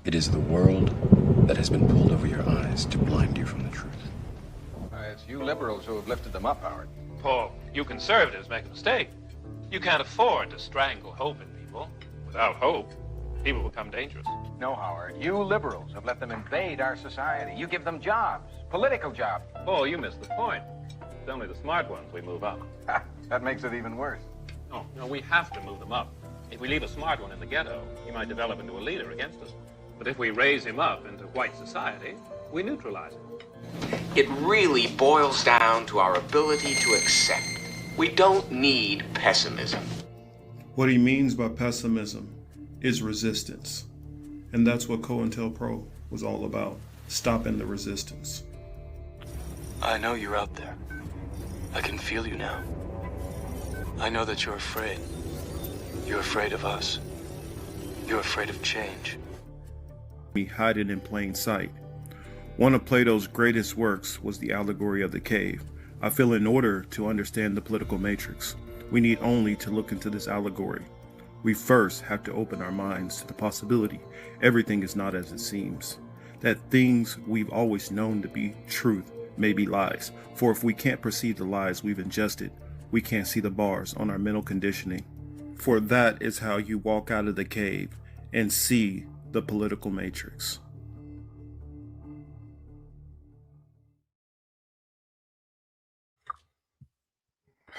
It is the world that has been pulled over your eyes to blind you from the truth. It's you liberals who have lifted them up, Howard. Paul, you conservatives make a mistake. You can't afford to strangle hope in people. Without hope, people become dangerous. No, Howard. You liberals have let them invade our society. You give them jobs, political jobs. Paul, you missed the point. It's only the smart ones we move up. That makes it even worse. No, we have to move them up. If we leave a smart one in the ghetto, he might develop into a leader against us. But if we raise him up into white society, we neutralize him. It really boils down to our ability to accept. We don't need pessimism. What he means by pessimism is resistance. And that's what COINTELPRO was all about, stopping the resistance. I know you're out there. I can feel you now. I know that you're afraid. You're afraid of us. You're afraid of change. We hide it in plain sight. One of Plato's greatest works was the allegory of the cave. I feel in order to understand the political matrix, we need only to look into this allegory. We first have to open our minds to the possibility everything is not as it seems, that things we've always known to be truth may be lies. For if we can't perceive the lies we've ingested, we can't see the bars on our mental conditioning. For that is how you walk out of the cave and see the political matrix.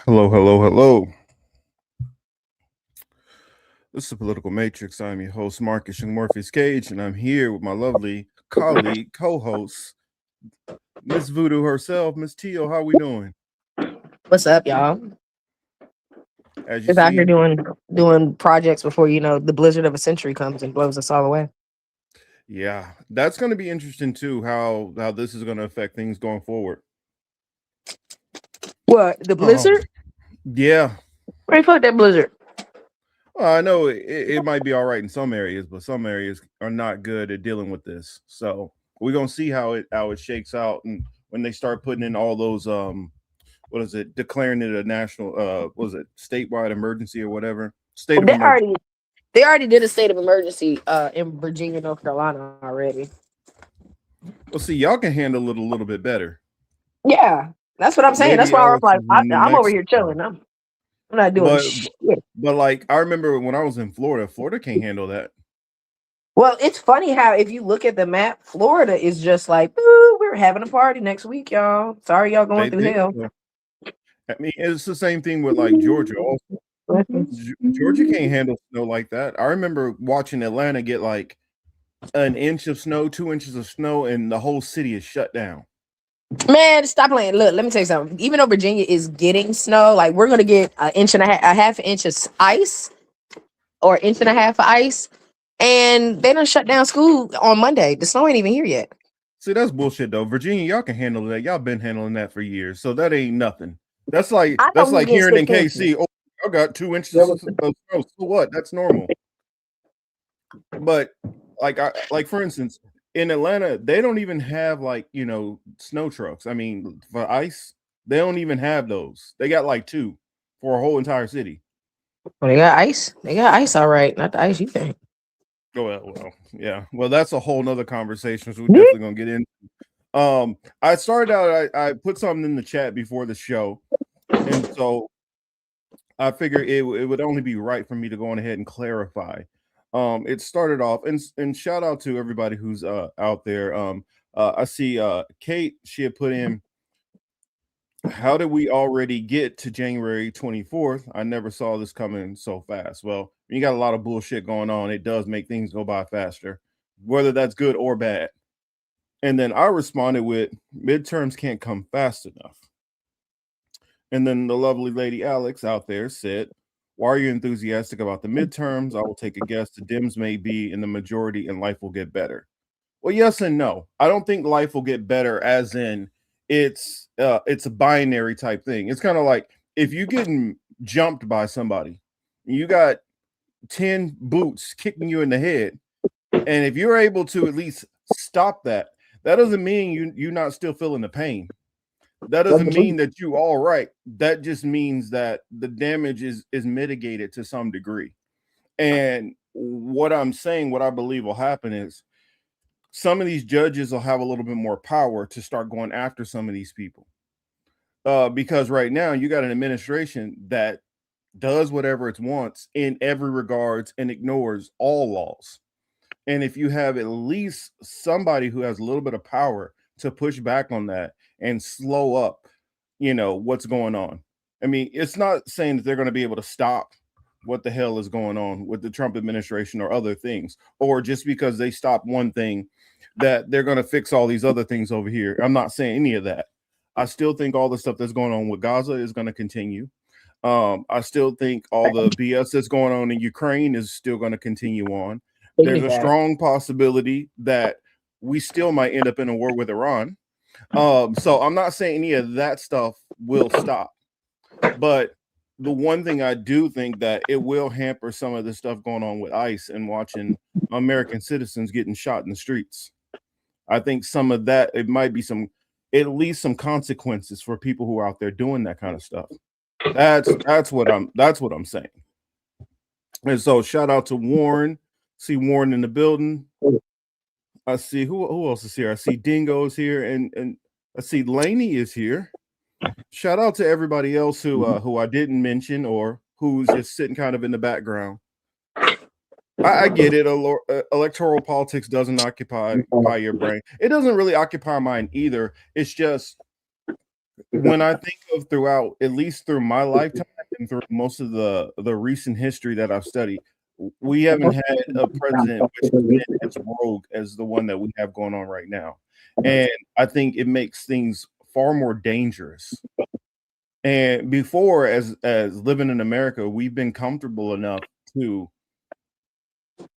Hello, hello, hello. This is the Political Matrix. I'm your host, Marcus Young Morpheus Cage, and I'm here with my lovely colleague, co-host, Miss Voodoo herself, Miss Tio. How we doing? What's up, y'all? As you Just out here see, doing projects before the blizzard of a century comes and blows us all away. yeah, that's going to be interesting too. How this is going to affect things going forward. What, the blizzard? Yeah. Where fuck that blizzard? Well, I know it might be all right in some areas, but some areas are not good at dealing with this. So we're gonna see how it shakes out, and when they start putting in all those what is it, declaring it a national was it statewide emergency or whatever state of emergency. They already did a state of emergency in Virginia, North Carolina already. Well, see, y'all can handle it a little bit better. Yeah, that's what I'm saying. Maybe That's why I'm like, I'm next over here chilling. I'm not doing shit. But like, I remember when I was in Florida, Florida can't handle that. Well, it's funny how if you look at the map, Florida is just like, ooh, we're having a party next week, y'all. Sorry, y'all going through hell. I mean, it's the same thing with like Georgia. Also, Georgia can't handle snow like that. I remember watching Atlanta get like an inch of snow, 2 inches of snow, and the whole city is shut down. Man, stop playing. Look, let me tell you something. Even though Virginia is getting snow, like we're gonna get a half an inch of ice, or an inch and a half of ice, and they done shut down school on Monday. The snow ain't even here yet. See, that's bullshit though. Virginia, y'all can handle that. Y'all been handling that for years, so that ain't nothing. That's like hearing in KC, oh, I got 2 inches of snow. So what? That's normal. But like for instance, in Atlanta, they don't even have like, snow trucks. I mean, for ice, they don't even have those. They got like 2 for a whole entire city. Well, they got ice. They got ice, all right. Not the ice you think. Oh, well, yeah. Well, that's a whole nother conversation. So we're definitely gonna get in. I started out. I put something in the chat before the show, and so I figured it would only be right for me to go on ahead and clarify. It started off, and shout out to everybody who's out there. I see Kate, she had put in, how did we already get to January 24th? I never saw this coming so fast. Well, you got a lot of bullshit going on. It does make things go by faster, whether that's good or bad. And then I responded with, midterms can't come fast enough. And then the lovely lady Alex out there said, why are you enthusiastic about the midterms? I will take a guess. The Dems may be in the majority and life will get better. Well, yes and no. I don't think life will get better as in it's a binary type thing. It's kind of like if you're getting jumped by somebody, you got 10 boots kicking you in the head, and if you're able to at least stop that, that doesn't mean you're not still feeling the pain. That doesn't mean that you all right. That just means that the damage is mitigated to some degree. And what I'm saying, what I believe will happen is some of these judges will have a little bit more power to start going after some of these people. Because right now you got an administration that does whatever it wants in every regards and ignores all laws. And if you have at least somebody who has a little bit of power to push back on that and slow up, what's going on. I mean, it's not saying that they're going to be able to stop what the hell is going on with the Trump administration or other things, or just because they stop one thing that they're going to fix all these other things over here. I'm not saying any of that. I still think all the stuff that's going on with Gaza is going to continue. I still think all the BS that's going on in Ukraine is still going to continue on. There's a strong possibility that we still might end up in a war with Iran. So I'm not saying any of that stuff will stop. But the one thing I do think that it will hamper some of the stuff going on with ICE and watching American citizens getting shot in the streets. I think some of that, it might be at least some consequences for people who are out there doing that kind of stuff. That's what I'm saying. And so shout out to Warren. See Warren in the building. I see who else is here. I see Dingo's here, and I see Laney is here. Shout out to everybody else who I didn't mention or who's just sitting kind of in the background. I get it. Electoral politics doesn't occupy your brain. It doesn't really occupy mine either. It's just when I think of throughout, at least through my lifetime and through most of the recent history that I've studied, we haven't had a president which has been as rogue as the one that we have going on right now. And I think it makes things far more dangerous. And before, as living in America, we've been comfortable enough to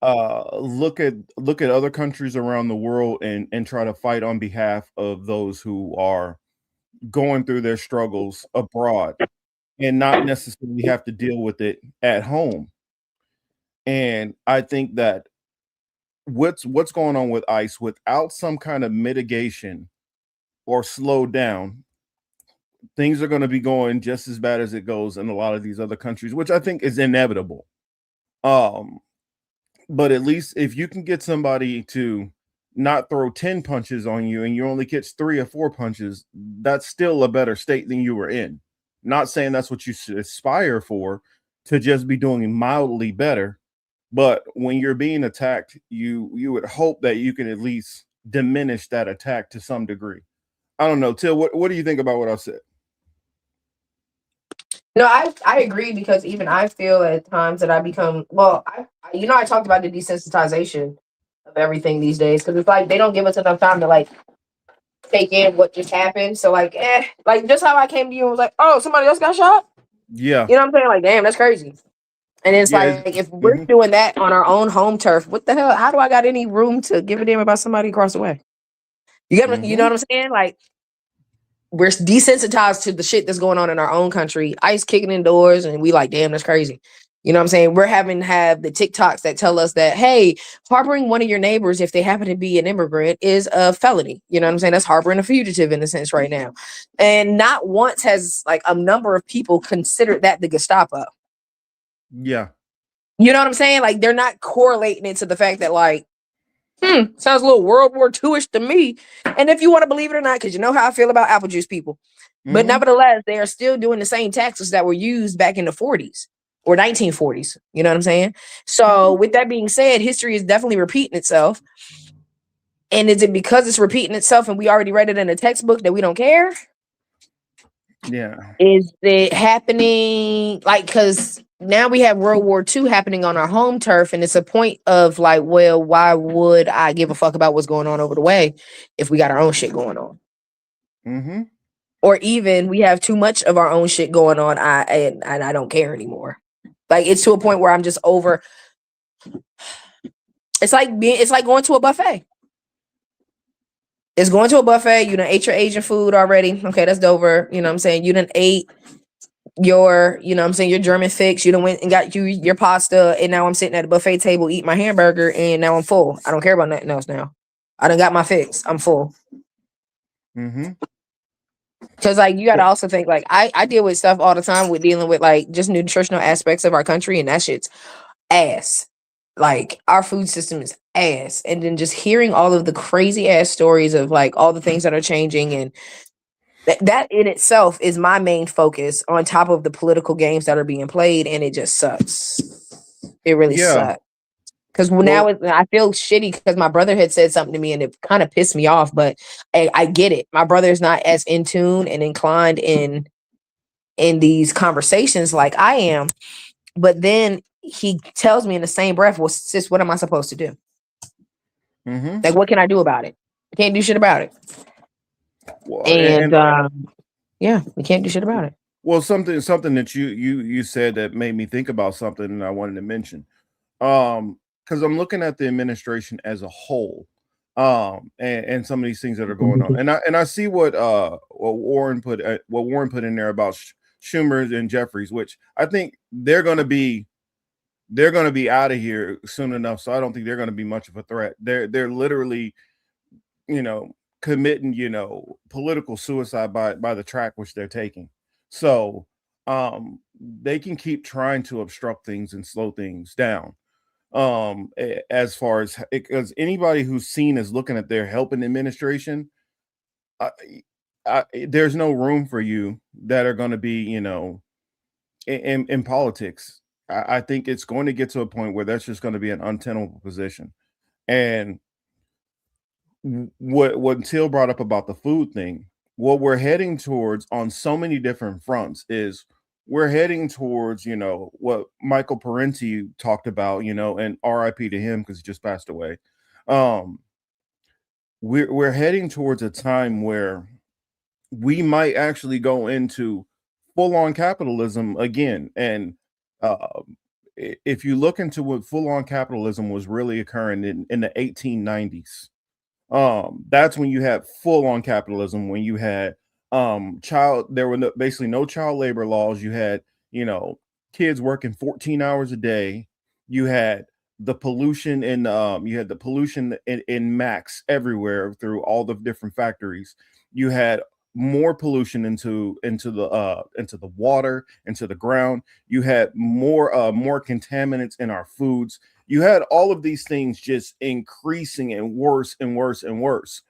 look at other countries around the world and try to fight on behalf of those who are going through their struggles abroad and not necessarily have to deal with it at home. And I think that what's going on with ICE without some kind of mitigation or slow down, things are going to be going just as bad as it goes in a lot of these other countries, which I think is inevitable. But at least if you can get somebody to not throw 10 punches on you and you only catch 3 or 4 punches, that's still a better state than you were in. Not saying that's what you should aspire for, to just be doing mildly better. But when you're being attacked, you would hope that you can at least diminish that attack to some degree. I don't know. Till, what do you think about what I said? No, I agree, because even I feel at times that I become, I talked about the desensitization of everything these days, because it's like they don't give us enough time to like take in what just happened. So like just how I came to you and was like, oh, somebody else got shot. Yeah, you know what I'm saying? Like, damn, that's crazy. And it's if we're doing that on our own home turf, what the hell? How do I got any room to give a damn about somebody across the way? You know what I'm saying? Like, we're desensitized to the shit that's going on in our own country. ICE kicking in doors, and we like, damn, that's crazy. You know what I'm saying? We're having to have the TikToks that tell us that, hey, harboring one of your neighbors, if they happen to be an immigrant, is a felony. You know what I'm saying? That's harboring a fugitive in a sense right now. And not once has like a number of people considered that the Gestapo. Yeah. You know what I'm saying? Like, they're not correlating it to the fact that like, sounds a little World War II-ish to me. And if you want to believe it or not, because you know how I feel about apple juice people. But nevertheless, they are still doing the same tactics that were used back in the 40s or 1940s. You know what I'm saying? So with that being said, history is definitely repeating itself. And is it because it's repeating itself and we already read it in a textbook that we don't care? Yeah. Is it happening like, because now we have World War II happening on our home turf, and it's a point of like, well, why would I give a fuck about what's going on over the way if we got our own shit going on? Or even we have too much of our own shit going on, and I don't care anymore. Like, it's to a point where I'm just over. It's like going to a buffet. It's going to a buffet. You done ate your Asian food already. Okay, that's Dover. You know what I'm saying? You done ate your, you know what I'm saying, your German fix. You done went and got your pasta, and now I'm sitting at a buffet table eating my hamburger, and now I'm full. I don't care about nothing else now. I done got my fix. I'm full. Because like, you got to also think like, I deal with stuff all the time with dealing with like just nutritional aspects of our country, and that shit's ass. Like, our food system is ass. And then just hearing all of the crazy ass stories of like all the things that are changing, and that in itself is my main focus on top of the political games that are being played, and it just sucks. It really Yeah. sucks. Because now Well, I feel shitty because my brother had said something to me and it kind of pissed me off, but I get it. My brother is not as in tune and inclined in these conversations like I am. But then he tells me in the same breath, well, sis, what am I supposed to do? mhm. Like, what can I do about it? I can't do shit about it. Well, And and yeah, we can't do shit about it. well, something that you said that made me think about something, and I wanted to mention. Because I'm looking at the administration as a whole, and some of these things that are going on, and I see what Warren put in there about Schumer and Jeffries, which I think they're going to be out of here soon enough. So I don't think they're going to be much of a threat. They're literally, committing, political suicide by the track which they're taking. So they can keep trying to obstruct things and slow things down. As far as because anybody who's seen as looking at their helping administration, I, there's no room for you that are going to be, in politics. I think it's going to get to a point where that's just going to be an untenable position. And what Till brought up about the food thing, what we're heading towards on so many different fronts is we're heading towards, what Michael Parenti talked about, and RIP to him because he just passed away. Um, we're heading towards a time where we might actually go into full-on capitalism again. And if you look into what full-on capitalism was really occurring in the 1890s, that's when you had full-on capitalism, when you had there were basically no child labor laws. You had, kids working 14 hours a day. You had the pollution in max everywhere through all the different factories. You had more pollution into the water, into the ground. You had more contaminants in our foods. You had all of these things just increasing and worse and worse and worse.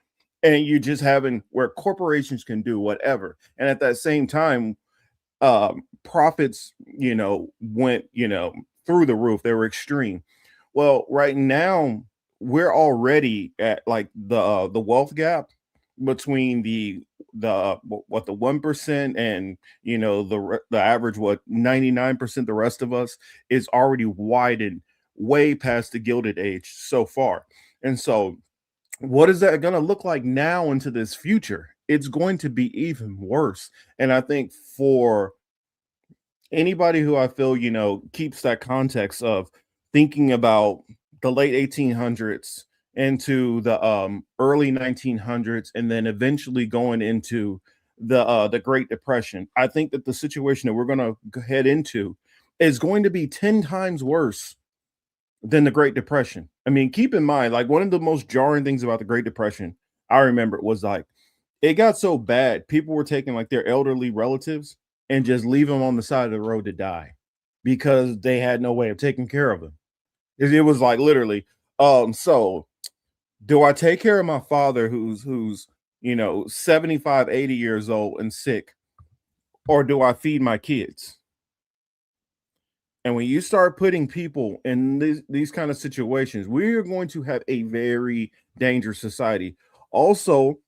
And you just having where corporations can do whatever. And at that same time, profits, went, through the roof. They were extreme. Well, right now we're already at like the wealth gap between the what the 1% and the average 99%, the rest of us is already widened way past the gilded age so far. And so what is that going to look like now into this future? It's going to be even worse. And I think for anybody who I feel, keeps that context of thinking about the late 1800s into the early 1900s and then eventually going into the Great Depression, I think that the situation that we're going to head into is going to be 10 times worse than the Great Depression. I mean, keep in mind, like one of the most jarring things about the Great Depression, I remember, it was like it got so bad, people were taking like their elderly relatives and just leave them on the side of the road to die because they had no way of taking care of them. It was like literally, so do I take care of my father who's 75, 80 years old and sick, or do I feed my kids? And when you start putting people in these kind of situations, we're going to have a very dangerous society. Also,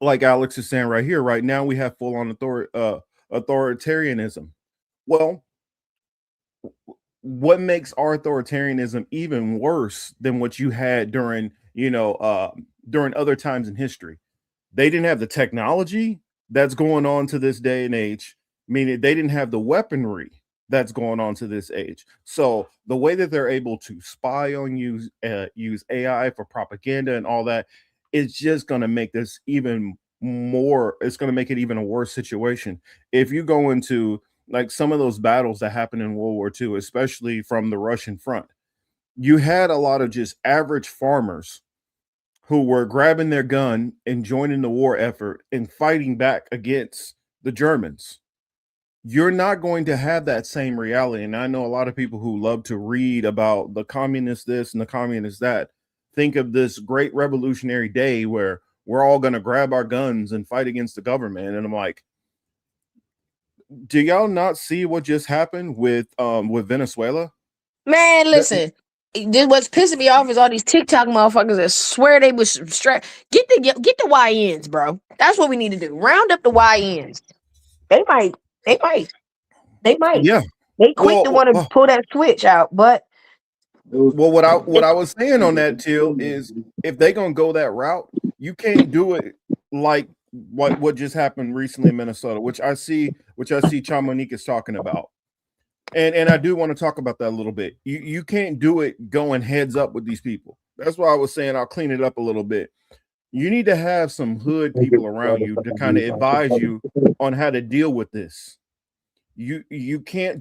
like Alex is saying right here, right now, we have full on authoritarianism. Well, what makes our authoritarianism even worse than what you had during during other times in history? They didn't have the technology that's going on to this day and age, meaning they didn't have the weaponry that's going on to this age. So the way that they're able to spy on you, use AI for propaganda and all that, is just going to make this even more. It's going to make it even a worse situation. If you go into like some of those battles that happened in World War II, especially from the Russian front, you had a lot of just average farmers who were grabbing their gun and joining the war effort and fighting back against the Germans. You're not going to have that same reality. And I know a lot of people who love to read about the communist this and the communist that. think of this great revolutionary day where we're all going to grab our guns and fight against the government. And I'm like, do y'all not see what just happened with Venezuela? Man, listen. What's pissing me off is all these TikTok motherfuckers that swear they was straight. Get the YNs, bro. That's what we need to do. Round up the YNs. They might. Yeah. They quick to want to pull that switch out, but well, what I was saying on that, Till, is if they gonna go that route, you can't do it like what just happened recently in Minnesota, which I see Chamonix is talking about. And I do want to talk about that a little bit. You can't do it going heads up with these people. That's why I was saying I'll clean it up a little bit. You need to have some hood people around you to kind of advise you on how to deal with this. You can't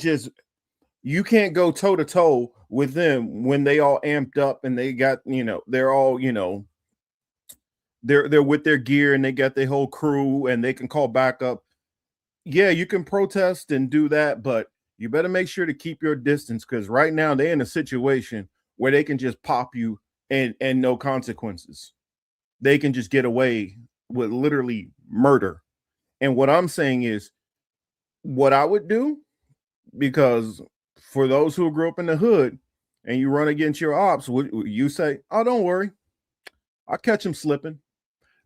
go toe to toe with them when they all amped up and they got, they're all, they're with their gear and they got their whole crew and they can call backup. Yeah, you can protest and do that, but you better make sure to keep your distance, because right now they're in a situation where they can just pop you and no consequences. They can just get away with literally murder. And what I'm saying is, what I would do, because for those who grew up in the hood and you run against your ops, would you say, oh, don't worry, I'll catch them slipping?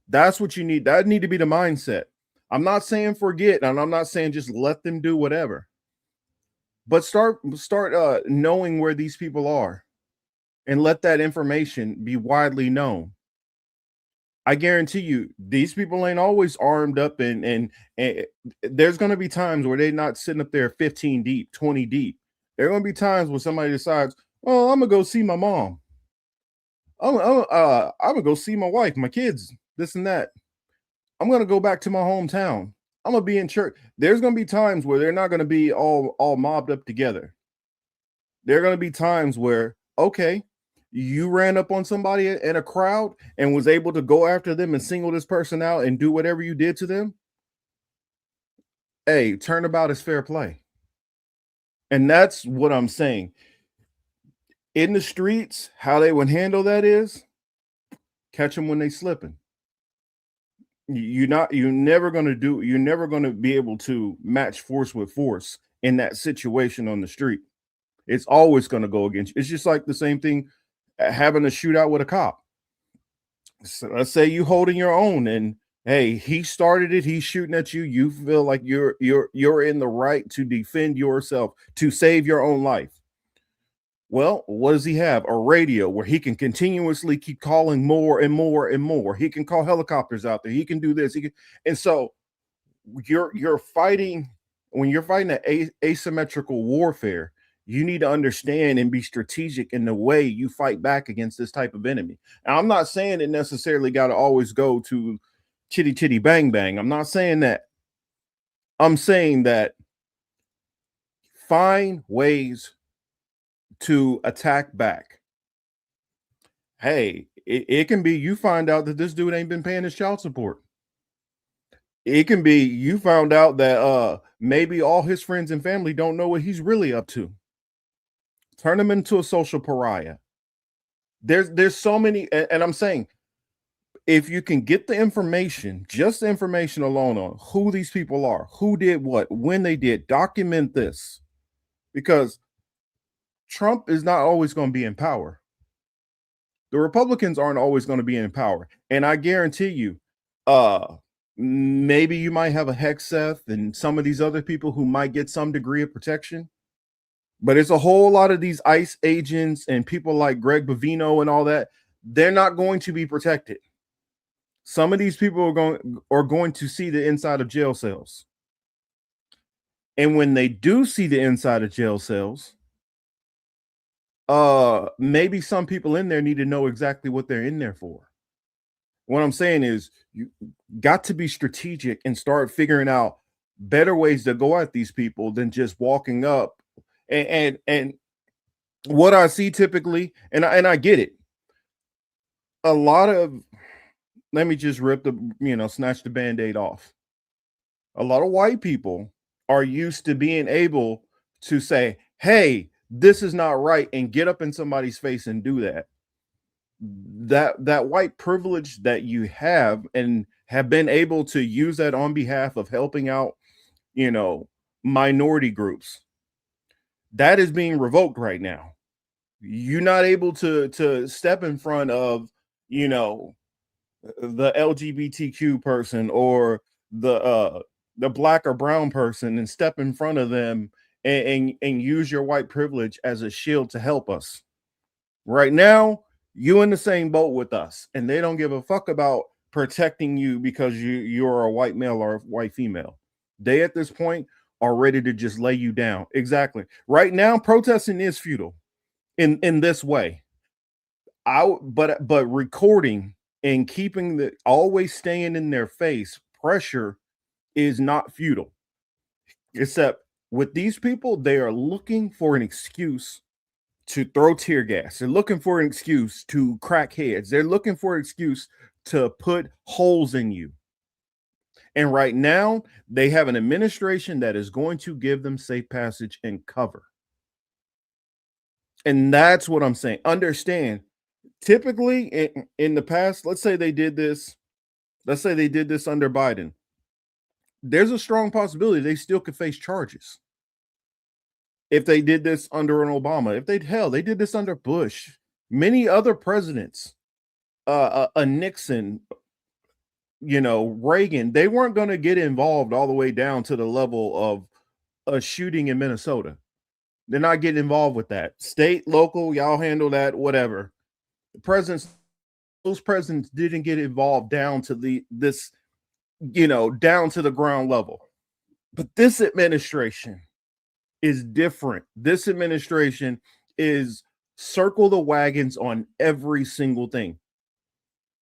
That's what you need. That need to be the mindset. I'm not saying forget, and I'm not saying just let them do whatever. But start knowing where these people are and let that information be widely known. I guarantee you, these people ain't always armed up, and there's going to be times where they're not sitting up there 15 deep, 20 deep. There are going to be times where somebody decides, oh, I'm going to go see my mom. I'm going to go see my wife, my kids, this and that. I'm going to go back to my hometown. I'm going to be in church. There's going to be times where they're not going to be all mobbed up together. There are going to be times where, okay, you ran up on somebody in a crowd and was able to go after them and single this person out and do whatever you did to them. Hey, turnabout is fair play. And that's what I'm saying. In the streets, how they would handle that is catch them when they slipping. You're never going to be able to match force with force in that situation on the street. It's always going to go against you. It's just like the same thing having a shootout with a cop. So let's say you holding your own and hey, he started it, he's shooting at you. You feel like you're in the right to defend yourself, to save your own life. Well, what does he have? A radio where he can continuously keep calling more and more and more. He can call helicopters out there. He can do this. And so you're fighting, when you're fighting an asymmetrical warfare, you need to understand and be strategic in the way you fight back against this type of enemy. And I'm not saying it necessarily got to always go to chitty chitty bang bang. I'm not saying that. I'm saying that find ways to attack back. Hey, it can be you find out that this dude ain't been paying his child support. It can be you found out that maybe all his friends and family don't know what he's really up to. Turn him into a social pariah. There's so many, and I'm saying, if you can get the information, just the information alone on who these people are, who did what, when they did, document this, because Trump is not always going to be in power. The Republicans aren't always going to be in power. And I guarantee you, maybe you might have a Hexeth and some of these other people who might get some degree of protection. But it's a whole lot of these ICE agents and people like Greg Bovino and all that. They're not going to be protected. Some of these people are going to see the inside of jail cells. And when they do see the inside of jail cells, maybe some people in there need to know exactly what they're in there for. What I'm saying is you got to be strategic and start figuring out better ways to go at these people than just walking up. And what I see typically, and I get it, a lot of, let me just snatch the Band-Aid off. A lot of white people are used to being able to say, hey, this is not right, and get up in somebody's face and do that. that white privilege that you have and have been able to use that on behalf of helping out, you know, minority groups, that is being revoked right now. You're not able to step in front of, you know, the LGBTQ person or the black or brown person and step in front of them and use your white privilege as a shield to help us. Right now, you in the same boat with us, and they don't give a fuck about protecting you because you're a white male or a white female. They at this point are ready to just lay you down. Exactly. Right now, protesting is futile in this way. But recording and keeping the always staying in their face pressure is not futile. Except with these people, they are looking for an excuse to throw tear gas. They're looking for an excuse to crack heads. They're looking for an excuse to put holes in you. And right now, they have an administration that is going to give them safe passage and cover. And that's what I'm saying. Understand, typically in the past, let's say they did this under Biden. There's a strong possibility they still could face charges. If they did this under an Obama, they did this under Bush, many other presidents, a Nixon, you know, Reagan, they weren't going to get involved all the way down to the level of a shooting in Minnesota. They're not getting involved with that. State, local, y'all handle that, whatever. Those presidents didn't get involved down to down to the ground level. But this administration is different. This administration is circle the wagons on every single thing.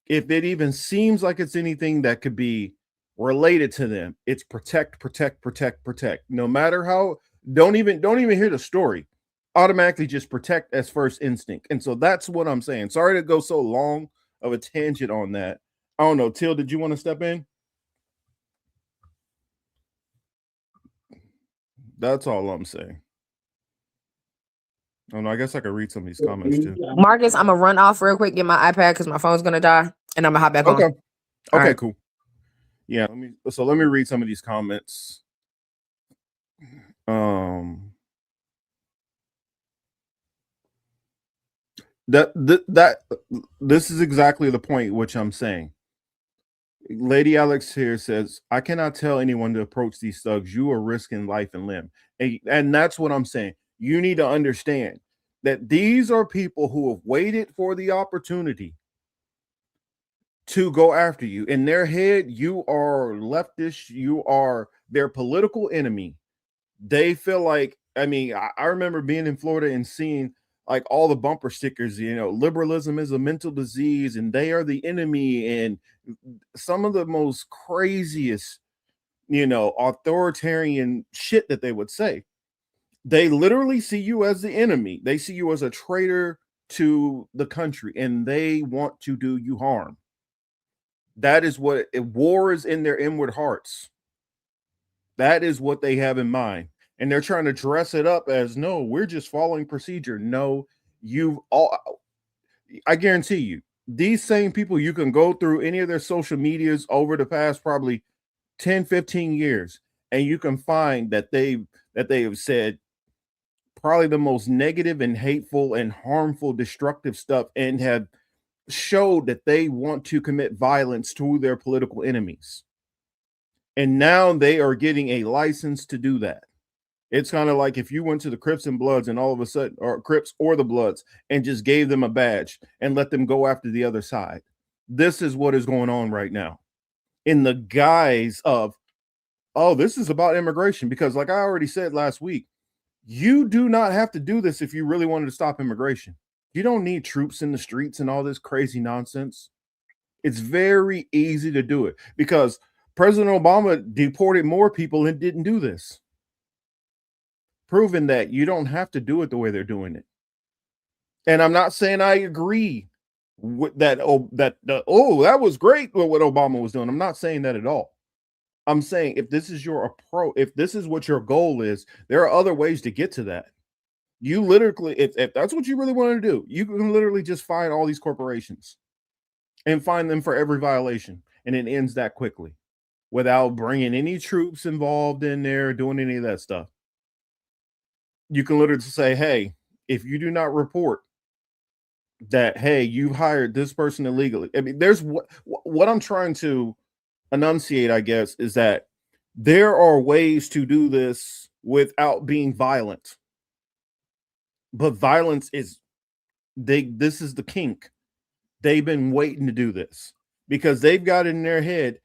If it even seems like it's anything that could be related to them, it's protect, protect, protect, protect. No matter how, don't even hear the story. Automatically just protect as first instinct. And so that's what I'm saying. Sorry to go so long of a tangent on that. I don't know. Till, did you want to step in? That's all I'm saying. Oh no, I guess I could read some of these comments too. Marcus, I'm gonna run off real quick, get my iPad because my phone's gonna die, and I'm gonna hop back on. Okay, right. Cool. Yeah, let me read some of these comments. This is exactly the point which I'm saying. Lady Alex here says, I cannot tell anyone to approach these thugs. You are risking life and limb. And that's what I'm saying. You need to understand that these are people who have waited for the opportunity to go after you. In their head, you are leftist. You are their political enemy. They feel like, I mean, I remember being in Florida and seeing like all the bumper stickers, you know, liberalism is a mental disease and they are the enemy. And some of the most craziest, you know, authoritarian shit that they would say. They literally see you as the enemy. They see you as a traitor to the country and they want to do you harm. That is what war is in their inward hearts. That is what they have in mind. And they're trying to dress it up as, no, we're just following procedure. No, I guarantee you, these same people, you can go through any of their social medias over the past probably 10, 15 years, and you can find that they have said probably the most negative and hateful and harmful, destructive stuff, and have showed that they want to commit violence to their political enemies. And now they are getting a license to do that. It's kind of like if you went to the Crips and Bloods and all of a sudden, or Crips or the Bloods, and just gave them a badge and let them go after the other side. This is what is going on right now in the guise of, oh, this is about immigration. Because like I already said last week, you do not have to do this if you really wanted to stop immigration. You don't need troops in the streets and all this crazy nonsense. It's very easy to do it because President Obama deported more people and didn't do this. Proving that you don't have to do it the way they're doing it. And I'm not saying I agree with that. That was great what Obama was doing. I'm not saying that at all. I'm saying if this is your approach, if this is what your goal is, there are other ways to get to that. You literally, if that's what you really want to do, you can literally just find all these corporations and find them for every violation, and it ends that quickly without bringing any troops involved in there, doing any of that stuff. You can literally say, hey, if you do not report that, hey, you hired this person illegally. I mean, there's what I'm trying to enunciate, I guess, is that there are ways to do this without being violent. But violence is this is the kink. They've been waiting to do this because they've got in their head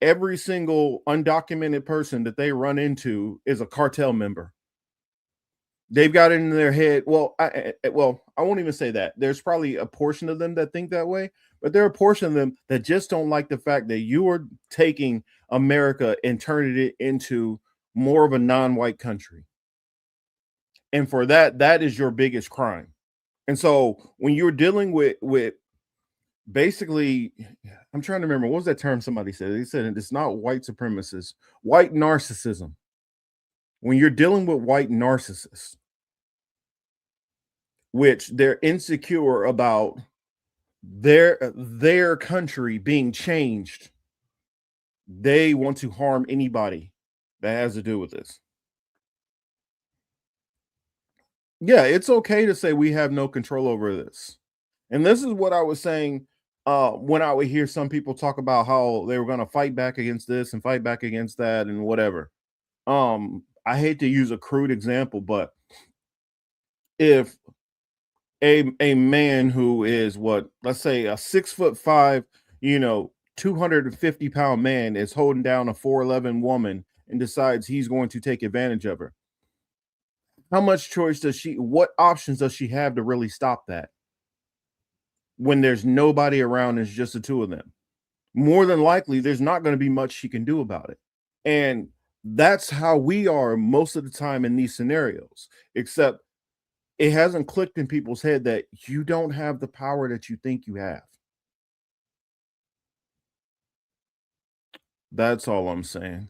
every single undocumented person that they run into is a cartel member. They've got it in their head. Well, I won't even say that. There's probably a portion of them that think that way, but there are a portion of them that just don't like the fact that you are taking America and turning it into more of a non-white country. And for that, that is your biggest crime. And so when you're dealing with basically, I'm trying to remember, what was that term somebody said? They said it's not white supremacists, white narcissism. When you're dealing with white narcissists, which they're insecure about their country being changed, they want to harm anybody that has to do with this. Yeah, it's okay to say we have no control over this. And this is what I was saying when I would hear some people talk about how they were going to fight back against this and fight back against that and whatever. I hate to use a crude example, but if a man who is let's say a 6'5", 250-pound man is holding down a 4'11" woman and decides he's going to take advantage of her, how much choice what options does she have to really stop that? When there's nobody around, it's just the two of them. More than likely, there's not going to be much she can do about it. And that's how we are most of the time in these scenarios, except it hasn't clicked in people's head that you don't have the power that you think you have. That's all I'm saying.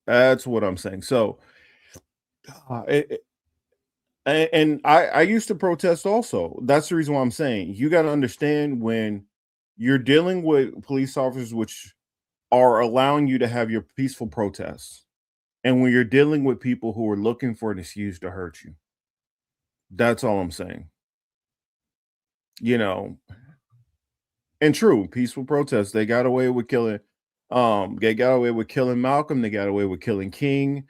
That's what I'm saying. So, and I used to protest also. That's the reason why I'm saying you got to understand when you're dealing with police officers, which are allowing you to have your peaceful protests, and when you're dealing with people who are looking for an excuse to hurt you. That's all I'm saying. And true, peaceful protests, they got away with killing Malcolm, they got away with killing King.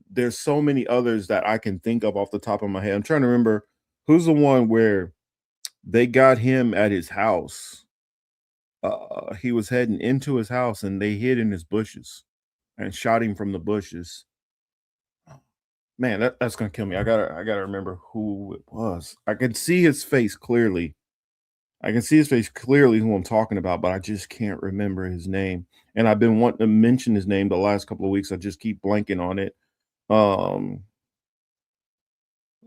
There's so many others that I can think of off the top of my head. I'm trying to remember who's the one where they got him at his house. He was heading into his house and they hid in his bushes and shot him from the bushes. Man, that's gonna kill me. I gotta remember who it was. I can see his face clearly. Who I'm talking about, but I just can't remember his name. And I've been wanting to mention his name the last couple of weeks. I just keep blanking on it.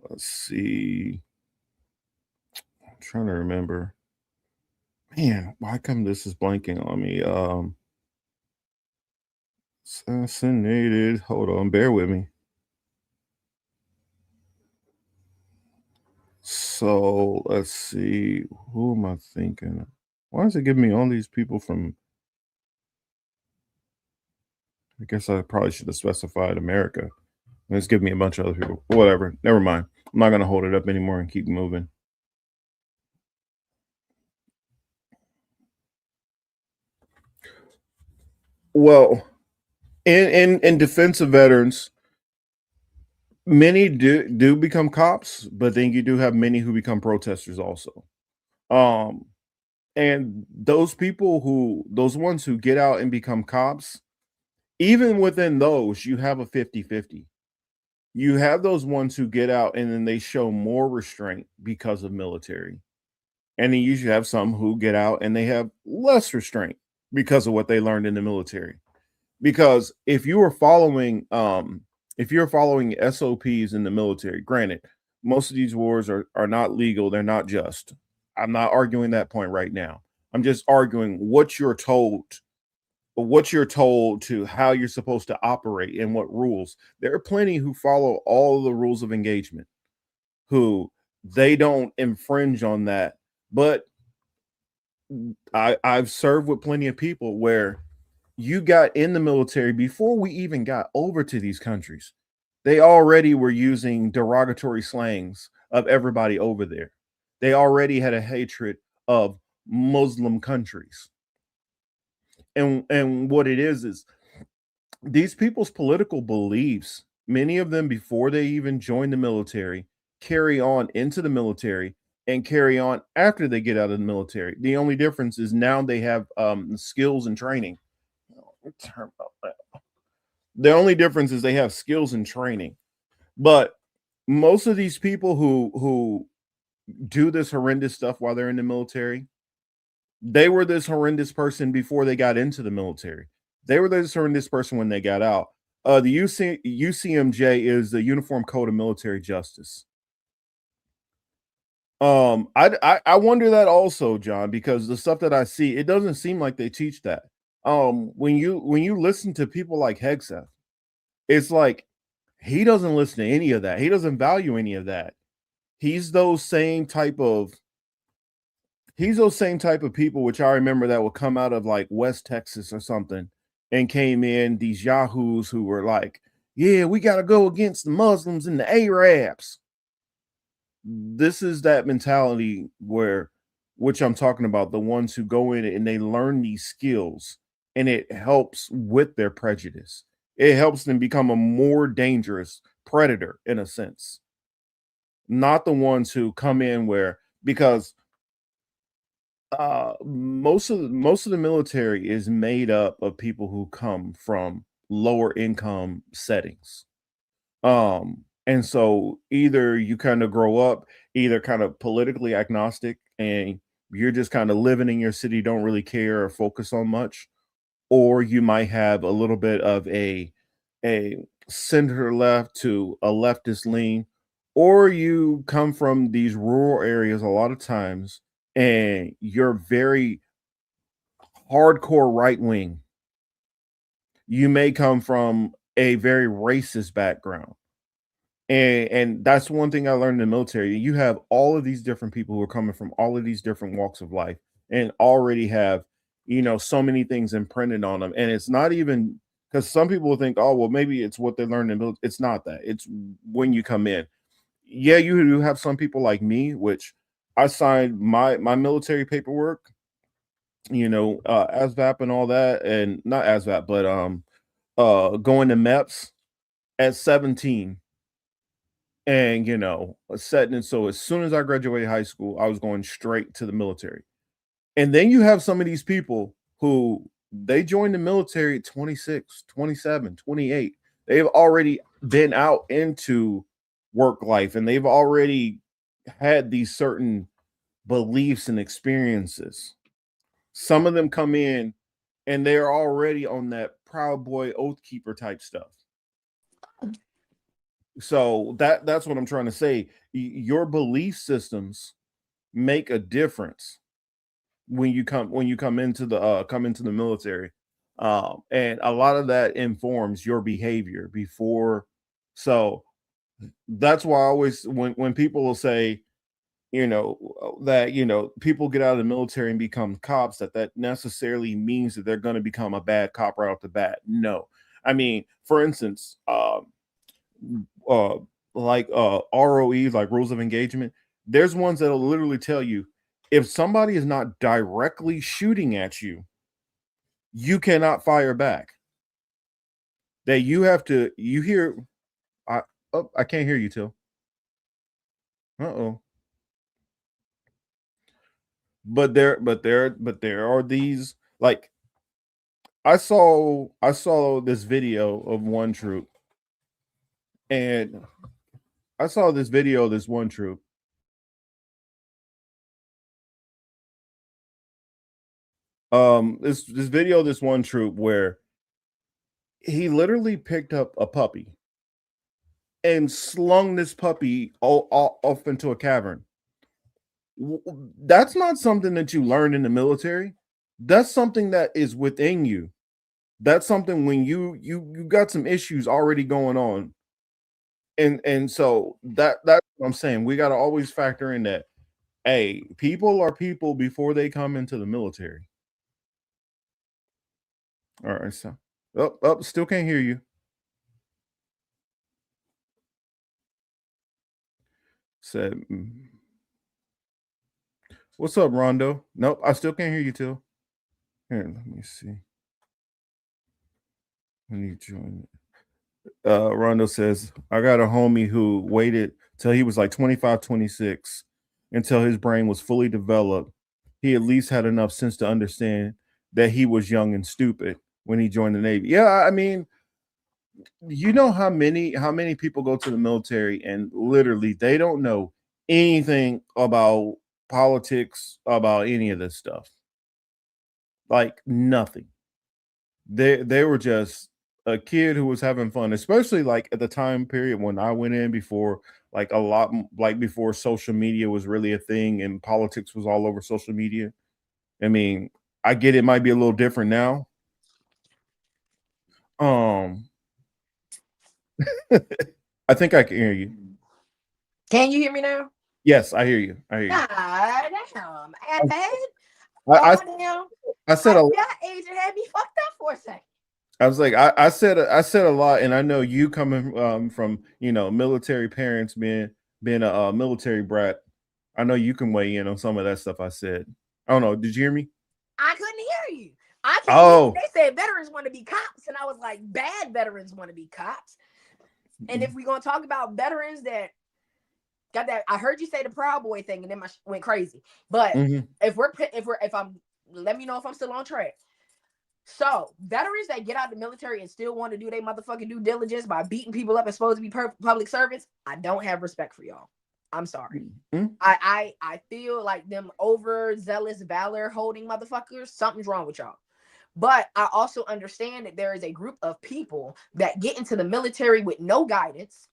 Let's see. I'm trying to remember. Man, why come this is blanking on me? Assassinated. Hold on, bear with me. So let's see. Who am I thinking? Why does it give me all these people from? I guess I probably should have specified America. Let's give me a bunch of other people. Whatever. Never mind. I'm not going to hold it up anymore and keep moving. Well, in defense of veterans, many do become cops, but then you do have many who become protesters also. And those ones who get out and become cops, even within those, you have a 50-50. You have those ones who get out and then they show more restraint because of military. And then you usually have some who get out and they have less restraint because of what they learned in the military. Because if you're following SOPs in the military, granted, most of these wars are not legal, they're not just. I'm not arguing that point right now. I'm just arguing what you're told what you're told to how you're supposed to operate and what rules. There are plenty who follow all the rules of engagement, who they don't infringe on that. But I've served with plenty of people where you got in the military before we even got over to these countries. They already were using derogatory slangs of everybody over there. They already had a hatred of Muslim countries. And what it is these people's political beliefs, many of them before they even join the military, carry on into the military and carry on after they get out of the military. The only difference is now they have skills and training. The only difference is they have skills and training. But most of these people who do this horrendous stuff while they're in the military, they were this horrendous person before they got into the military. They were this horrendous person when they got out. The UCMJ is the Uniform Code of Military Justice. I wonder that also, John, because the stuff that I see, it doesn't seem like they teach that. When you listen to people like Hegseth, it's like he doesn't listen to any of that. He doesn't value any of that. He's those same type of people, which I remember that would come out of like West Texas or something and came in, these yahoos who were like, yeah, we got to go against the Muslims and the Arabs. This is that mentality which I'm talking about, the ones who go in and they learn these skills and it helps with their prejudice. It helps them become a more dangerous predator in a sense. Not the ones who come in because most of the military is made up of people who come from lower income settings. And so either you kind of grow up either kind of politically agnostic and you're just kind of living in your city, don't really care or focus on much, or you might have a little bit of a center left to a leftist lean, or you come from these rural areas a lot of times and you're very hardcore right wing. You may come from a very racist background. And that's one thing I learned in the military. You have all of these different people who are coming from all of these different walks of life and already have, so many things imprinted on them. And it's not even because some people will think, oh, well, maybe it's what they learned in the military. It's not that. It's when you come in. Yeah, you do have some people like me, which I signed my military paperwork, ASVAP and all that, and not ASVAP, but going to MEPS at 17. And setting it so as soon as I graduated high school, I was going straight to the military. And then you have some of these people who they joined the military at 26, 27, 28. They've already been out into work life and they've already had these certain beliefs and experiences. Some of them come in and they're already on that Proud Boy oath keeper type stuff. So that's what I'm trying to say. Your belief systems make a difference when you come into the military, and a lot of that informs your behavior before. So that's why I always when people will say, that people get out of the military and become cops, that necessarily means that they're going to become a bad cop right off the bat. No, I mean, for instance, ROEs, like rules of engagement, there's ones that'll literally tell you if somebody is not directly shooting at you, you cannot fire back. That you have to, I can't hear you, Till. Uh-oh. But there are these, like, I saw this video of one troop. And I saw this video of this one troop. This video of this one troop where he literally picked up a puppy and slung this puppy off into a cavern. That's not something that you learn in the military. That's something that is within you. That's something when you got some issues already going on. And so that's what I'm saying. We got to always factor in that, hey, people are people before they come into the military. All right, so still can't hear you. Said, what's up, Rondo? Nope, I still can't hear you, Till. Here, let me see. When you join, Rondo says, I got a homie who waited till he was like 25, 26 until his brain was fully developed. He at least had enough sense to understand that he was young and stupid when he joined the Navy. Yeah, I mean, you know how many people go to the military and literally they don't know anything about politics, about any of this stuff. Like nothing. They were just a kid who was having fun, especially like at the time period when I went in before, like before social media was really a thing and politics was all over social media. I mean, I get it might be a little different now. I think I can hear you. Can you hear me now? Yes, I hear you. I hear you. God damn, I said a that agent had me fucked up for a second. I was like, I said a lot, and I know you coming from military parents, being a military brat. I know you can weigh in on some of that stuff I said. I don't know. Did you hear me? I couldn't hear you. I couldn't hear you. They said veterans want to be cops, and I was like, bad veterans want to be cops. And if we're gonna talk about veterans that got that, I heard you say the Proud Boy thing, and then went crazy. But if I'm, let me know if I'm still on track. So veterans that get out of the military and still want to do their motherfucking due diligence by beating people up and supposed to be public servants, I don't have respect for y'all. I'm sorry. I feel like them overzealous valor holding motherfuckers, something's wrong with y'all. But I also understand that there is a group of people that get into the military with no guidance,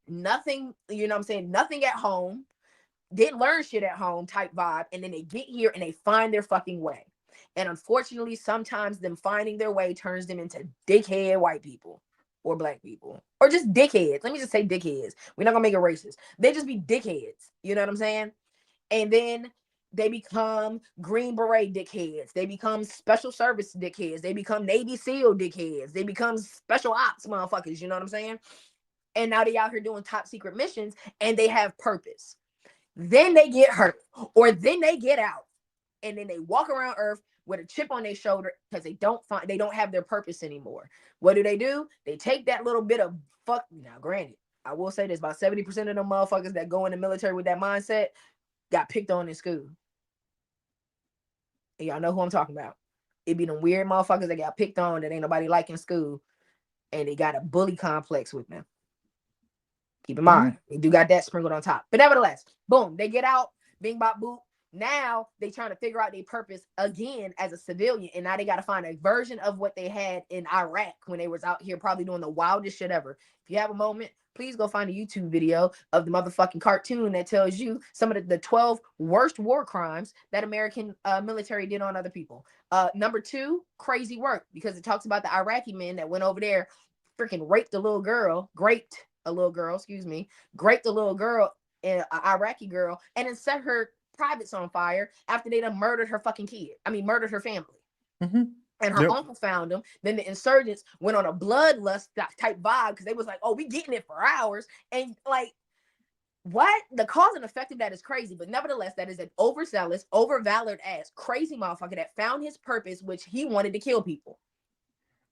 nothing, nothing at home, didn't learn shit at home type vibe, and then they get here and they find their fucking way. And unfortunately, sometimes them finding their way turns them into dickhead white people or black people or just dickheads. Let me just say dickheads. We're not gonna make it racist. They just be dickheads. You know what I'm saying? And then they become Green Beret dickheads. They become special service dickheads. They become Navy SEAL dickheads. They become special ops motherfuckers. You know what I'm saying? And now they out here doing top secret missions and they have purpose. Then they get hurt or then they get out and then they walk around Earth with a chip on their shoulder because they don't have their purpose anymore. What do? They take that little bit of fuck. Now, granted, I will say this, about 70% of them motherfuckers that go in the military with that mindset got picked on in school. And y'all know who I'm talking about. It be them weird motherfuckers that got picked on that ain't nobody like in school, and they got a bully complex with them. Keep in mind, they do got that sprinkled on top. But nevertheless, boom, they get out, bing bop boop. Now they trying to figure out their purpose again as a civilian, and now they got to find a version of what they had in Iraq when they was out here probably doing the wildest shit ever. If you have a moment, please go find a YouTube video of the motherfucking cartoon that tells you some of the 12 worst war crimes that American military did on other people. Number 2, crazy work, because it talks about the Iraqi men that went over there, freaking raped a little girl, an Iraqi girl, and then set her privates on fire after they done murdered her fucking kid. Murdered her family. And her uncle found them. Then the insurgents went on a bloodlust type vibe because they was like, oh, we getting it for ours. And like, what? The cause and effect of that is crazy. But nevertheless, that is an overzealous, overvalored ass crazy motherfucker that found his purpose, which he wanted to kill people.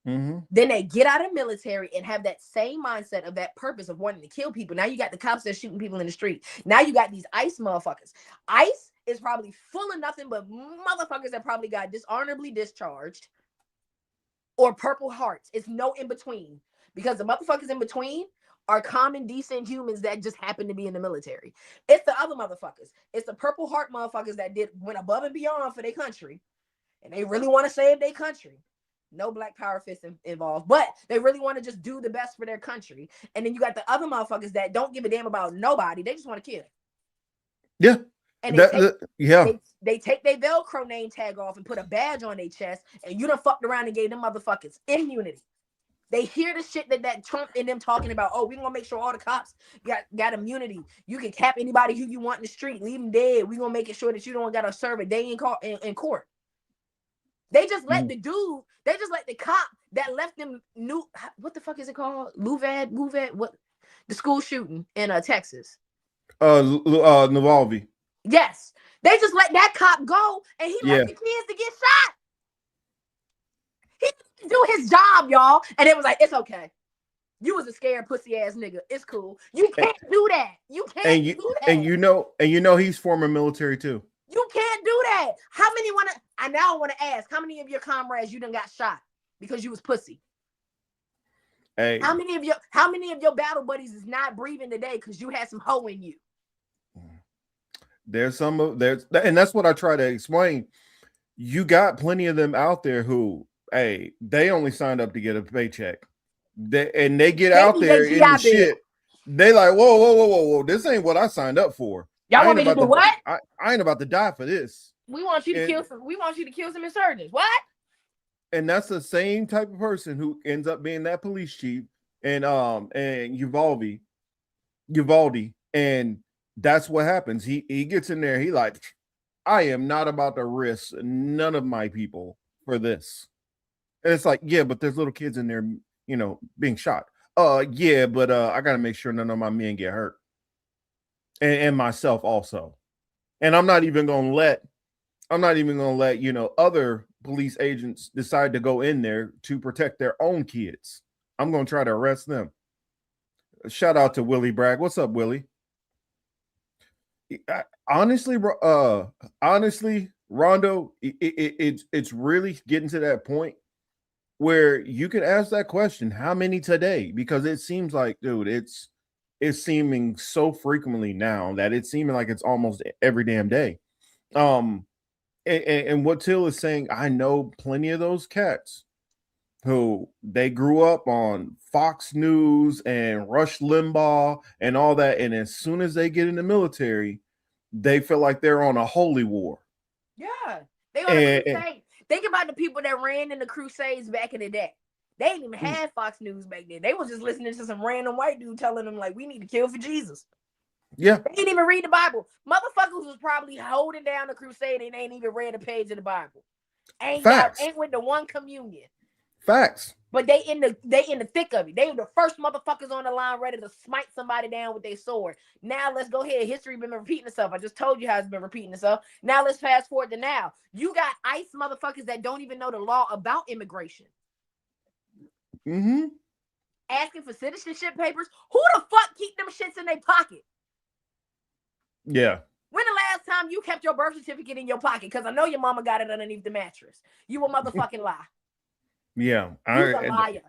Then they get out of military and have that same mindset of that purpose of wanting to kill people. Now you got the cops that are shooting people in the street. Now you got these ICE motherfuckers. ICE is probably full of nothing but motherfuckers that probably got dishonorably discharged or Purple Hearts. It's no in between, because the motherfuckers in between are common, decent humans that just happen to be in the military. It's the other motherfuckers. It's the Purple Heart motherfuckers that went above and beyond for their country, and they really want to save their country. No black power fists involved, but they really want to just do the best for their country. And then you got the other motherfuckers that don't give a damn about nobody. They just want to kill. Yeah. And they take their Velcro name tag off and put a badge on their chest, and you done fucked around and gave them motherfuckers immunity. They hear the shit that Trump and them talking about. Oh, we gonna make sure all the cops got immunity. You can cap anybody who you want in the street, leave them dead. We gonna make sure that you don't gotta serve a day in court. They just let the dude. They just let the cop that left them new. What the fuck is it called? Luvad. What? The school shooting in Texas. Navalny. Yes, they just let that cop go, and he left the kids to get shot. He didn't do his job, y'all, and it was like, it's okay. You was a scared pussy ass nigga. It's cool. You can't do that. You can't do that. And you know he's former military too. You can't do that. How many I now want to ask, how many of your comrades you done got shot because you was pussy? Hey. How many of your battle buddies is not breathing today because you had some hoe in you? And that's what I try to explain. You got plenty of them out there who, hey, they only signed up to get a paycheck. They get out there in the shit. They like, whoa. This ain't what I signed up for. Y'all want me to do what? I ain't about to die for this. We want you to kill some insurgents. What? And that's the same type of person who ends up being that police chief and Uvalde. And that's what happens. He gets in there. He like, I am not about to risk none of my people for this. And it's like, yeah, but there's little kids in there, being shot. Yeah, but I got to make sure none of my men get hurt. And myself also. And I'm not even going to let, other police agents decide to go in there to protect their own kids. I'm going to try to arrest them. Shout out to Willie Bragg. What's up, Willie? Honestly, Rondo, it's really getting to that point where you can ask that question, how many today? Because it seems like, dude, it's seeming so frequently now that it's seeming like it's almost every damn day. And what Till is saying, I know plenty of those cats who they grew up on Fox News and Rush Limbaugh and all that. And as soon as they get in the military, they feel like they're on a holy war. Yeah. They on a crusade. Think about the people that ran in the crusades back in the day. They didn't even have Fox News back then. They was just listening to some random white dude telling them, like, we need to kill for Jesus. Yeah. They didn't even read the Bible. Motherfuckers was probably holding down the crusade and ain't even read a page of the Bible. Ain't with the one communion. Facts. But they in the thick of it. They were the first motherfuckers on the line ready to smite somebody down with their sword. Now let's go ahead. History been repeating itself. I just told you how it's been repeating itself. Now let's fast forward to now. You got ICE motherfuckers that don't even know the law about immigration. Mm-hmm. Asking for citizenship papers. Who the fuck keep them shits in their pocket? Yeah. When the last time you kept your birth certificate in your pocket? Because I know your mama got it underneath the mattress. You a motherfucking lie. Yeah. You're a liar.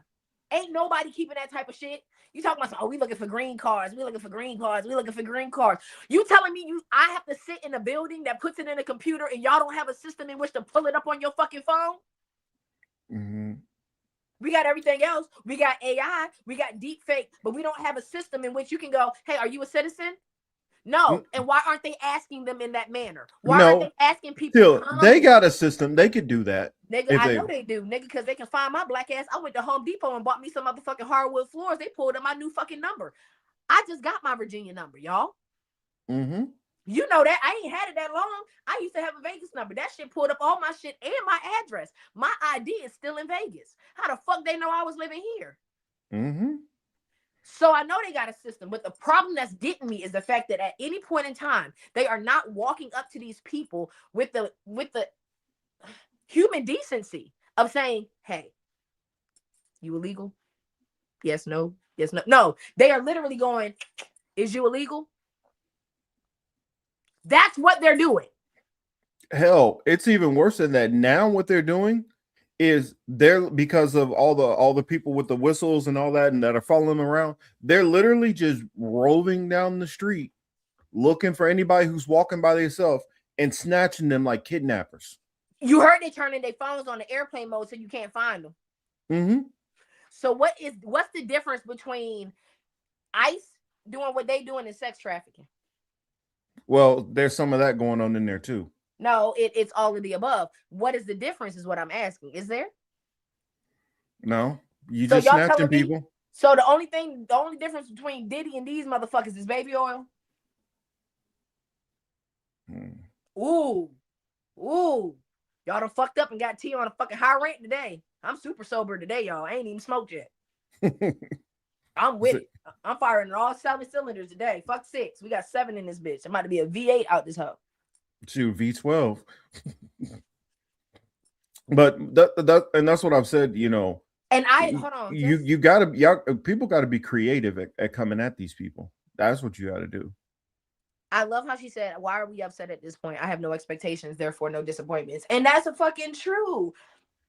Ain't nobody keeping that type of shit. You talking about, we looking for green cards. We looking for green cards. We looking for green cards. You telling me I have to sit in a building that puts it in a computer and y'all don't have a system in which to pull it up on your fucking phone? Mm-hmm. We got everything else. We got AI. We got deep fake, but we don't have a system in which you can go, hey, are you a citizen? No. And why aren't they asking them in that manner? Why aren't they asking people? They got a system. They could do that. Nigga, I know they do, nigga, because they can find my black ass. I went to Home Depot and bought me some motherfucking hardwood floors. They pulled up my new fucking number. I just got my Virginia number, y'all. Mm-hmm. You know that. I ain't had it that long. I used to have a Vegas number. That shit pulled up all my shit and my address. My ID is still in Vegas. How the fuck they know I was living here? Mm-hmm. So I know they got a system, but the problem that's getting me is the fact that at any point in time, they are not walking up to these people with the human decency of saying, hey, you illegal? Yes, no, yes, no. No, they are literally going, is you illegal? That's what they're doing. Hell, it's even worse than that. Now what they're doing is because of all the people with the whistles and all that and that are following around, they're literally just rolling down the street looking for anybody who's walking by themselves and snatching them like kidnappers. You heard they turning their phones on the airplane mode so you can't find them. Mm-hmm. So what's the difference between ICE doing what they doing and sex trafficking? Well, there's some of that going on in there too. No, it's all of the above. What is the difference is what I'm asking. Is there? No, you So just y'all snatching telling me, people. so the only difference between Diddy and these motherfuckers is baby oil? Ooh. Y'all done fucked up and got tea on a fucking high rant today. I'm super sober today, y'all. I ain't even smoked yet. I'm with it. I'm firing on all 7 cylinders today. Fuck 6. We got 7 in this bitch. I'm about to be a V8 out this hoe. Shoot, V12. But that's what I've said, you know. And hold on. You gotta, people gotta be creative at coming at these people. That's what you gotta do. I love how she said, why are we upset at this point? I have no expectations, therefore no disappointments. And that's a fucking true.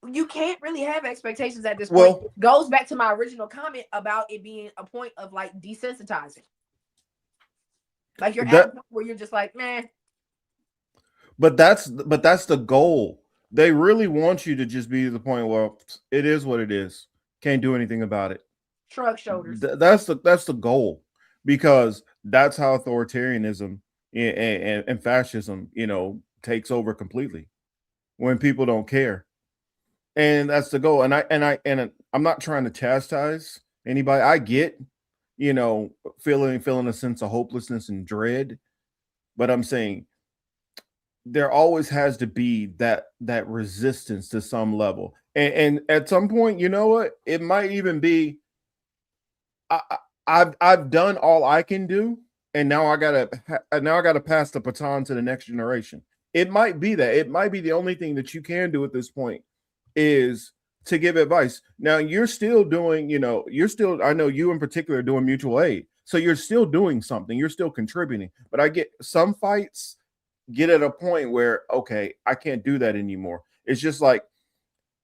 You can't really have expectations at this point. It goes back to my original comment about it being a point of like desensitizing. Like you're at a point where you're just like, man. But that's the goal. They really want you to just be to the point where it is what it is. Can't do anything about it. Shrug shoulders. That's the goal, because that's how authoritarianism and fascism, you know, takes over completely, when people don't care. And that's the goal. And I'm not trying to chastise anybody. I get, you know, feeling a sense of hopelessness and dread, but I'm saying there always has to be that resistance to some level. And at some point, you know what? It might even be I've done all I can do, and now I gotta pass the baton to the next generation. It might be that. It might be the only thing that you can do at this point is to give advice. Now you're still doing, you know, I know you in particular are doing mutual aid. So you're still doing something, you're still contributing. But I get some fights get at a point where, okay, I can't do that anymore. It's just like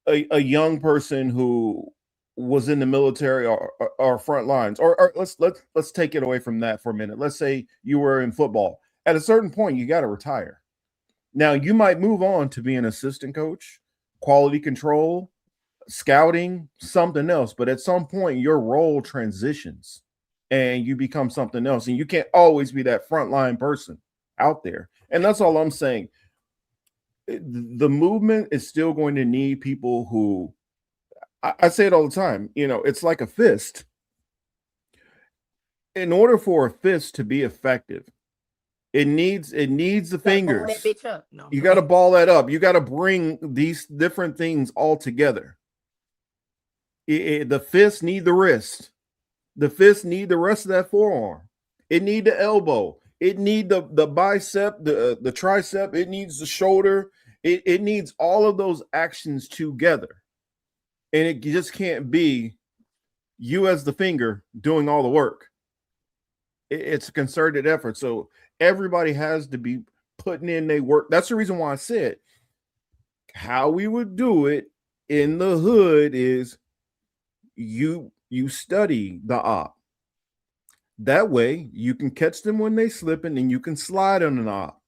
a young person who was in the military or front lines, or let's take it away from that for a minute. Let's say you were in football. At a certain point, you got to retire. Now you might move on to be an assistant coach, quality control, scouting, something else. But at some point, your role transitions and you become something else. And you can't always be that frontline person out there. And that's all I'm saying. The movement is still going to need people who, I say it all the time, you know, it's like a fist. In order for a fist to be effective, it needs the fingers. You got to ball that up. You got to bring these different things all together. The fist need the wrist. The fist need the rest of that forearm. It need the elbow. It need the bicep, the tricep. It needs the shoulder. It needs all of those actions together. And it just can't be you as the finger doing all the work. It's a concerted effort. So everybody has to be putting in their work. That's the reason why I said how we would do it in the hood is you study the op. That way you can catch them when they slipping and you can slide on an op.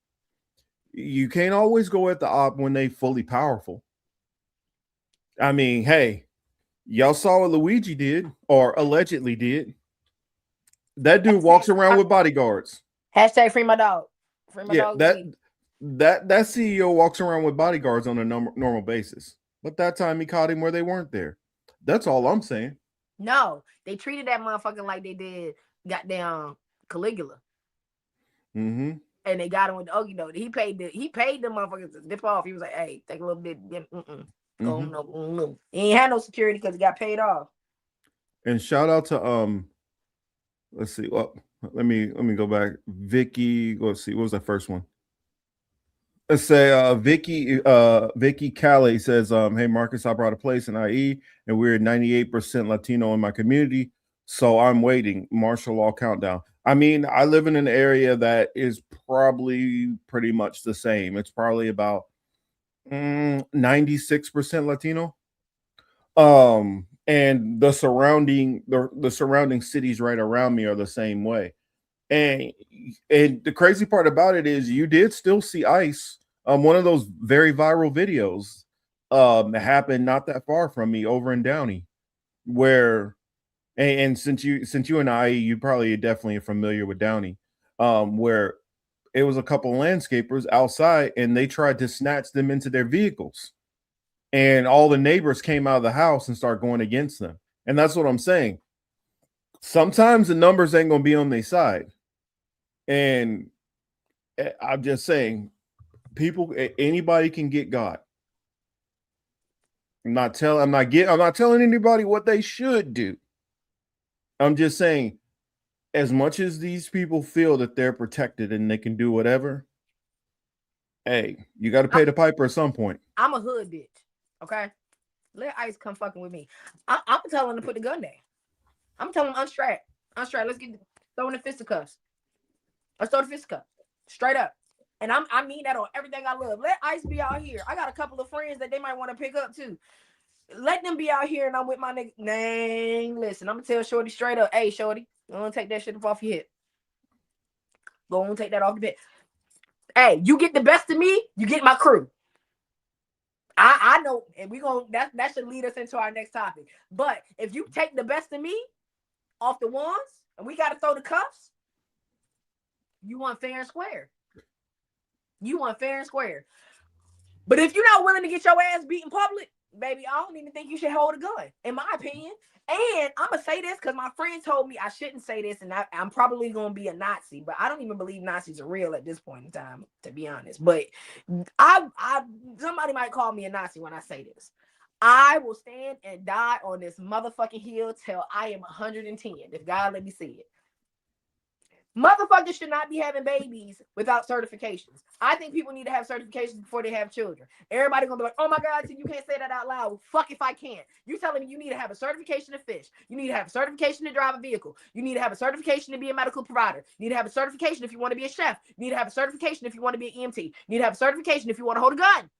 You can't always go at the op when they fully powerful. I mean, hey, y'all saw what Luigi did or allegedly did. That dude walks around with bodyguards. Hashtag free my dog. Free my dog. That CEO walks around with bodyguards on a normal basis. But that time he caught him where they weren't there. That's all I'm saying. No, they treated that motherfucker like they did goddamn Caligula. Mm-hmm. And they got him with the okie doke. He paid the motherfuckers to dip off. He was like, hey, take a little bit. No. He ain't had no security because he got paid off. And shout out to let's see. Well, let me go back. Vicky, let's see. What was that first one? Let's say Vicky Calais says, hey Marcus, I brought a place in IE and we're 98% Latino in my community. So I'm waiting. Martial law countdown. I mean, I live in an area that is probably pretty much the same. It's probably about 96% Latino. And the surrounding cities right around me are the same way. And the crazy part about it is you did still see ICE. One of those very viral videos happened not that far from me over in Downey, where and since you and I, you probably definitely are familiar with Downey, where it was a couple landscapers outside, and they tried to snatch them into their vehicles. And all the neighbors came out of the house and started going against them. And that's what I'm saying. Sometimes the numbers ain't gonna be on their side. And I'm just saying, anybody can get God. I'm not telling anybody what they should do. I'm just saying, as much as these people feel that they're protected and they can do whatever, hey, you got to pay the piper at some point. I'm a hood bitch. Okay, let ICE come fucking with me. I'm telling them to put the gun down. I'm telling them unstrap. Let's get throwing the fisticuffs. Let's throw the fisticuffs straight up. And I mean that on everything I love. Let ICE be out here. I got a couple of friends that they might want to pick up too. Let them be out here, and I'm with my nigga. Dang, listen, I'm gonna tell Shorty straight up. Hey, Shorty, go on, take that shit off your hip. Go on, take that off the bed. Hey, you get the best of me, you get my crew. I know, and we gonna that should lead us into our next topic. But if you take the best of me off the ones, and we gotta throw the cuffs, you want fair and square. You want fair and square. But if you're not willing to get your ass beat in public, baby, I don't even think you should hold a gun, in my opinion. And I'm gonna say this because my friend told me I shouldn't say this, and I'm probably gonna be a Nazi, but I don't even believe Nazis are real at this point in time, to be honest. But I somebody might call me a Nazi when I say this. I will stand and die on this motherfucking hill till I am 110, if God let me see it. Motherfuckers should not be having babies without certifications. I think people need to have certifications before they have children. Everybody gonna be like, oh my God, you can't say that out loud. Well, fuck if I can't. You telling me you need to have a certification to fish. You need to have a certification to drive a vehicle. You need to have a certification to be a medical provider. You need to have a certification if you want to be a chef. You need to have a certification if you want to be an EMT. You need to have a certification if you want to hold a gun.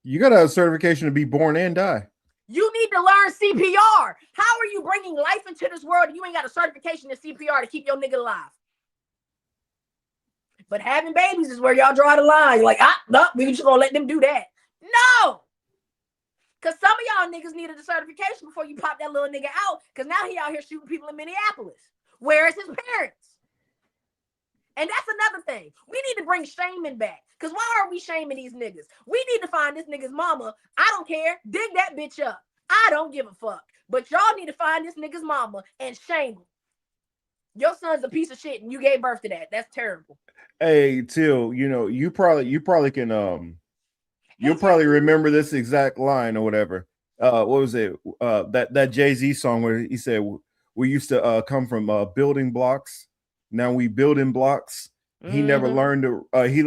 You gotta have a certification to be born and die. You need to learn CPR. How are you bringing life into this world and you ain't got a certification in CPR to keep your nigga alive? But having babies is where y'all draw the line. You're like, no, we just gonna let them do that. No! Because some of y'all niggas needed a certification before you pop that little nigga out, because now he out here shooting people in Minneapolis. Where is his parents? And that's another thing. We need to bring shaming back. Because why are we shaming these niggas? We need to find this nigga's mama. I don't care. Dig that bitch up. I don't give a fuck. But y'all need to find this nigga's mama and shame him. Your son's a piece of shit and you gave birth to that. That's terrible. Hey, Till, you probably can you'll probably remember this exact line or whatever. What was it? That Jay-Z song where he said we used to come from building blocks. Now we building blocks. He never learned to he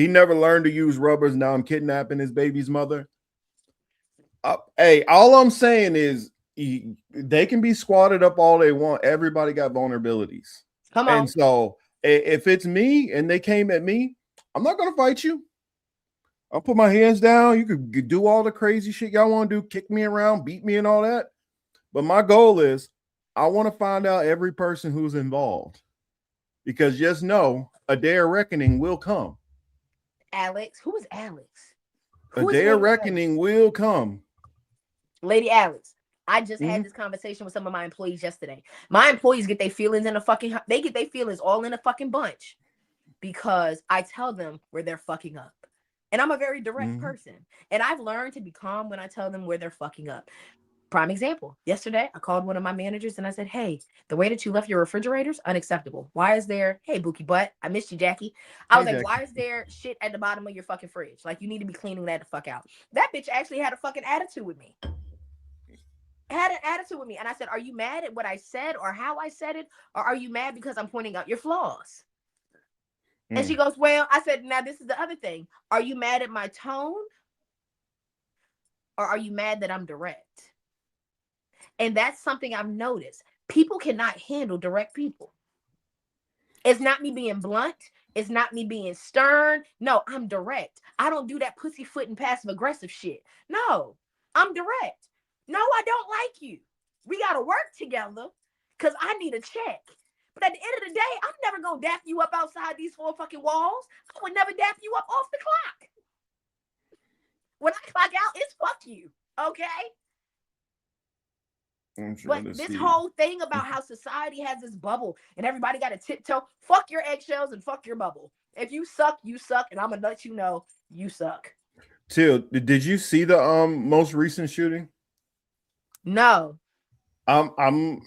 never learned to use rubbers. Now I'm kidnapping his baby's mother. Hey, all I'm saying is they can be squatted up all they want. Everybody got vulnerabilities. Come on. And so if it's me and they came at me, I'm not gonna fight you. I'll put my hands down. You could do all the crazy shit y'all want to do, kick me around, beat me and all that. But my goal is I want to find out every person who's involved. Because just know a day of reckoning will come. Alex, who is Alex? A day of reckoning will come. Lady Alex, I just had this conversation with some of my employees yesterday. My employees get their feelings in a fucking, they get their feelings all in a fucking bunch because I tell them where they're fucking up. And I'm a very direct person. And I've learned to be calm when I tell them where they're fucking up. Prime example. Yesterday, I called one of my managers and I said, hey, the way that you left your refrigerator's unacceptable. Why is there, hey, Bookie Butt, I missed you, Jackie. I was like, Jackie, why is there shit at the bottom of your fucking fridge? Like, you need to be cleaning that the fuck out. That bitch actually had a fucking attitude with me. Had an attitude with me. And I said, are you mad at what I said or how I said it? Or are you mad because I'm pointing out your flaws? And she goes, well, I said, now this is the other thing. Are you mad at my tone? Or are you mad that I'm direct? And that's something I've noticed. People cannot handle direct people. It's not me being blunt. It's not me being stern. No, I'm direct. I don't do that pussyfoot and passive aggressive shit. No, I'm direct. No, I don't like you. We got to work together because I need a check. But at the end of the day, I'm never going to dap you up outside these 4 fucking walls. I would never dap you up off the clock. When I clock out, it's fuck you. Okay? I'm sure But this whole thing about how society has this bubble and everybody got to tiptoe, fuck your eggshells and fuck your bubble. If you suck, you suck, and I'm gonna let you know you suck. Till, did you see the most recent shooting? No. I'm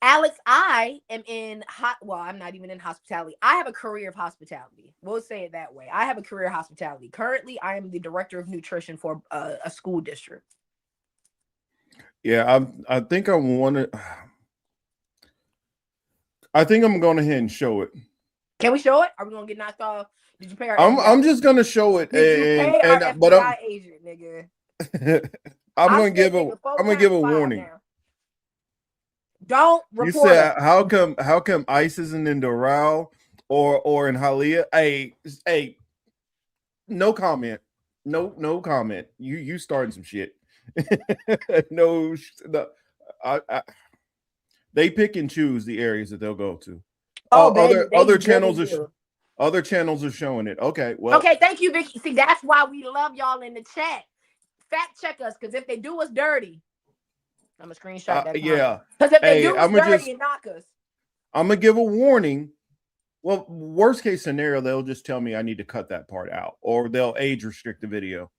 Alex, I am in I'm not even in hospitality. I have a career of hospitality. We'll say it that way. I have a career of hospitality. Currently, I am the director of nutrition for a school district. Yeah, I think I want to. I think I'm going ahead and show it. Can we show it? Are we gonna get knocked off? Did you pay our? I'm just gonna show it, but I'm agent, nigga. I'm gonna give a warning. Now. Don't report. You said how come ICE isn't in Doral or in Hialeah? Hey, no comment. No comment. You starting some shit. no, they pick and choose the areas that they'll go to. Other channels are showing it. Okay, well, okay, thank you, Vicky. See, that's why we love y'all in the chat. Fact check us, because if they do us dirty, I'm gonna screenshot that. Yeah, because if they do us dirty and knock us, I'm gonna give a warning. Well, worst case scenario, they'll just tell me I need to cut that part out, or they'll age restrict the video.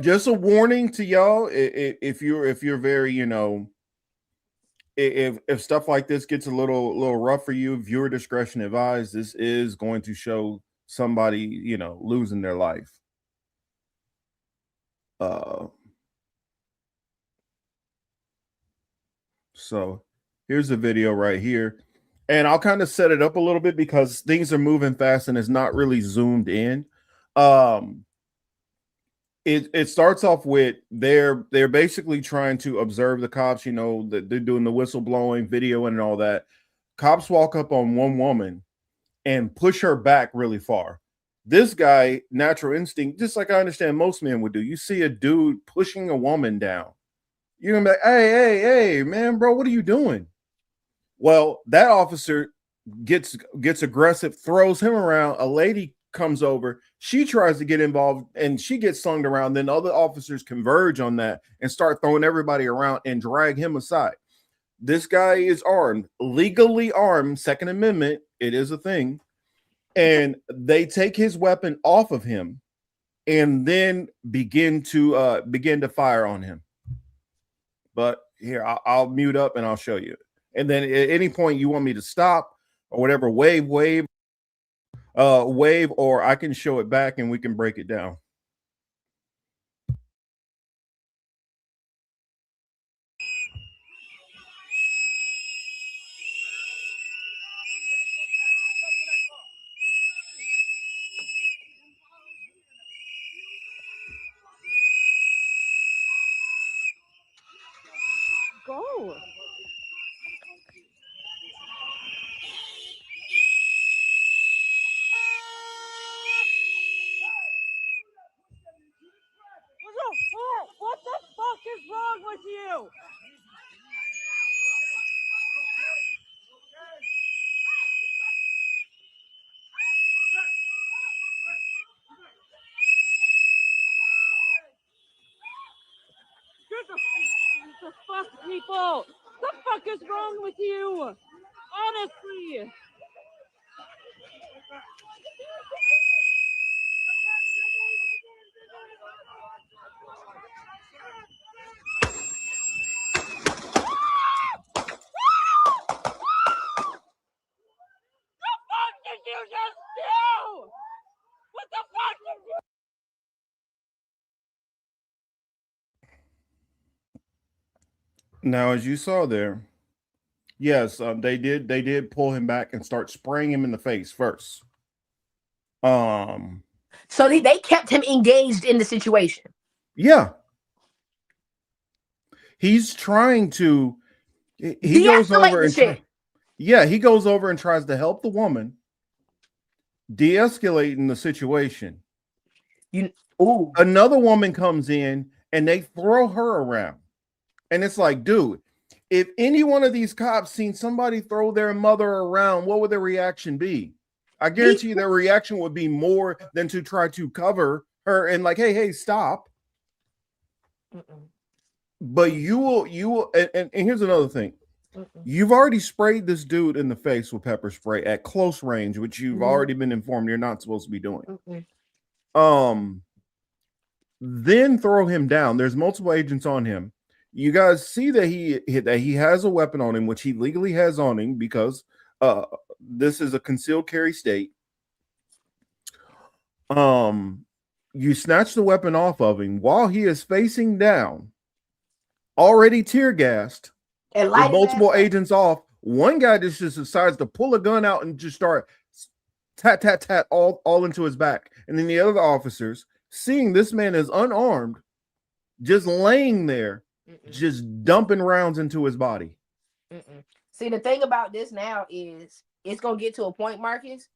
Just a warning to y'all, if you're very, if stuff like this gets a little rough for you, viewer discretion advised. This is going to show somebody, losing their life. So here's the video right here, and I'll kind of set it up a little bit because things are moving fast and it's not really zoomed in. It starts off with they're basically trying to observe the cops, that they're doing the whistleblowing video and all that. Cops walk up on one woman and push her back really far. This guy, natural instinct, just like I understand most men would do. You see a dude pushing a woman down, you're gonna be like, hey, man, bro, what are you doing? Well, that officer gets aggressive, throws him around. A lady comes over, she tries to get involved and she gets slung around. Then other officers converge on that and start throwing everybody around and drag him aside. This guy is armed, legally armed, Second Amendment, it is a thing. And they take his weapon off of him and then begin to fire on him. But here, I'll mute up and I'll show you. And then at any point you want me to stop or whatever, wave, or I can show it back and we can break it down. go. What the fuck is wrong with you? The fuck, people? The fuck is wrong with you? Honestly. Now, as you saw there, yes, they did pull him back and start spraying him in the face first. So they kept him engaged in the situation. Yeah. He's trying to he goes over and he goes over and tries to help the woman, de-escalating the situation. Another woman comes in and they throw her around. And it's like, dude, if any one of these cops seen somebody throw their mother around, what would their reaction be? I guarantee you their reaction would be more than to try to cover her and like, hey, stop. But you will, and here's another thing. You've already sprayed this dude in the face with pepper spray at close range, which you've already been informed you're not supposed to be doing. Then throw him down. There's multiple agents on him. You guys see that he has a weapon on him, which he legally has on him because this is a concealed carry state. You snatch the weapon off of him while he is facing down, already tear gassed, and with multiple agents off. One guy just decides to pull a gun out and just start tat tat tat all into his back, and then the other officers, seeing this man is unarmed, just laying there, just dumping rounds into his body. See, the thing about this now is it's gonna get to a point, Marcus,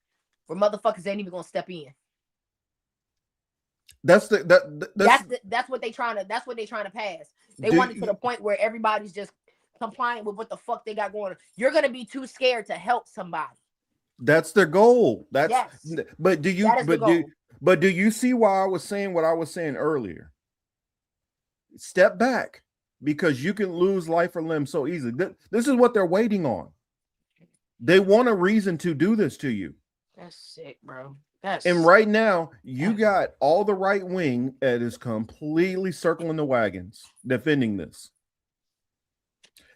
where motherfuckers ain't even gonna step in. That's what they trying to pass. They want it to the point where everybody's just compliant with what the fuck they got going on. You're gonna be too scared to help somebody. That's their goal. Yes. But do you see why I was saying what I was saying earlier? Step back, because you can lose life or limb so easily. This is what they're waiting on. They want a reason to do this to you. That's sick, bro. And right now, you got all the right wing that is completely circling the wagons, defending this.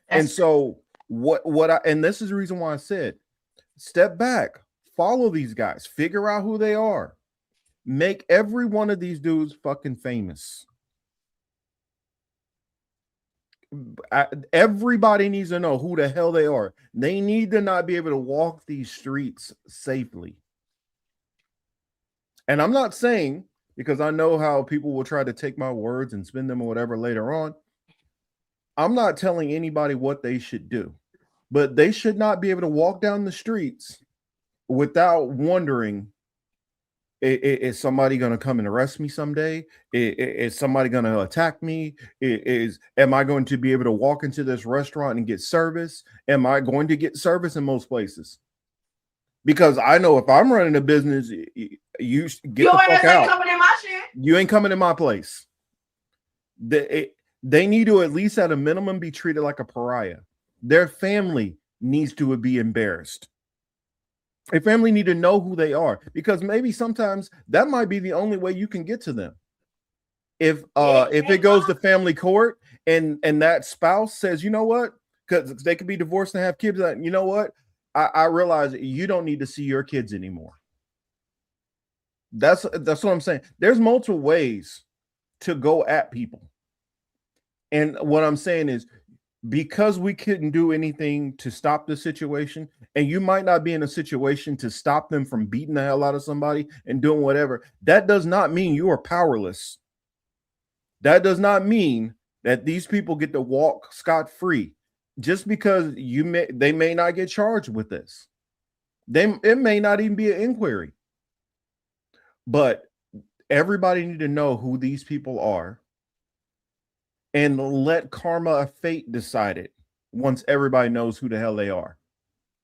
And so and this is the reason why I said, step back, follow these guys, figure out who they are, make every one of these dudes fucking famous. Everybody needs to know who the hell they are. They need to not be able to walk these streets safely. And I'm not saying, because I know how people will try to take my words and spin them or whatever later on. I'm not telling anybody what they should do, but they should not be able to walk down the streets without wondering, is somebody going to come and arrest me someday? Is somebody going to attack me? Am I going to be able to walk into this restaurant and get service? Am I going to get service in most places? Because I know if I'm running a business, you get the fuck out. Coming in my shit. You ain't coming in my place. They need to at least at a minimum be treated like a pariah. Their family needs to be embarrassed. A family need to know who they are, because maybe sometimes that might be the only way you can get to them. If it goes to family court and that spouse says, you know what, because they could be divorced and have kids, you know what, I realize you don't need to see your kids anymore. That's what I'm saying. There's multiple ways to go at people. And what I'm saying is, because we couldn't do anything to stop the situation, and you might not be in a situation to stop them from beating the hell out of somebody and doing whatever, that does not mean you are powerless. That does not mean that these people get to walk scot-free just because they may not get charged with this. It may not even be an inquiry. But everybody need to know who these people are, and let karma or fate decide it once everybody knows who the hell they are.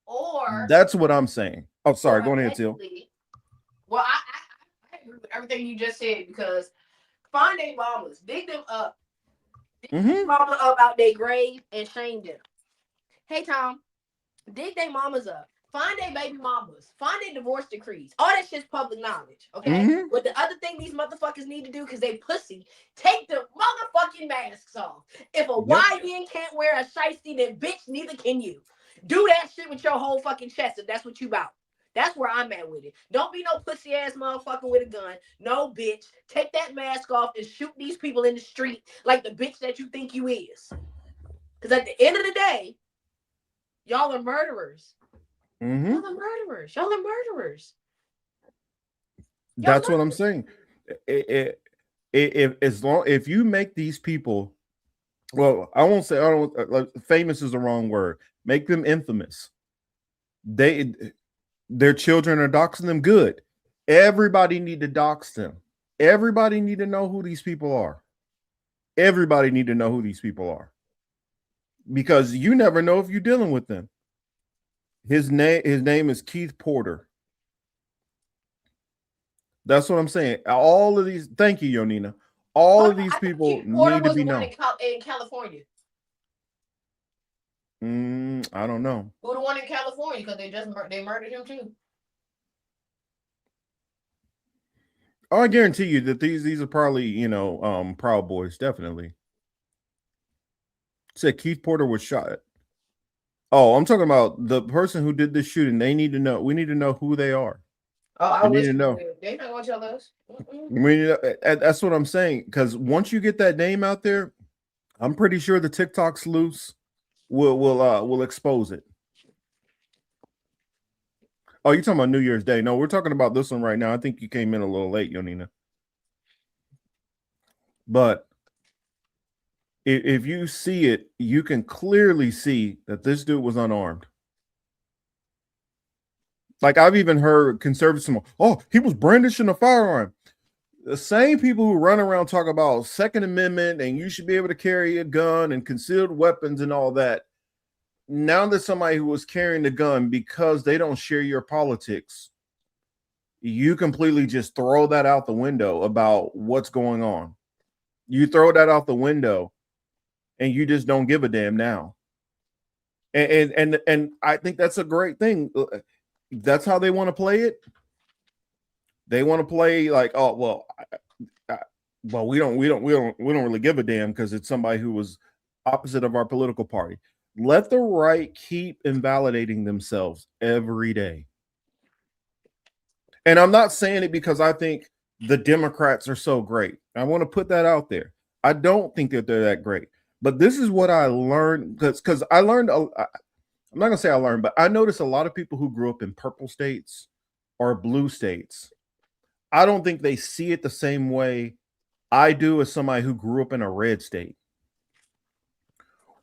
Or that's what I'm saying. Oh, sorry. Go ahead, Till. Well, I agree with everything you just said, because find their mamas, dig them up, mama up out their grave and shame them. Hey, Tom, dig their mamas up. Find their baby mamas. Find their divorce decrees. All that shit's public knowledge, okay? But the other thing these motherfuckers need to do, because they pussy, take the motherfucking masks off. If a YN can't wear a shiesty, then bitch, neither can you. Do that shit with your whole fucking chest if that's what you about. That's where I'm at with it. Don't be no pussy ass motherfucker with a gun. No, bitch. Take that mask off and shoot these people in the street like the bitch that you think you is. Because at the end of the day, y'all are murderers. Y'all are murderers. Y'all are murderers. That's what I'm saying. If you make these people, well, famous is the wrong word. Make them infamous. Their children are doxing them. Good. Everybody need to dox them. Everybody need to know who these people are. Everybody need to know who these people are, because you never know if you're dealing with them. His name is Keith Porter. That's what I'm saying. All of these, thank you, Yonina. All of these people Porter need to was be the one known. in California. I don't know. Who the one in California? Because they murdered him too. I guarantee you that these are probably, you know, Proud Boys, definitely. Said Keith Porter was shot. Oh, I'm talking about the person who did this shooting. They need to know. We need to know who they are. Oh, I We need wish to know. they're not gonna tell us. We need to, that's what I'm saying. Because once you get that name out there, I'm pretty sure the TikTok sleuths will expose it. Oh, you're talking about New Year's Day? No, we're talking about this one right now. I think you came in a little late, Yonina. But if you see it, you can clearly see that this dude was unarmed. Like I've even heard conservatives, oh, he was brandishing a firearm. The same people who run around talk about Second Amendment and you should be able to carry a gun and concealed weapons and all that. Now that somebody who was carrying the gun because they don't share your politics, you completely just throw that out the window about what's going on. You throw that out the window and you just don't give a damn now. And I think that's a great thing. That's how they want to play it. They want to play like, oh well, we don't really give a damn because it's somebody who was opposite of our political party. Let the right keep invalidating themselves every day. And I'm not saying it because I think the Democrats are so great. I want to put that out there. I don't think that they're that great. But this is what I learned because I learned. I'm not gonna say I learned, but I noticed a lot of people who grew up in purple states or blue states. I don't think they see it the same way I do as somebody who grew up in a red state.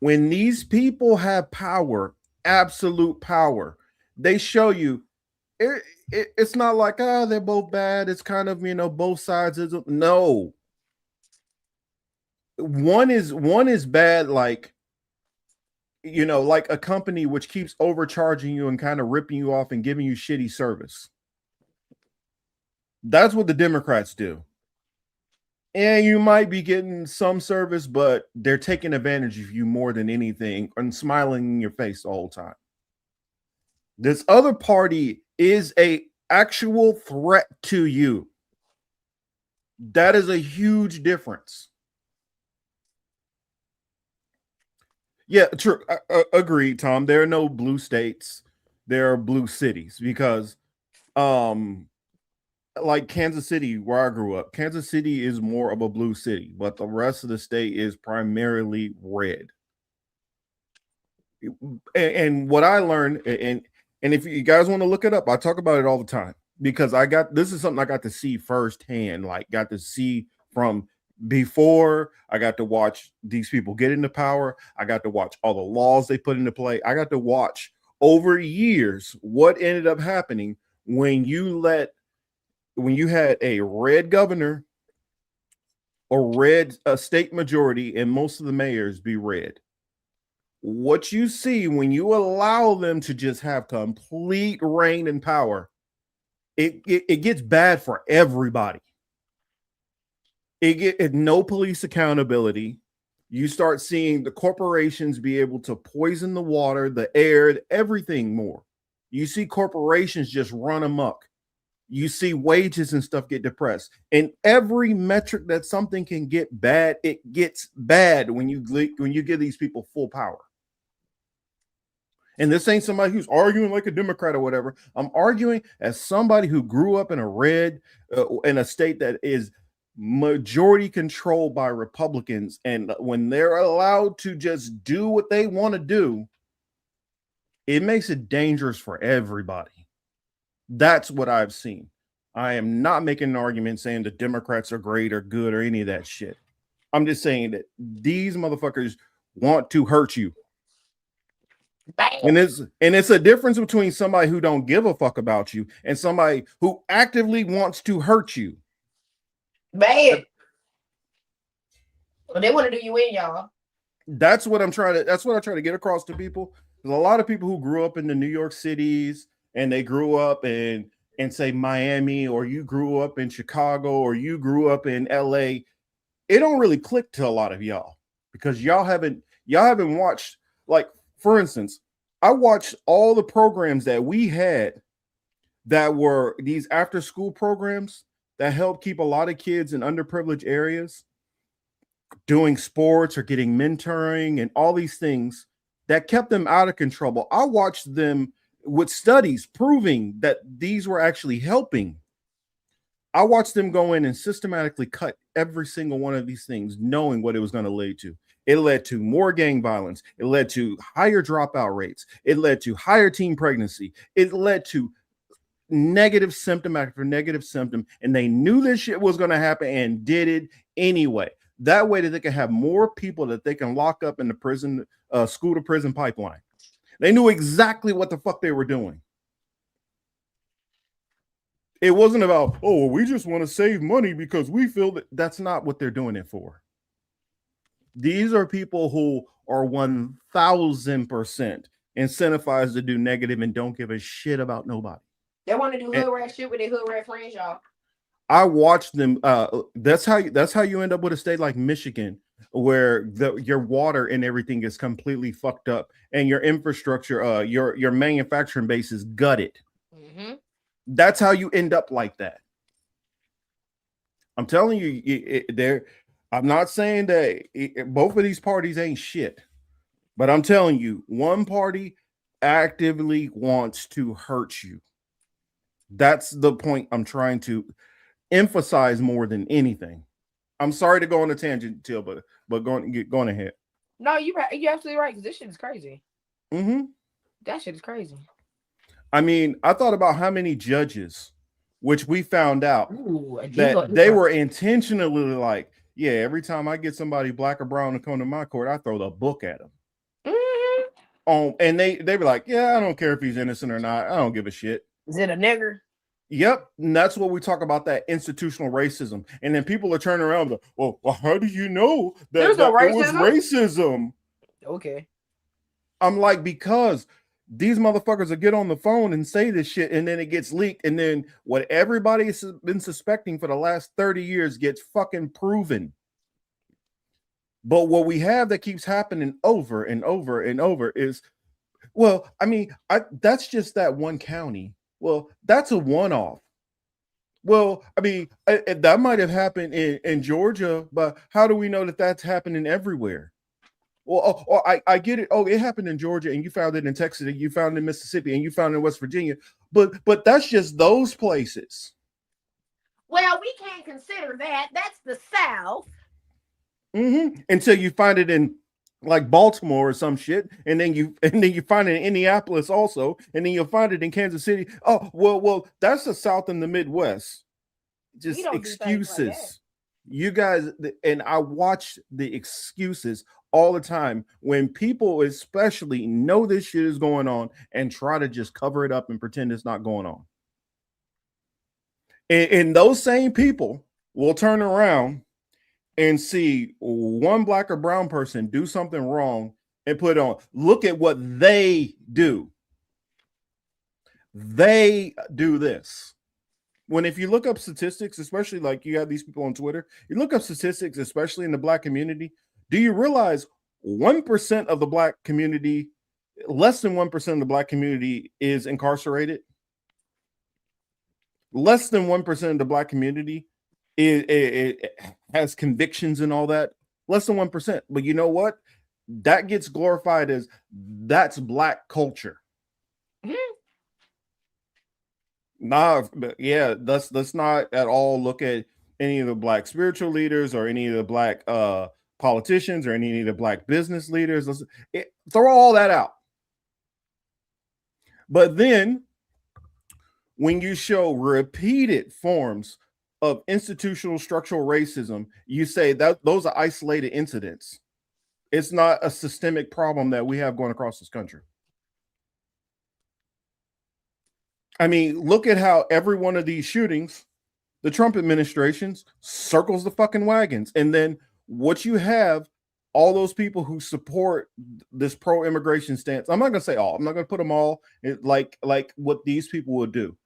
When these people have power, absolute power, they show you it's not like, oh, they're both bad. It's kind of, you know, both sides. No. One is bad, like, you know, like a company which keeps overcharging you and kind of ripping you off and giving you shitty service. That's what the Democrats do. And you might be getting some service, but they're taking advantage of you more than anything and smiling in your face the whole time. This other party is a actual threat to you. That is a huge difference. Yeah, true. Agreed, Tom. There are no blue states. There are blue cities because like Kansas City, where I grew up, Kansas City is more of a blue city, but the rest of the state is primarily red. And what I learned, and if you guys want to look it up, I talk about it all the time because this is something I got to see firsthand, like got to see from before. I got to watch these people get into power. I got to watch all the laws they put into play. I got to watch over years what ended up happening when you had a red governor or red state majority and most of the mayors be red. What you see when you allow them to just have complete reign and power, it gets bad for everybody. It no police accountability. You start seeing the corporations be able to poison the water, the air, everything more. You see corporations just run amok. You see wages and stuff get depressed. And every metric that something can get bad, it gets bad when you give these people full power. And this ain't somebody who's arguing like a Democrat or whatever. I'm arguing as somebody who grew up in a red, in a state that is majority controlled by Republicans. And when they're allowed to just do what they want to do, it makes it dangerous for everybody. That's what I've seen. I am not making an argument saying the Democrats are great or good or any of that shit. I'm just saying that these motherfuckers want to hurt you. And it's a difference between somebody who don't give a fuck about you and somebody who actively wants to hurt you. Bad. Well, they want to do you in, y'all. That's what I try to get across to people. There's a lot of people who grew up in the New York cities and they grew up in say Miami, or you grew up in Chicago, or you grew up in LA. it don't really click to a lot of y'all because y'all haven't watched, like, for instance, I watched all the programs that we had that were these after school programs that help keep a lot of kids in underprivileged areas doing sports or getting mentoring and all these things that kept them out of control. I watched them with studies proving that these were actually helping. I watched them go in and systematically cut every single one of these things, knowing what it was going to lead to. It led to more gang violence. It led to higher dropout rates. It led to higher teen pregnancy. It led to negative symptom after negative symptom. And they knew this shit was going to happen and did it anyway. That way that they can have more people that they can lock up in the prison, school to prison pipeline. They knew exactly what the fuck they were doing. It wasn't about, oh, we just want to save money because we feel that. That's not what they're doing it for. These are people who are 1,000% incentivized to do negative and don't give a shit about nobody. They want to do hood rat shit with their hood rat friends, y'all. I watched them. That's how you end up with a state like Michigan, where your water and everything is completely fucked up, and your infrastructure, your manufacturing base is gutted. Mm-hmm. That's how you end up like that. I'm telling you, I'm not saying that both of these parties ain't shit, but I'm telling you, one party actively wants to hurt you. That's the point I'm trying to emphasize more than anything. I'm sorry to go on a tangent, Till, but going ahead. No, you're absolutely right, because this shit is crazy. Mm-hmm. That shit is crazy. I mean, I thought about how many judges, which we found out that they were intentionally like, yeah, every time I get somebody black or brown to come to my court, I throw the book at them. Mm-hmm. And they were like, yeah, I don't care if he's innocent or not. I don't give a shit. Is it a nigger? Yep, and that's what we talk about, that institutional racism. And then people are turning around like, well, how do you know that, it was racism? Okay. I'm like, because these motherfuckers will get on the phone and say this shit, and then it gets leaked, and then what everybody has been suspecting for the last 30 years gets fucking proven. But what we have that keeps happening over and over and over is, well, I mean, that's just that one county. Well, that's a one-off. Well, I mean, that might have happened in Georgia, but how do we know that that's happening everywhere? Well, I get it. Oh, it happened in Georgia, and you found it in Texas, and you found it in Mississippi, and you found it in West Virginia. But that's just those places. Well, we can't consider that. That's the South. Mm-hmm. Until you find it in like Baltimore or some shit, and then you find it in Indianapolis also, and then you'll find it in Kansas City. Oh, well, that's the South and the Midwest. Just excuses. Like you guys, and I watch the excuses all the time when people especially know this shit is going on and try to just cover it up and pretend it's not going on. And those same people will turn around and see one black or brown person do something wrong and put on, look at what they do. They do this. When if you look up statistics, especially like you have these people on Twitter, you look up statistics, especially in the black community, do you realize 1% of the black community, less than 1% of the black community is incarcerated? Less than 1% of the black community it has convictions and all that. Less than 1%. But you know what? That gets glorified as that's black culture. Mm-hmm. Nah, yeah, let's not at all look at any of the black spiritual leaders or any of the black politicians or any of the black business leaders. Throw all that out. But then when you show repeated forms of institutional structural racism, you say that those are isolated incidents. It's not a systemic problem that we have going across this country. I mean, look at how every one of these shootings, the Trump administrations circles the fucking wagons. And then what you have, all those people who support this pro-immigration stance. I'm not going to say all. I'm not going to put them all like what these people would do.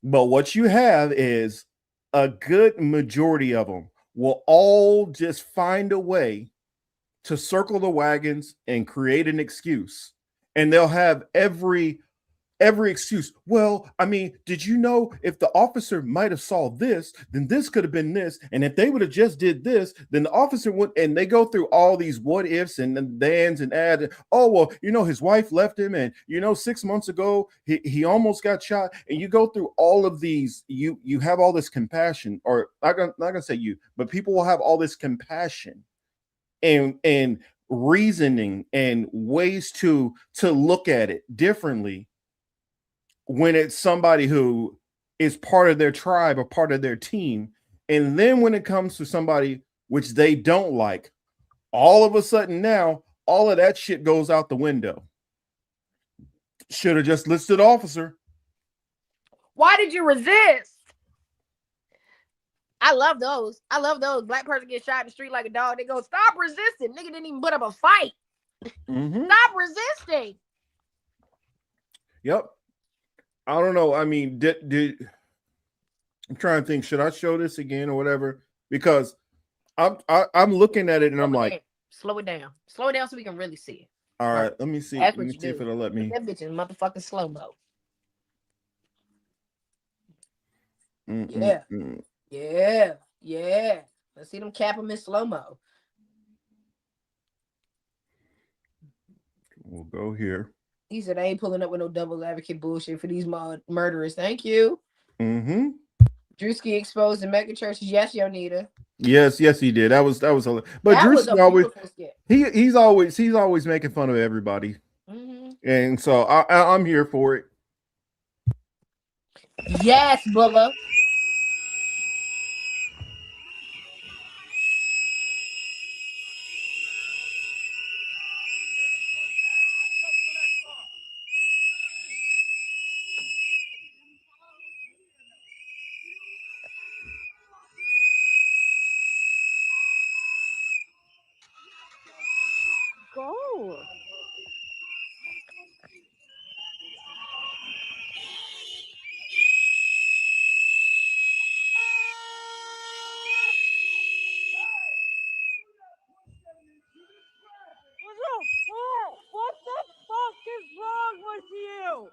But what you have is a good majority of them will all just find a way to circle the wagons and create an excuse. And they'll have every excuse. Well, I mean, did you know if the officer might have saw this, then this could have been this, and if they would have just did this, then the officer would. And they go through all these what ifs and thens and add. Oh well, his wife left him, and 6 months ago he almost got shot. And you go through all of these. You have all this compassion, or not gonna say you, but people will have all this compassion and reasoning and ways to look at it differently when it's somebody who is part of their tribe or part of their team. And then when it comes to somebody which they don't like, all of a sudden now, all of that shit goes out the window. Should have just listed officer. Why did you resist? I love those. Black person gets shot in the street like a dog. They go, stop resisting. Nigga didn't even put up a fight. Mm-hmm. Stop resisting. Yep. I don't know. I mean, I'm trying to think, should I show this again or whatever? Because I'm looking at it and I'm like, slow it down so we can really see it. All right, let me see. Let me see if it'll let me. That bitch is motherfucking slow mo. Yeah. Let's see them cap them in slow mo. We'll go here. He said, I ain't pulling up with no double advocate bullshit for these murderers. Thank you. Mm-hmm. Drewski exposed the mega churches. Yes, Yonita. Yes, he did. That was but Drewski always he's always making fun of everybody. Mm-hmm. And so I'm here for it. Yes, Bubba. Go. What the fuck is wrong with you?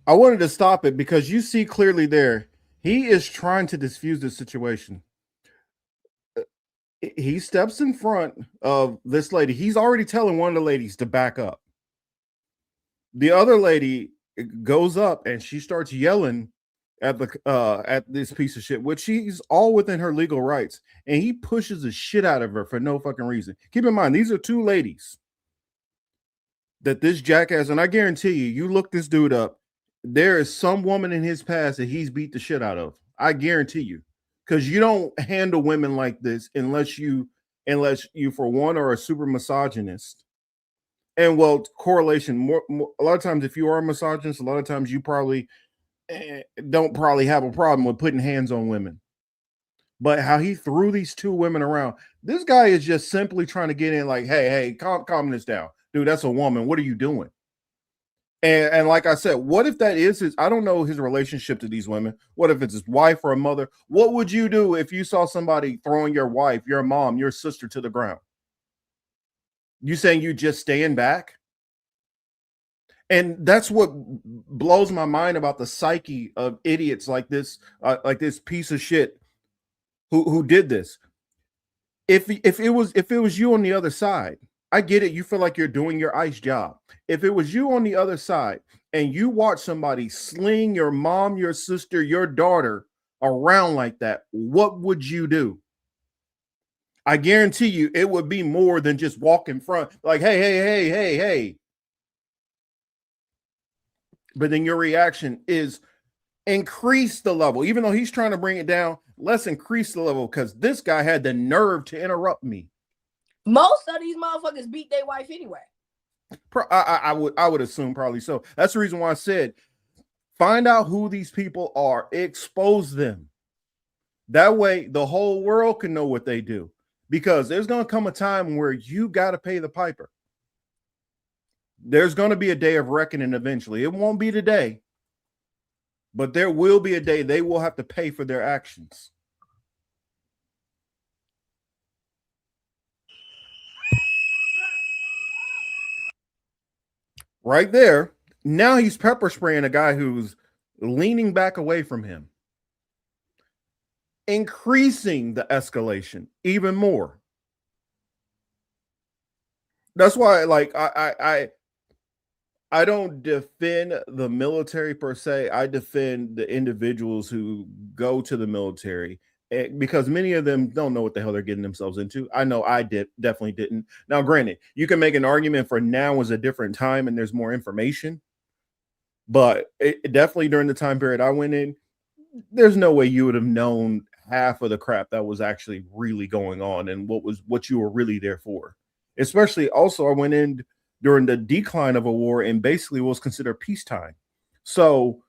I wanted to stop it because you see clearly there, he is trying to diffuse the situation. He steps in front of this lady. He's already telling one of the ladies to back up. The other lady goes up and she starts yelling at this piece of shit, which she's all within her legal rights. And he pushes the shit out of her for no fucking reason. Keep in mind, these are two ladies that this jackass, and I guarantee you look this dude up, there is some woman in his past that he's beat the shit out of. I guarantee you. Because you don't handle women like this unless you for one are a super misogynist. And well, correlation more a lot of times if you are a misogynist, a lot of times you probably don't have a problem with putting hands on women. But how he threw these two women around, this guy is just simply trying to get in like, hey, calm this down. Dude, that's a woman. What are you doing? And like I said, what if that is his? I don't know his relationship to these women. What if it's his wife or a mother? What would you do if you saw somebody throwing your wife, your mom, your sister to the ground? You saying you just stand back? And that's what blows my mind about the psyche of idiots like this piece of shit who did this. If it was you on the other side, I get it. You feel like you're doing your ICE job. If it was you on the other side and you watch somebody sling your mom, your sister, your daughter around like that, what would you do? I guarantee you it would be more than just walk in front like, hey. But then your reaction is increase the level. Even though he's trying to bring it down, let's increase the level because this guy had the nerve to interrupt me. Most of these motherfuckers beat their wife anyway. I would assume probably so. That's the reason why I said find out who these people are, expose them. That way the whole world can know what they do. Because there's going to come a time where you got to pay the piper. There's going to be a day of reckoning eventually. It won't be today, but there will be a day they will have to pay for their actions. Right there. Now he's pepper spraying a guy who's leaning back away from him, increasing the escalation even more. That's why, like, I don't defend the military per se. I defend the individuals who go to the military because many of them don't know what the hell they're getting themselves into. I know I definitely didn't. Now, granted, you can make an argument for now is a different time and there's more information, but it definitely during the time period I went in, there's no way you would have known half of the crap that was actually really going on and what you were really there for. Especially also, I went in during the decline of a war and basically was considered peacetime. So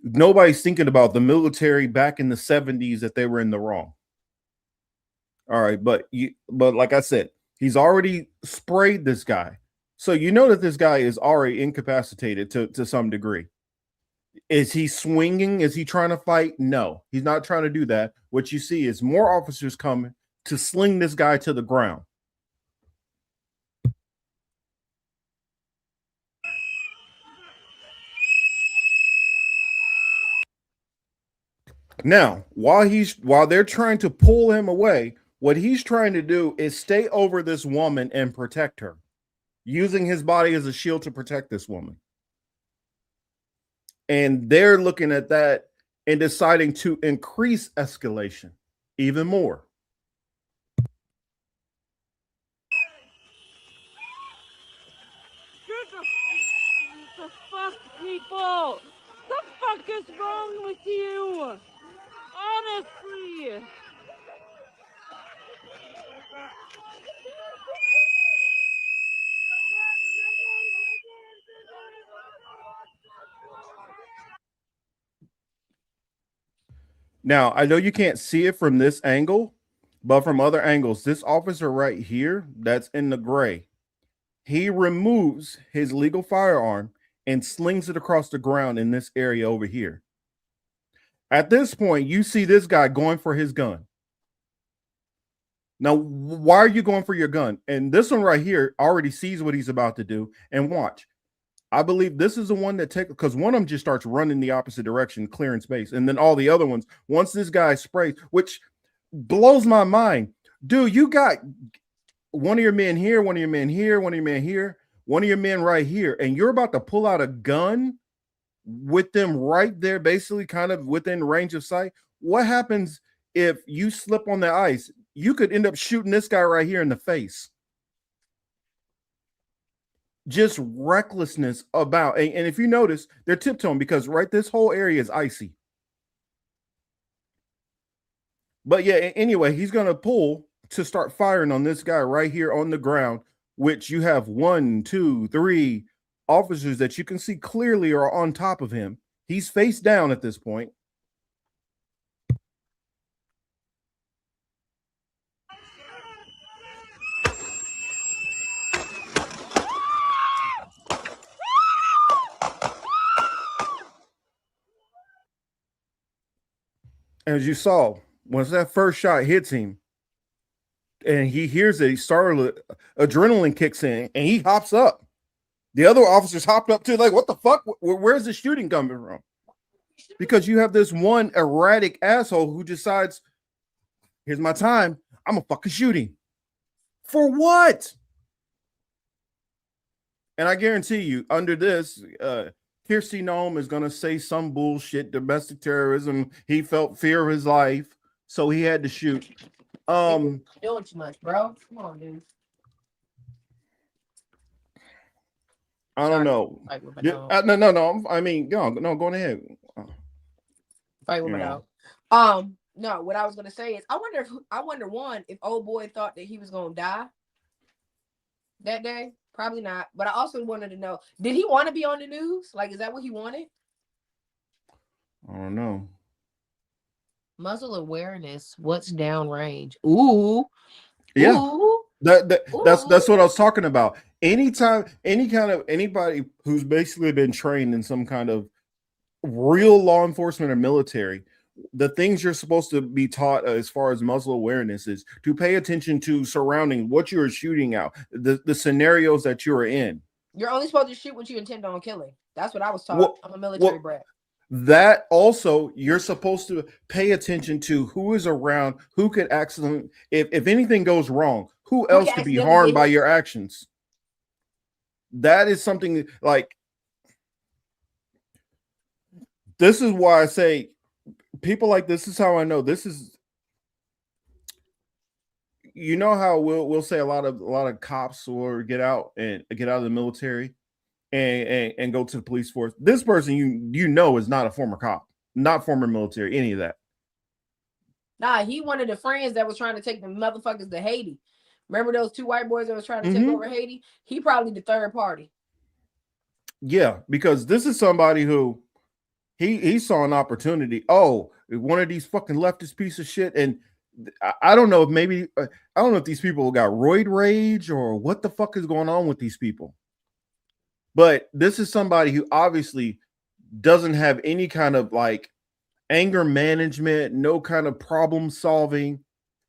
nobody's thinking about the military back in the 70s that they were in the wrong. All right, but like I said, he's already sprayed this guy. So you know that this guy is already incapacitated to some degree. Is he swinging? Is he trying to fight? No, he's not trying to do that. What you see is more officers coming to sling this guy to the ground. Now, while they're trying to pull him away, what he's trying to do is stay over this woman and protect her, using his body as a shield to protect this woman. And they're looking at that and deciding to increase escalation even more. The fuck, people? The fuck is wrong with you? Honestly. Now, I know you can't see it from this angle, but from other angles, this officer right here that's in the gray, he removes his legal firearm and slings it across the ground in this area over here. At this point, you see this guy going for his gun. Now, why are you going for your gun? And this one right here already sees what he's about to do. And watch. I believe this is the one that takes, because one of them just starts running the opposite direction, clearing space. And then all the other ones, once this guy sprays, which blows my mind. Dude, you got one of your men here, one of your men here, one of your men here, one of your men right here, and you're about to pull out a gun with them right there, basically kind of within range of sight. What happens if you slip on the ice? You could end up shooting this guy right here in the face. Just recklessness about, and if you notice, they're tiptoeing because right this whole area is icy. But yeah, anyway, he's going to pull to start firing on this guy right here on the ground, which you have 1, 2, 3 officers that you can see clearly are on top of him. He's face down at this point. As you saw, once that first shot hits him and he hears it, he started, adrenaline kicks in and he hops up. The other officers hopped up too, like, what the fuck? Where's the shooting coming from? Because you have this one erratic asshole who decides, here's my time. I'm a fucking shooting. For what? And I guarantee you, under this, Kirsty Nome is going to say some bullshit, domestic terrorism. He felt fear of his life, so he had to shoot. Doing too much, bro. Come on, dude. I don't know. No. I mean, go ahead. Fight with my dog. No, what I was gonna say is, I wonder one, if old boy thought that he was gonna die that day. Probably not. But I also wanted to know, did he want to be on the news? Like, is that what he wanted? I don't know. Muzzle awareness. What's downrange? Ooh. Yeah. Ooh. That's what I was talking about. anytime anybody who's basically been trained in some kind of real law enforcement or military, the things you're supposed to be taught as far as muzzle awareness is to pay attention to surrounding what you are shooting out, the scenarios that you're in. You're only supposed to shoot what you intend on killing. That's what I was taught. I'm a military brat. That also, you're supposed to pay attention to who is around, who could accidentally, if anything goes wrong, who else could be harmed by your actions. That is something like, this is why I say people like this is how I know this is, you know how we'll say a lot of cops will get out of the military and go to the police force. This person you know is not a former cop, not former military, any of that. Nah, he one of the friends that was trying to take the motherfuckers to Haiti. Remember those two white boys that was trying to take over Haiti? He probably the third party. Yeah, because this is somebody who he saw an opportunity. Oh, one of these fucking leftist piece of shit. And I don't know if maybe, I don't know if these people got roid rage or what the fuck is going on with these people. But this is somebody who obviously doesn't have any kind of like anger management, no kind of problem solving.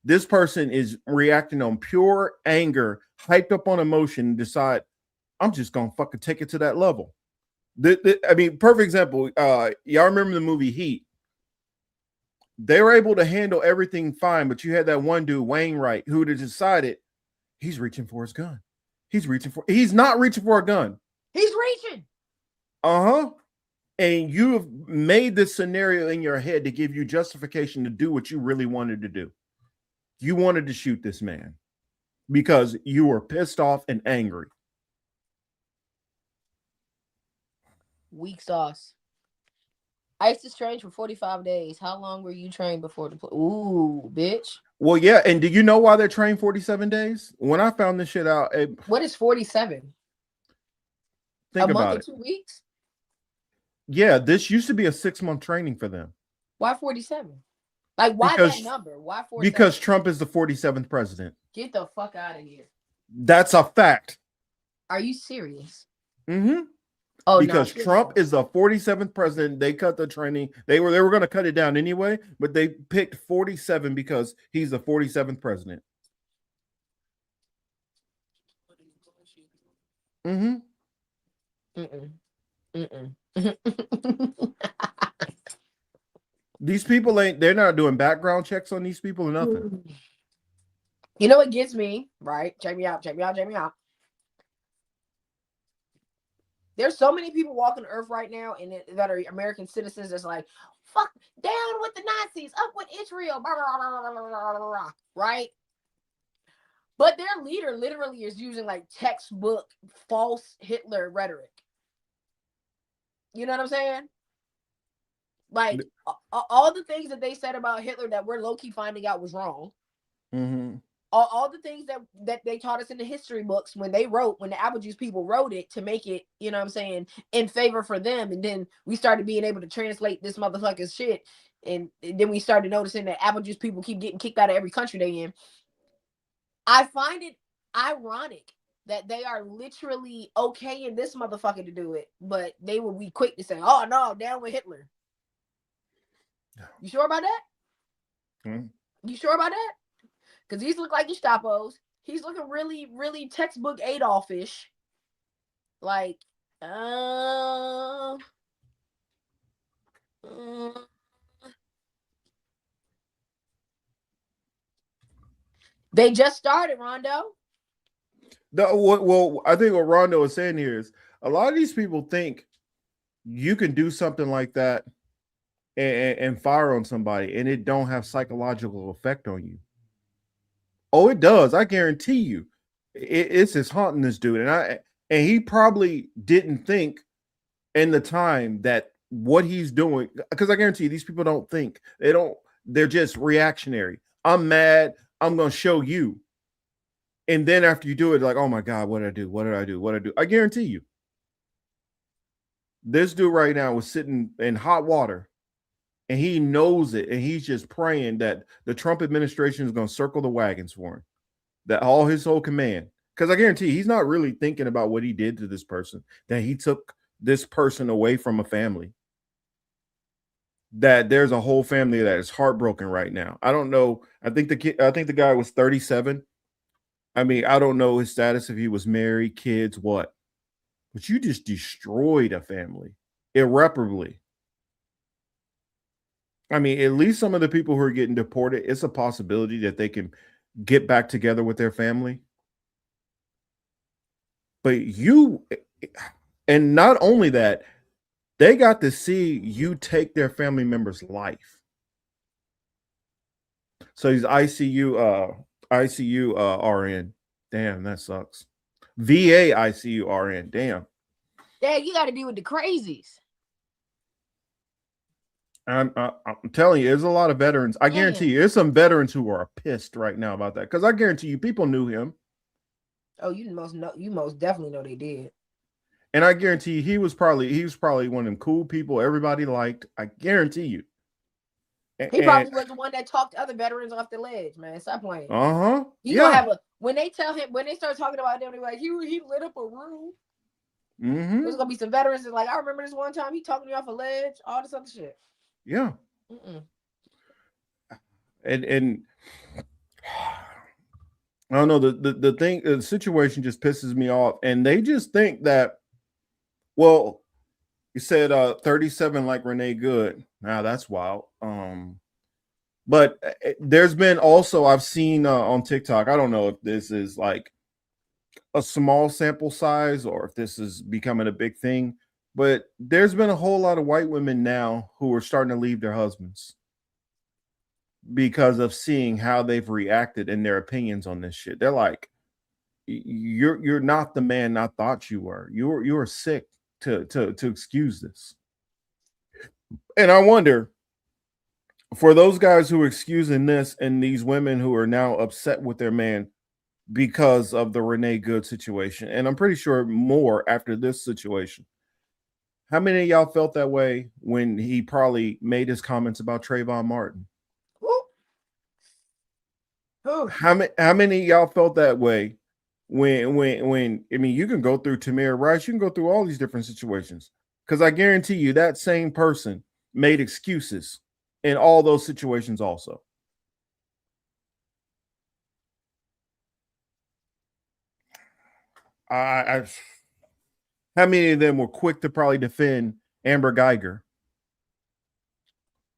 This person is reacting on pure anger, hyped up on emotion, and decide, I'm just gonna fucking take it to that level. I mean, perfect example. Y'all remember the movie Heat? They were able to handle everything fine, but you had that one dude, Wainwright, who decided he's reaching for his gun. He's not reaching for a gun. He's reaching. And you have made this scenario in your head to give you justification to do what you really wanted to do. You wanted to shoot this man because you were pissed off and angry. Weak sauce. I used to train for 45 days. How long were you trained before the play? Ooh, bitch. Well, yeah. And do you know why they're trained 47 days? When I found this shit out. What is 47? Think about it. 2 weeks? Yeah, this used to be a 6-month training for them. Why 47? Like, why that number? Why 47? Because Trump is the 47th president. Get the fuck out of here. That's a fact. Are you serious? Mm-hmm. Oh, because no, Trump is the 47th president. They cut the training. They were going to cut it down anyway, but they picked 47 because he's the 47th president. Mm-hmm. These people they're not doing background checks on these people or nothing. You know what gets me, right? Check me out. There's so many people walking the earth right now that are American citizens that's like, fuck, down with the Nazis, up with Israel, blah, blah, blah, blah, blah, blah, blah, right? But their leader literally is using like textbook false Hitler rhetoric. You know what I'm saying? Like all the things that they said about Hitler that we're low-key finding out was wrong. Mm-hmm. All the things that they taught us in the history books when the apple juice people wrote it to make it, you know what I'm saying, in favor for them. And then we started being able to translate this motherfucker's shit. And then we started noticing that apple juice people keep getting kicked out of every country they in. I find it ironic that they are literally okay in this motherfucker to do it, but they will be quick to say, oh no, down with Hitler. You sure about that? Hmm? You sure about that? Because these look like Gestapos. He's looking really, really textbook Adolf-ish. Like, they just started, Rondo. Well, I think what Rondo is saying here is a lot of these people think you can do something like that and fire on somebody and it don't have psychological effect on you. Oh, it does. I guarantee you. It's just haunting this dude. And he probably didn't think in the time that what he's doing, because I guarantee you these people don't think. They're just reactionary. I'm mad. I'm going to show you. And then after you do it, like, oh my God, what did I do? What did I do? What did I do? I guarantee you. This dude right now was sitting in hot water and he knows it. And he's just praying that the Trump administration is going to circle the wagons for him. That all his whole command, Because I guarantee he's not really thinking about what he did to this person, that he took this person away from a family. That there's a whole family that is heartbroken right now. I don't know. I think the guy was 37. I mean, I don't know his status, if he was married, kids, what. But you just destroyed a family irreparably. I mean, at least some of the people who are getting deported, it's a possibility that they can get back together with their family. But and not only that, they got to see you take their family member's life. So he's ICU RN. Damn, that sucks. VA ICU RN. Damn. Yeah, you got to deal with the crazies. I'm telling you, there's a lot of veterans. I guarantee you, there's some veterans who are pissed right now about that, because I guarantee you, people knew him. Oh, you most definitely know they did. And I guarantee you, he was probably one of them cool people everybody liked. I guarantee you. He probably was the one that talked other veterans off the ledge, man. Stop playing. Yeah. Gonna have when they start talking about them, they're like, he lit up a room. Mm-hmm. There's gonna be some veterans that like, I remember this one time he talked me off a ledge, all this other shit. Yeah. And I don't know, the situation just pisses me off, and they just think that, well, you said 37 like Renee Good. Now that's wild. But there's been also, I've seen on TikTok, I don't know if this is like a small sample size or if this is becoming a big thing, but there's been a whole lot of white women now who are starting to leave their husbands because of seeing how they've reacted and their opinions on this shit. They're like, you're not the man I thought you were. You're sick to excuse this. And I wonder, for those guys who are excusing this and these women who are now upset with their man because of the Renee Good situation, and I'm pretty sure more after this situation, how many of y'all felt that way when he probably made his comments about Trayvon Martin? How many of y'all felt that way when I mean, you can go through Tamir Rice, you can go through all these different situations, because I guarantee you that same person made excuses in all those situations also. How many of them were quick to probably defend Amber Geiger?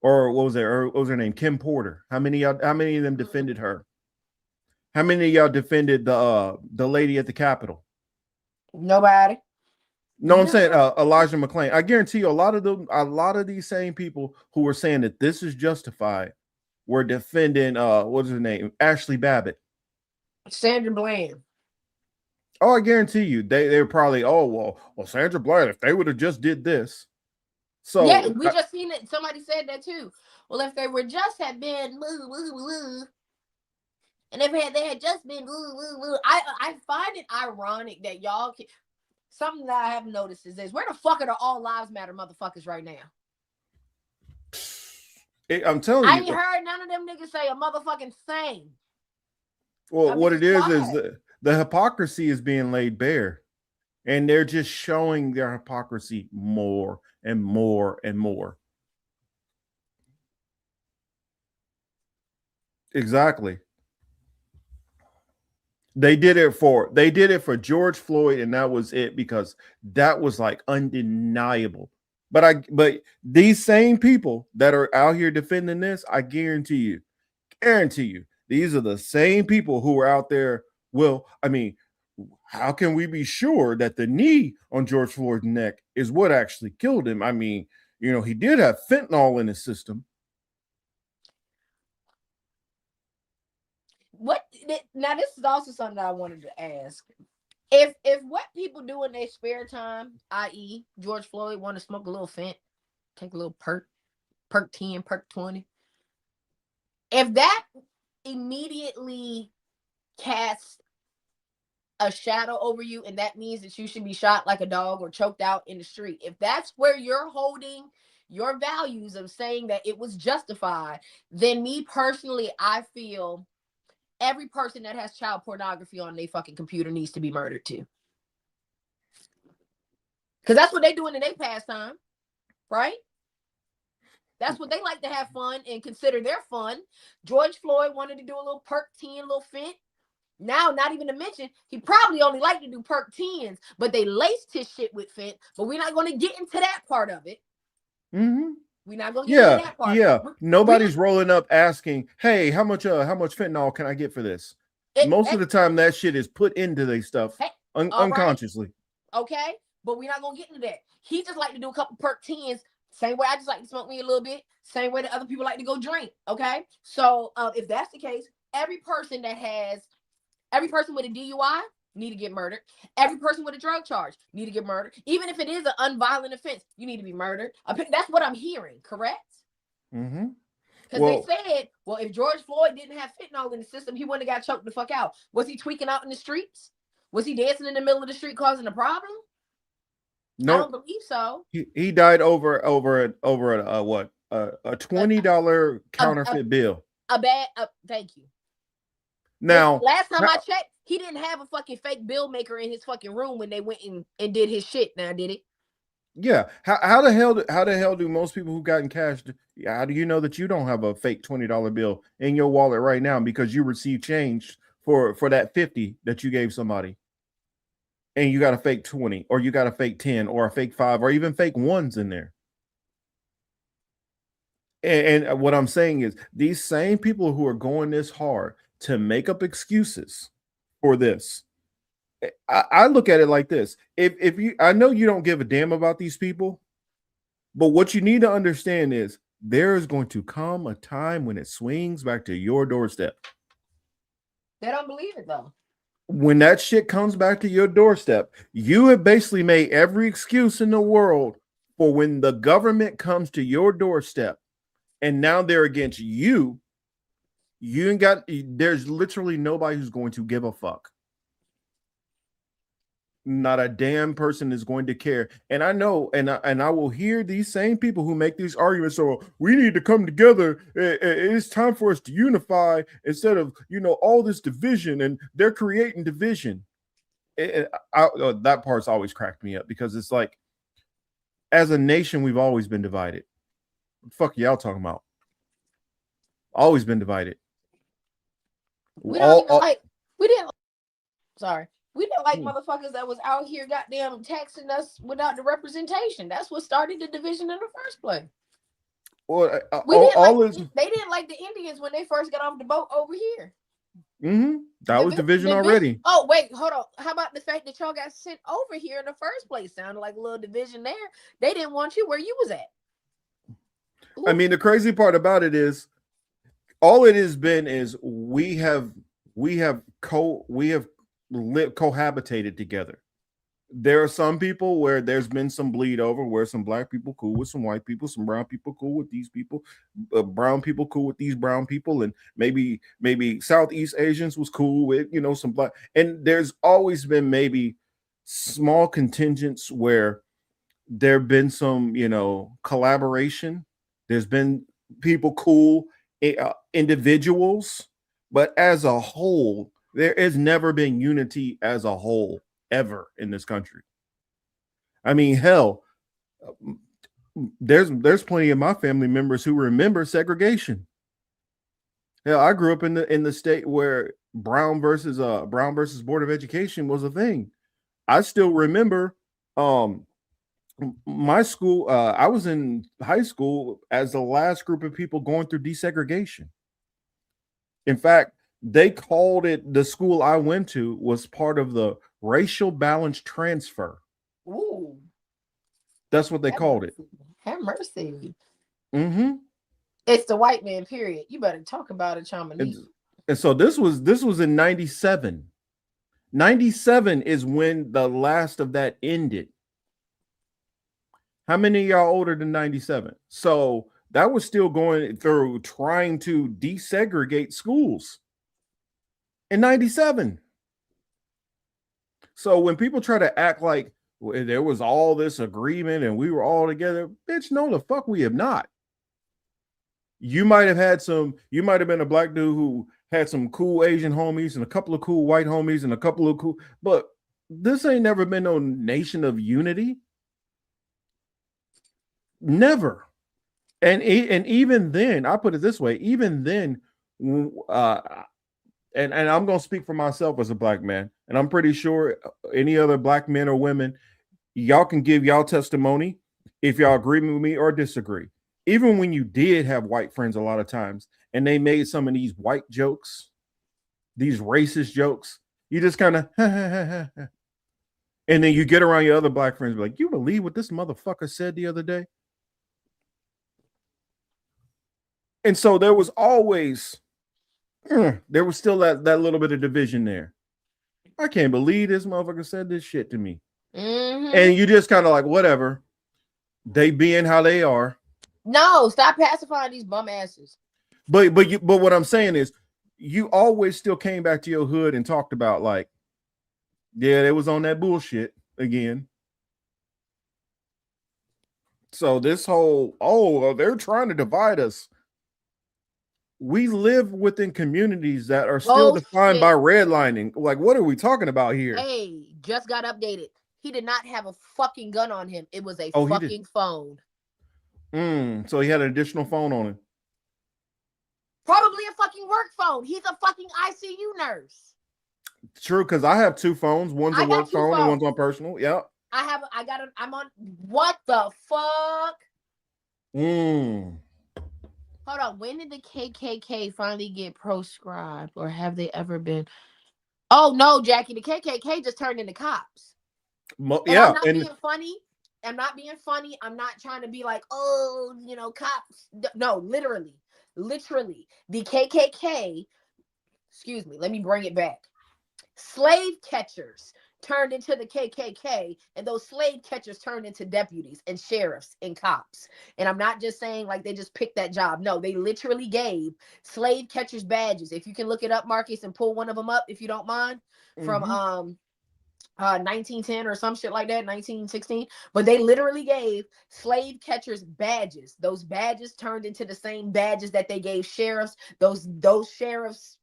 Or what was her name? Kim Porter. How many of them defended her? How many of y'all defended the lady at the Capitol? Nobody. No, I'm saying Elijah McClain. I guarantee you, a lot of these same people who were saying that this is justified were defending what's her name? Ashley Babbitt. Sandra Bland. Oh, I guarantee you, they were probably, well, Sandra Bland, if they would have just did this. So yeah, we just seen it. Somebody said that too. Well, if they were just had been and if they had just been I find it ironic that y'all can, something that I have noticed is this: where the fuck are the All Lives Matter motherfuckers right now? I'm telling you, I ain't heard none of them niggas say a motherfucking thing. Well, what it is the hypocrisy is being laid bare, and they're just showing their hypocrisy more and more and more. Exactly. They did it for George Floyd, and that was it, because that was like undeniable. But these same people that are out here defending this, I guarantee you, these are the same people who are out there. Well, I mean, how can we be sure that the knee on George Floyd's neck is what actually killed him? I mean, he did have fentanyl in his system. Now this is also something that I wanted to ask. If what people do in their spare time, i.e. George Floyd, want to smoke a little fent, take a little perk 10, perk 20, if that immediately casts a shadow over you, and that means that you should be shot like a dog or choked out in the street, if that's where you're holding your values of saying that it was justified, then me personally, I feel every person that has child pornography on their fucking computer needs to be murdered too. Because that's what they doing in their pastime, right? That's what they like to have fun and consider their fun. George Floyd wanted to do a little perk 10, a little fent. Now, not even to mention, he probably only liked to do perk 10s, but they laced his shit with fent. But we're not going to get into that part of it. Mm-hmm. We're not going to get into that part. Yeah. Nobody's rolling up asking, "Hey, how much fentanyl can I get for this?" Most of the time, that shit is put into their stuff unconsciously. Right. Okay, but we're not going to get into that. He just like to do a couple perk 10s. Same way I just like to smoke me a little bit. Same way that other people like to go drink. Okay, so if that's the case, every person with a DUI need to get murdered. Every person with a drug charge need to get murdered. Even if it is an unviolent offense, you need to be murdered. That's what I'm hearing, correct? Mm-hmm. Because they said, well, if George Floyd didn't have fentanyl in the system, he wouldn't have got choked the fuck out. Was he tweaking out in the streets? Was he dancing in the middle of the street causing a problem? No, I don't believe so. He died over a $20 counterfeit bill. Thank you. Now, last time I checked, he didn't have a fucking fake bill maker in his fucking room when they went and did his shit. Now, did it? Yeah. How the hell do most people who got in cash? How do you know that you don't have a fake $20 bill in your wallet right now because you received change for that 50 that you gave somebody, and you got a fake 20, or you got a fake 10, or a fake 5, or even fake 1s in there? And what I'm saying is, these same people who are going this hard to make up excuses for this, I look at it like this. If you, I know you don't give a damn about these people, but what you need to understand is there is going to come a time when it swings back to your doorstep. They don't believe it though. When that shit comes back to your doorstep, you have basically made every excuse in the world for when the government comes to your doorstep and now they're against you. You ain't got, there's literally nobody who's going to give a fuck. Not a damn person is going to care. And I know, and I will hear these same people who make these arguments. So we need to come together. It's time for us to unify instead of, all this division, and they're creating division. That part's always cracked me up, because it's like, as a nation, we've always been divided. What the fuck y'all talking about? Always been divided. We didn't like motherfuckers that was out here goddamn taxing us without the representation. That's what started the division in the first place. Well, they didn't like the Indians when they first got off the boat over here. Mm-hmm. That was division already. Oh, wait, hold on. How about the fact that y'all got sent over here in the first place? Sounded like a little division there. They didn't want you where you was at. Ooh. I mean, the crazy part about it is, all it has been is we have cohabitated together. There are some people where there's been some bleed over, where some black people cool with some white people, some brown people cool with these people, brown people cool with these brown people, and maybe Southeast Asians was cool with some black. And there's always been maybe small contingents where there've been some collaboration. There's been people cool, individuals, but as a whole, there has never been unity as a whole ever in this country. I mean, hell, there's plenty of my family members who remember segregation. Hell, I grew up in the state where Brown versus Board of Education was a thing. I still remember my school. I was in high school as the last group of people going through desegregation. In fact, they called it, the school I went to was part of the racial balance transfer. Ooh. That's what they called it. Have mercy. Mm-hmm. It's the white man, period. You better talk about it, Chamonix. And so this was in 97. 97 is when the last of that ended. How many of y'all older than 97? So that was still going through trying to desegregate schools in 97. So when people try to act like there was all this agreement and we were all together, bitch, no, the fuck we have not. You might have been a black dude who had some cool Asian homies and a couple of cool white homies and a couple of cool, but this ain't never been no nation of unity. Never. And even then, I put it this way, even then, and I'm going to speak for myself as a black man, and I'm pretty sure any other black men or women, y'all can give y'all testimony if y'all agree with me or disagree. Even when you did have white friends a lot of times, and they made some of these white jokes, these racist jokes, you just kind of, and then you get around your other black friends, like, you believe what this motherfucker said the other day? And so there was always, there was still that little bit of division there. I can't believe this motherfucker said this shit to me. Mm-hmm. And you just kind of like, whatever. They being how they are. No, stop pacifying these bum asses. But what I'm saying is, you always still came back to your hood and talked about, like, yeah, they was on that bullshit again. So this whole, they're trying to divide us. We live within communities that are still defined by redlining. Like, what are we talking about here? Hey, just got updated. He did not have a fucking gun on him. It was a fucking phone. So he had an additional phone on him. Probably a fucking work phone. He's a fucking ICU nurse. True, because I have two phones. One's a work phone and one's on personal. Yep. I'm on. What the fuck? Hold on. When did the KKK finally get proscribed, or have they ever been? Oh no, Jackie, the KKK just turned into cops. Yeah, I'm not being funny. I'm not being funny. I'm not trying to be like, oh, cops. No, literally, the KKK. Excuse me. Let me bring it back. Slave catchers turned into the KKK, and those slave catchers turned into deputies and sheriffs and cops. And I'm not just saying like they just picked that job. No, they literally gave slave catchers badges. If you can look it up, Marcus, and pull one of them up if you don't mind, from 1910 or some shit like that, 1916. But they literally gave slave catchers badges. Those badges turned into the same badges that they gave sheriffs. Those sheriffs,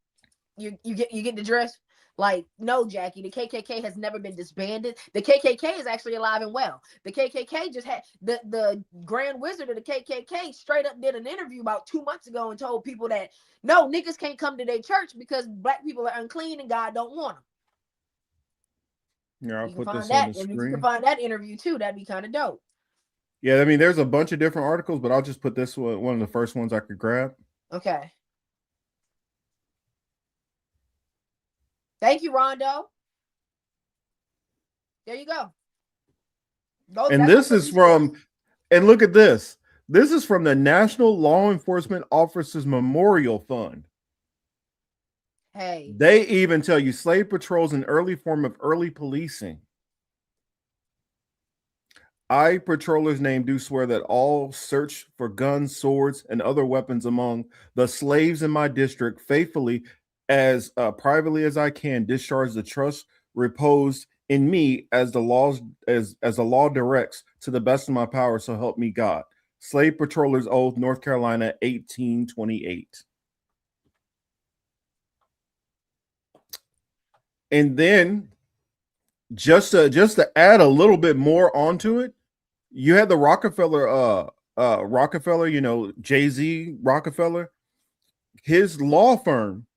you get the dress. Like, no, Jackie, the KKK has never been disbanded. The KKK is actually alive and well. The KKK just had the Grand Wizard of the KKK straight up did an interview about 2 months ago and told people that no, niggas can't come to their church because black people are unclean and God don't want them. Yeah, I'll put this on the screen. You can find that interview too. That'd be kind of dope. Yeah, I mean, there's a bunch of different articles, but I'll just put this one of the first ones I could grab. Okay. Thank you, Rondo. There you go. And this is from, and look at this. This is from the National Law Enforcement Officers Memorial Fund. Hey. They even tell you slave patrols an early form of early policing. I, patrollers named, do swear that all search for guns, swords, and other weapons among the slaves in my district faithfully, as privately as I can, discharge the trust reposed in me as the laws as the law directs, to the best of my power, so help me God. Slave Patrollers Oath, North Carolina, 1828. And then just to add a little bit more onto it, you had the Rockefeller, Jay-Z Rockefeller, his law firm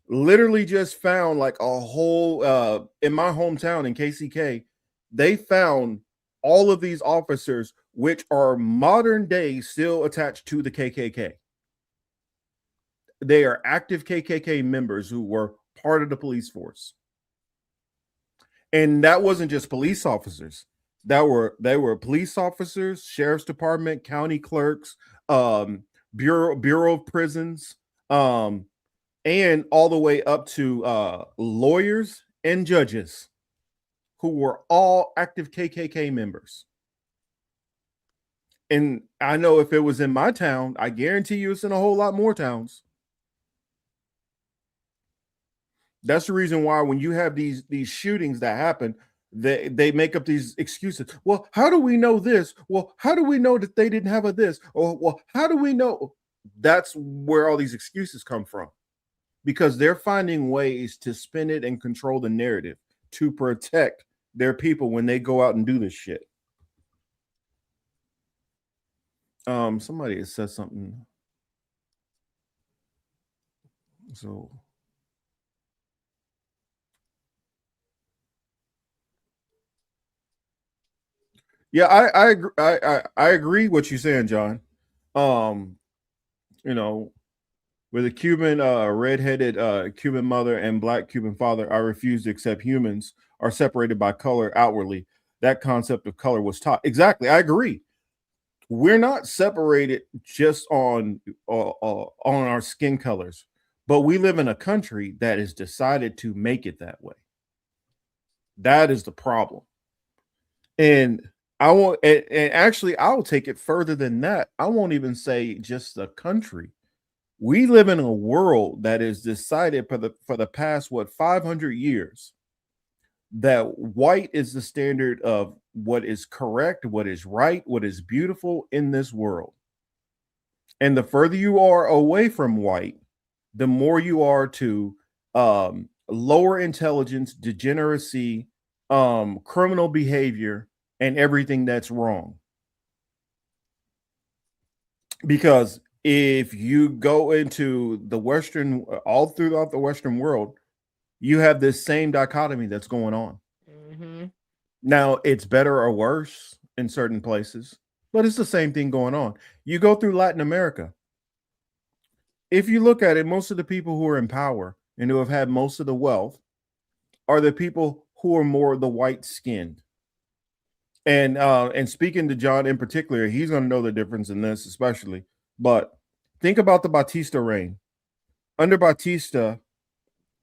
literally just found like a whole in my hometown in KCK, they found all of these officers which are modern day still attached to the KKK. They are active KKK members who were part of the police force. And that wasn't just police officers. They were police officers, sheriff's department, county clerks, Bureau of Prisons, and all the way up to lawyers and judges who were all active KKK members. And I know if it was in my town, I guarantee you it's in a whole lot more towns. That's the reason why when you have these shootings that happen, they make up these excuses. Well, how do we know this? Well, how do we know that they didn't have a this? Or, well, how do we know? That's where all these excuses come from. because they're finding ways to spin it and control the narrative to protect their people when they go out and do this shit. Somebody has said something. So yeah, I agree. I agree what you're saying, John. You know, with a Cuban redheaded Cuban mother and black Cuban father, I refuse to accept humans are separated by color outwardly. That concept of color was taught. Exactly, I agree. We're not separated just on our skin colors, but we live in a country that has decided to make it that way. That is the problem. And I won't, and actually, I will take it further than that. I won't even say just the country. We live in a world that is decided for the past 500 years that white is the standard of what is correct, what is right, what is beautiful in this world. And the further you are away from white, the more you are to lower intelligence, degeneracy, criminal behavior, and everything that's wrong. Because if you go into the Western, all throughout the Western world, you have this same dichotomy that's going on. Mm-hmm. Now, it's better or worse in certain places, but it's the same thing going on. You go through Latin America. If you look at it, most of the people who are in power and who have had most of the wealth are the people who are more the white skinned. And speaking to John in particular, he's going to know the difference in this, especially. But think about the Batista reign. Under Batista,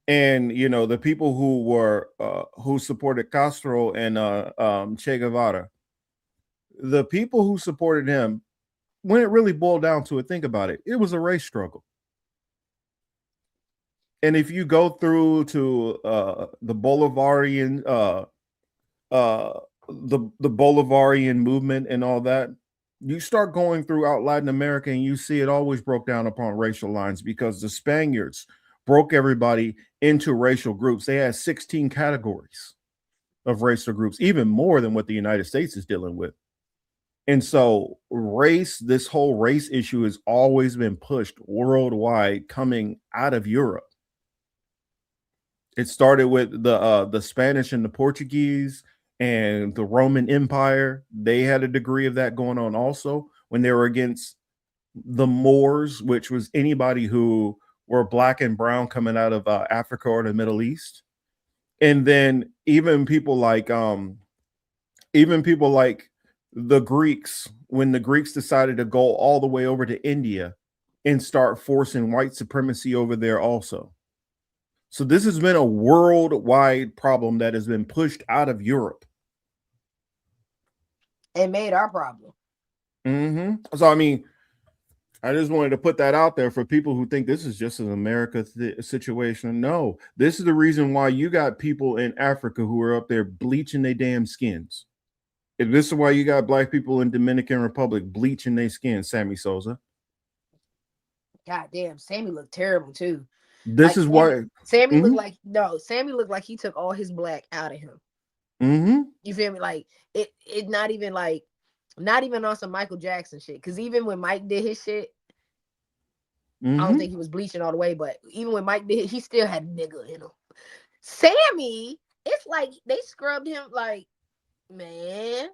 and the people who were who supported Castro and Che Guevara, the people who supported him, when it really boiled down to it, think about it, it was a race struggle. And if you go through to the Bolivarian the Bolivarian movement and all that, you start going throughout Latin America and you see it always broke down upon racial lines, because the Spaniards broke everybody into racial groups. They had 16 categories of racial groups, even more than what the United States is dealing with. And so this whole race issue has always been pushed worldwide, coming out of Europe. It started with the Spanish and the Portuguese and the Roman Empire. They had a degree of that going on also when they were against the Moors, which was anybody who were black and brown coming out of Africa or the Middle East. And then even people like the Greeks, when the Greeks decided to go all the way over to India and start forcing white supremacy over there also. So this has been a worldwide problem that has been pushed out of Europe. And made our problem. Mm-hmm. So, I mean, I just wanted to put that out there for people who think this is just an America situation. No, this is the reason why you got people in Africa who are up there bleaching their damn skins. If this is why you got black people in Dominican Republic bleaching their skin, Sammy Sosa. God damn, Sammy looked terrible too. This is why Sammy looked like Sammy looked like he took all his black out of him. Mm-hmm. You feel me? Like it not even on some Michael Jackson shit. Because even when Mike did his shit, I don't think he was bleaching all the way. But even when Mike did, he still had nigga in him. Sammy, it's like they scrubbed him. Like, man,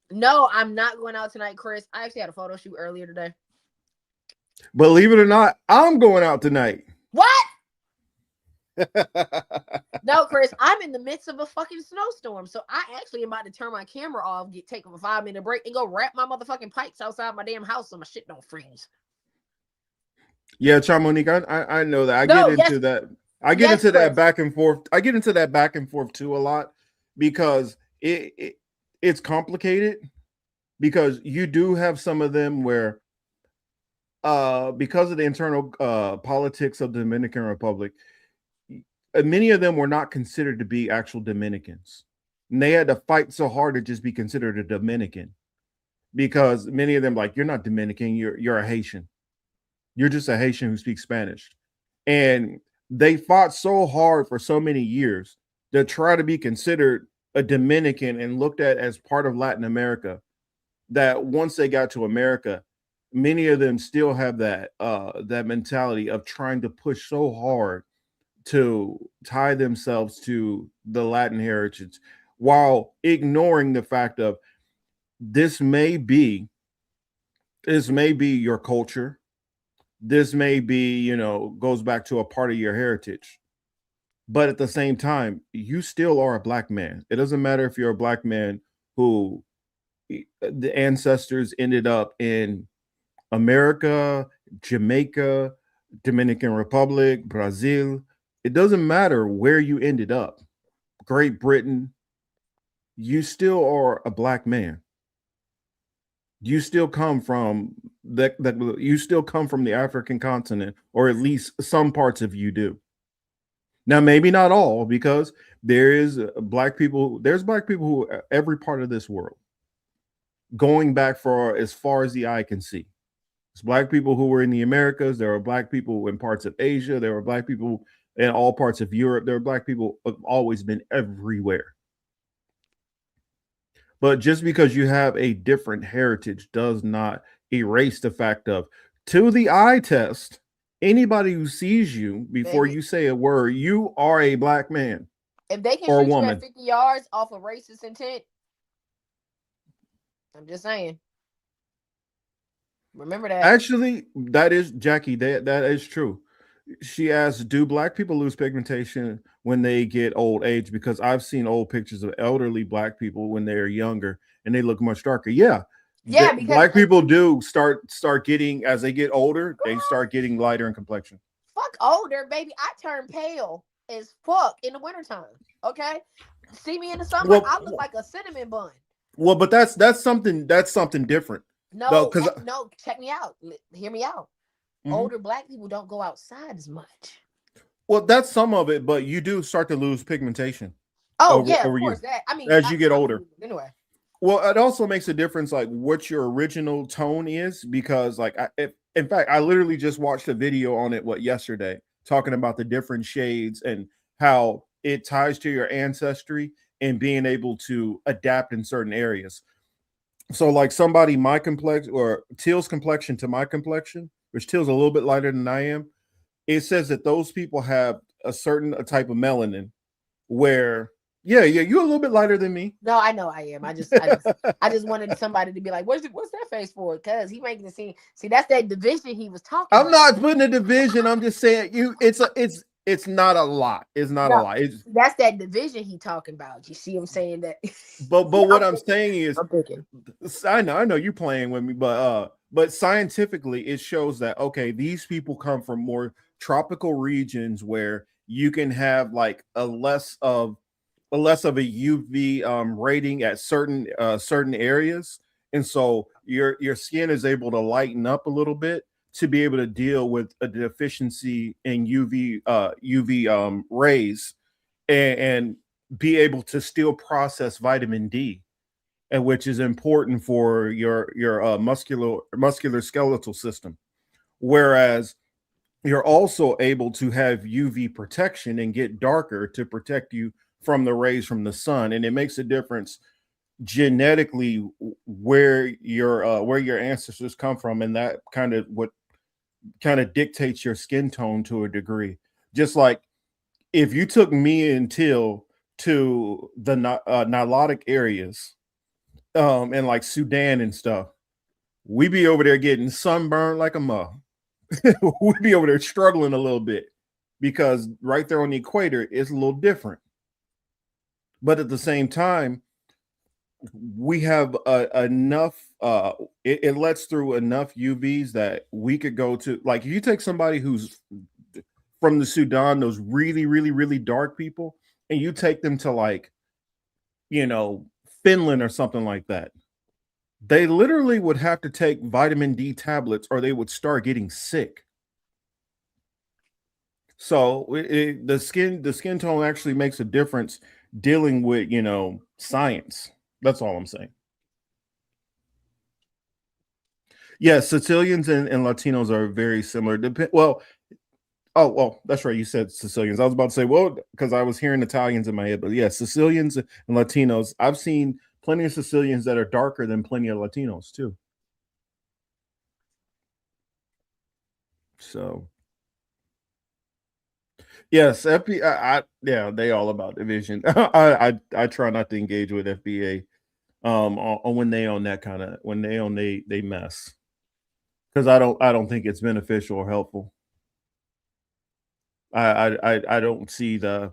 no, I'm not going out tonight, Chris. I actually had a photo shoot earlier today. Believe it or not, I'm going out tonight. What? No, Chris, I'm in the midst of a fucking snowstorm. So I actually am about to turn my camera off, take a 5-minute break, and go wrap my motherfucking pipes outside my damn house so my shit don't freeze. Yeah, Charmonique, I know that. I get into that back and forth. I get into that back and forth too a lot, because it's complicated, because you do have some of them where because of the internal politics of the Dominican Republic, many of them were not considered to be actual Dominicans. And they had to fight so hard to just be considered a Dominican, because many of them, like, you're not Dominican, you're a Haitian. You're just a Haitian who speaks Spanish. And they fought so hard for so many years to try to be considered a Dominican and looked at as part of Latin America, that once they got to America, many of them still have that mentality of trying to push so hard to tie themselves to the Latin heritage while ignoring the fact of this may be your culture. This may be, goes back to a part of your heritage. But at the same time, you still are a black man. It doesn't matter if you're a black man who the ancestors ended up in America, Jamaica, Dominican Republic, Brazil. It doesn't matter where you ended up. Great Britain, you still are a black man. You still come from you still come from the African continent, or at least some parts of you do. Now, maybe not all, because there's black people who every part of this world, going back for as far as the eye can see. There's black people who were in the Americas. There are black people in parts of Asia. There are black people in all parts of Europe. There are black people who have always been everywhere. But just because you have a different heritage does not erase the fact of, to the eye test, anybody who sees you before you say a word, you are a black man. If they can or shoot a woman. you at 50 yards off of racist intent, I'm just saying. Remember that. Actually, that is, Jackie, that is true. She asked, do black people lose pigmentation when they get old age? Because I've seen old pictures of elderly black people when they're younger and they look much darker. Yeah. Because black people do start getting, as they get older, they start getting lighter in complexion. Fuck older, baby. I turn pale as fuck in the wintertime. Okay? See me in the summer, I look like a cinnamon bun. Well, but that's something different. No, no, check me out. Hear me out. Mm-hmm. Older black people don't go outside as much. Well, that's some of it, but you do start to lose pigmentation. Oh, of course. That, as you get older. Anyway. Well, it also makes a difference, like what your original tone is, because, like, in fact, I literally just watched a video on it yesterday, talking about the different shades and how it ties to your ancestry and being able to adapt in certain areas. So, like, somebody my complexion, or Teal's complexion to my complexion, which Teal's a little bit lighter than I am, it says that those people have a certain type of melanin where, yeah, you're a little bit lighter than me. No, I know I am. I just wanted somebody to be like, what's that face for? Because he making it seem, see, that's that division he was talking I'm about. not putting a division. I'm just saying it's not a lot. It's not a lot. That's that division he talking about. You see him saying that. But what I'm saying is, I'm thinking. I know you're playing with me, but scientifically it shows that, okay, these people come from more tropical regions where you can have like a less of a UV rating at certain areas, and so your skin is able to lighten up a little bit to be able to deal with a deficiency in UV rays and be able to still process vitamin D, and which is important for your muscular skeletal system. Whereas you're also able to have UV protection and get darker to protect you from the rays from the sun, and it makes a difference genetically where your ancestors come from, and that kind of dictates your skin tone to a degree. Just like if you took me and Till to the Nilotic areas, and like Sudan and stuff, we be over there getting sunburned like a mug. We'd be over there struggling a little bit because right there on the equator is a little different. But at the same time, we have enough, it lets through enough UVs that we could go to, like, if you take somebody who's from the Sudan, those really, really, really dark people, and you take them to, like, Finland or something like that, they literally would have to take vitamin D tablets or they would start getting sick. So the skin tone actually makes a difference dealing with, science. That's all I'm saying. Yes, Sicilians and Latinos are very similar. Well, Oh, well, that's right. You said Sicilians. I was about to say, well, because I was hearing Italians in my head, but yeah, Sicilians and Latinos. I've seen plenty of Sicilians that are darker than plenty of Latinos too. So yes, FBI. Yeah, they all about division. I try not to engage with FBA on when they on that kind of when they on they mess because I don't think it's beneficial or helpful. I don't see the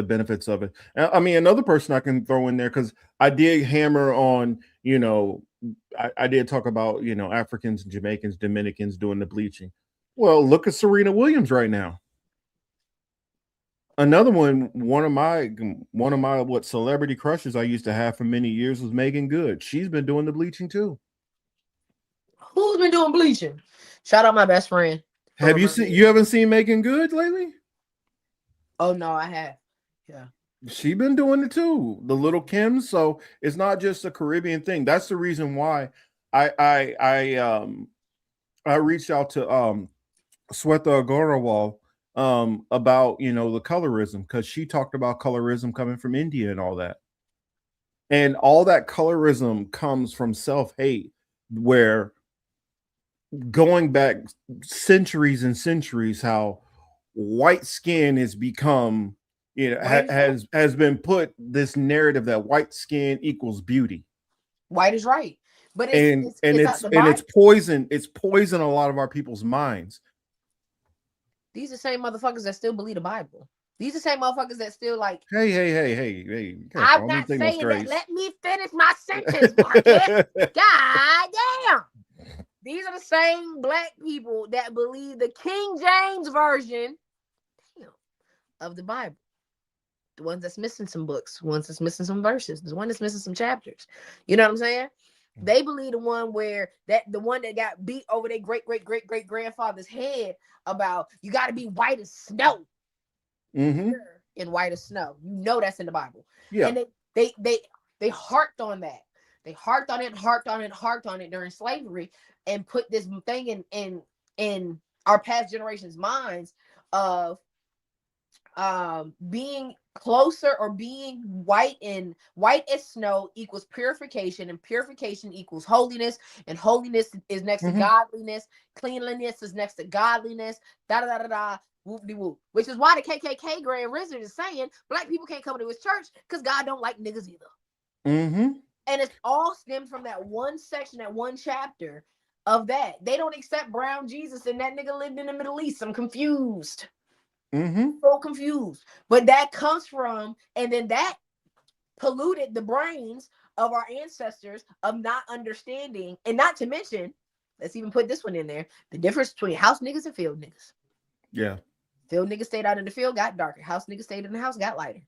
benefits of it. I mean, another person I can throw in there because I did hammer on, I did talk about, Africans, Jamaicans, Dominicans doing the bleaching. Well, look at Serena Williams right now. Another one of my what celebrity crushes I used to have for many years was Megan Good. She's been doing the bleaching too. Who's been doing bleaching? Shout out my best friend. Have you seen? You haven't seen Megan Good lately? Oh no, I have. Yeah. She been doing it too, the little Kim. So it's not just a Caribbean thing. That's the reason why I reached out to Sweta Agarwal about the colorism because she talked about colorism coming from India and all that. And all that colorism comes from self-hate, where going back centuries and centuries, how white skin has become has been put this narrative that white skin equals beauty. White is right, but it's poison. It's poison a lot of our people's minds. These are the same motherfuckers that still believe the Bible. These are the same motherfuckers that still like. Hey! I'm not saying that. Let me finish my sentence, Market. God damn! These are the same black people that believe the King James version of the Bible. The ones that's missing some books, the ones that's missing some verses, the one that's missing some chapters. You know what I'm saying? They believe the one that got beat over their great grandfather's head about you got to be white as snow. Mm-hmm. In white as snow. That's in the Bible. Yeah. And they harped on that. They harped on it during slavery and put this thing in our past generations' minds of being closer or being white as snow equals purification, and purification equals holiness, and holiness is next to godliness, cleanliness is next to godliness, whoop-de-whoop. Which is why the KKK Grand Wizard is saying black people can't come to his church because God don't like niggas either. Mm-hmm. And it's all stemmed from that one section, that one chapter of that. They don't accept brown Jesus, and that nigga lived in the Middle East. I'm confused. So confused. But that comes from, and then that polluted the brains of our ancestors of not understanding, and not to mention, let's even put this one in there, the difference between house niggas and field niggas. Yeah. Field niggas stayed out in the field, got darker. House niggas stayed in the house, got lighter.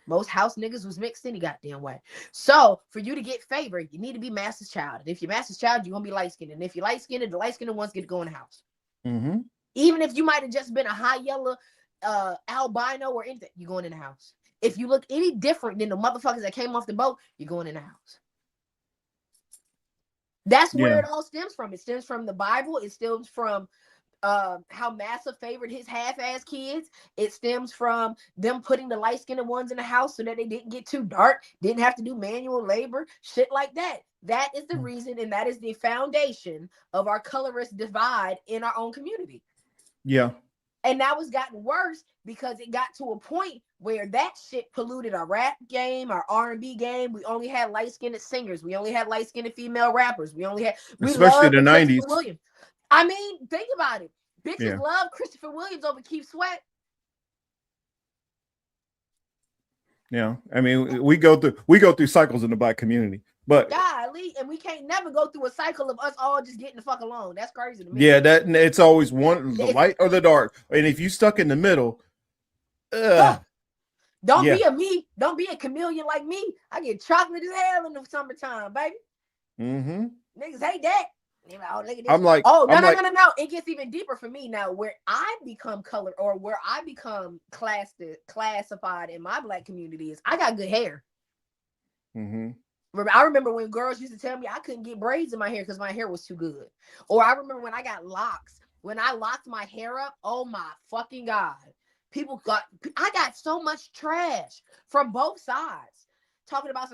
Most house niggas was mixed any goddamn way. So for you to get favored, you need to be master's child. And if you're master's child, you're gonna be light-skinned. And if you're light-skinned, the light-skinned ones get to go in the house. Mm-hmm. Even if you might have just been a high yellow albino or anything, you're going in the house. If you look any different than the motherfuckers that came off the boat, you're going in the house. That's where it all stems from. It stems from the Bible. It stems from how Massa favored his half-ass kids. It stems from them putting the light-skinned ones in the house so that they didn't get too dark, didn't have to do manual labor, shit like that. That is the reason, and that is the foundation of our colorist divide in our own community. Yeah. And now it's gotten worse because it got to a point where that shit polluted our rap game, our R&B game. We only had light-skinned singers. We only had light-skinned female rappers. Especially the 90s. Williams. I mean, think about it. Bitches love Christopher Williams over Keith Sweat. Yeah. I mean, we go through cycles in the black community. But golly, and we can't never go through a cycle of us all just getting the fuck along. That's crazy to me. Yeah, that it's always one, the light or the dark. And if you stuck in the middle, don't be a me. Don't be a chameleon like me. I get chocolate as hell in the summertime, baby. Mm-hmm. Niggas hate that. Like, oh, look at this. I'm like, oh, no. It gets even deeper for me now, where I become color or where I become classified in my black community is I got good hair. Mm-hmm. I remember when girls used to tell me I couldn't get braids in my hair because my hair was too good. Or I remember when I got locks When I locked my hair up, oh my fucking God. I got so much trash from both sides. Talking about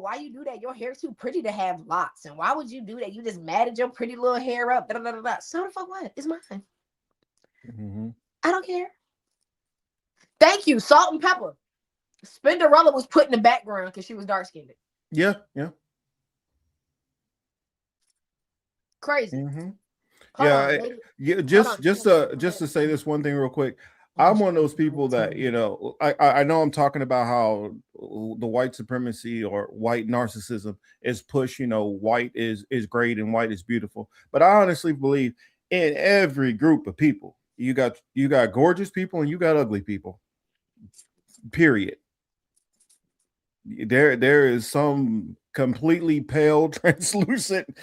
why you do that? Your hair's too pretty to have locks. And why would you do that? You just matted your pretty little hair up. So the fuck what? It's mine. Mm-hmm. I don't care. Thank you, salt and pepper. Spinderella was put in the background because she was dark-skinned. Yeah. Crazy. Mm-hmm. Hold on, Just to say this one thing real quick. I'm one of those people that, I know I'm talking about how the white supremacy or white narcissism is pushed, white is great and white is beautiful. But I honestly believe in every group of people, you got gorgeous people and you got ugly people. Period. There is some completely pale, translucent,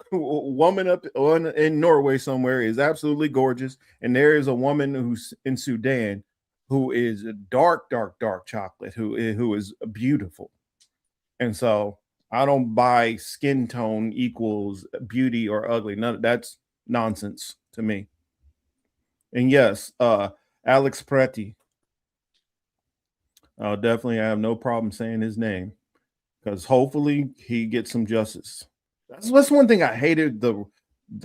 woman up in Norway somewhere is absolutely gorgeous, and there is a woman who's in Sudan who is dark chocolate who is beautiful. And so I don't buy skin tone equals beauty or ugly. None that's nonsense to me. And yes, Alex Preti. I'll definitely have no problem saying his name because hopefully he gets some justice. That's one thing I hated the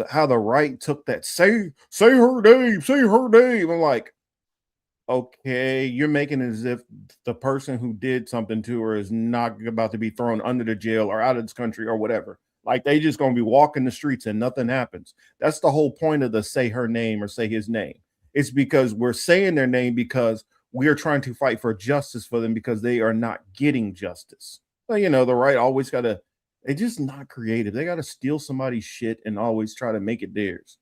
how the right took that say her name. I'm like, okay, you're making it as if the person who did something to her is not about to be thrown under the jail or out of this country or whatever. Like they just gonna be walking the streets and nothing happens. That's the whole point of the say her name or say his name. It's because we're saying their name because we are trying to fight for justice for them because they are not getting justice. Well, the right always they're just not creative. They got to steal somebody's shit and always try to make it theirs.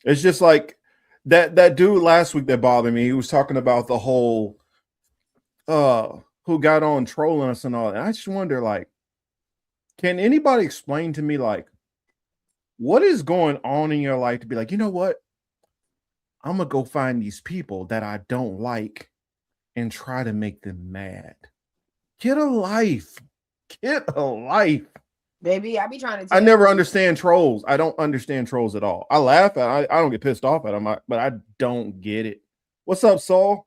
It's just like that dude last week that bothered me. He was talking about the whole who got on trolling us and all that. I just wonder, like, can anybody explain to me, like, what is going on in your life to be like, you know what? I'm going to go find these people that I don't like and try to make them mad. Get a life. Get a life. Baby, I be trying to I never understand trolls. I don't understand trolls at all. I laugh at I don't get pissed off at them, but I don't get it. What's up, Saul?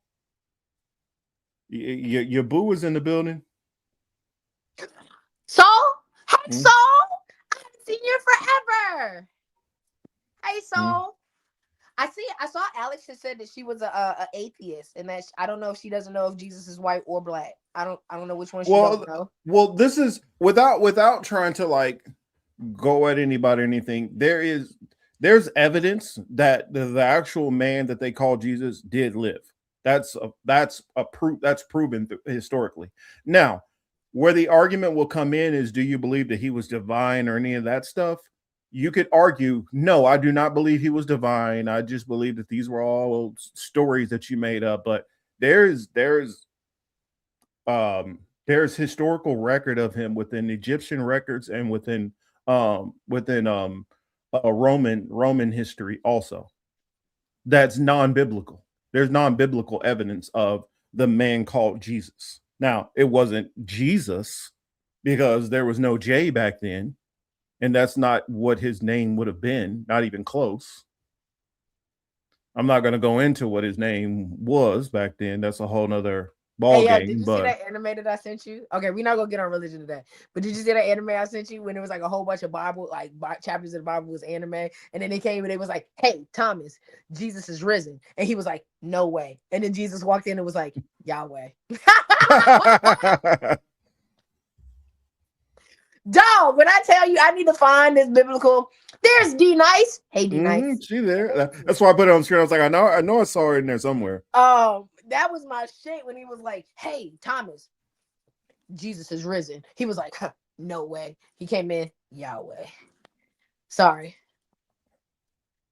Your boo is in the building. Saul? Hey, Saul! I haven't seen you forever. Hey, Saul. I saw Alex had said that she was a atheist, and that I don't know if she doesn't know if Jesus is white or black. I don't know which one she don't know. Well, this is without trying to like go at anybody or anything. There's evidence that the actual man that they call Jesus did live. That's proven historically. Now, where the argument will come in is, do you believe that he was divine or any of that stuff? You could argue, no, I do not believe he was divine. I just believe that these were all stories that you made up. But there's historical record of him within Egyptian records and within Roman history also. That's non-biblical. There's non-biblical evidence of the man called Jesus. Now, it wasn't Jesus because there was no J back then. And that's not what his name would have been, not even close. I'm not going to go into what his name was back then. That's a whole nother ball game. Did you see that anime that I sent you? Okay, we're not going to get on religion today. But did you see that anime I sent you when it was like a whole bunch of Bible, like chapters of the Bible was anime? And then they came and it was like, hey, Thomas, Jesus is risen. And he was like, no way. And then Jesus walked in and was like, Yahweh. Dog, when I tell you I need to find this biblical, there's D Nice. Hey, D Nice. She there. That's why I put it on the screen. I was like, I know I saw her in there somewhere. That was my shit when he was like, hey, Thomas, Jesus is risen. He was like, no way. He came in, Yahweh. Sorry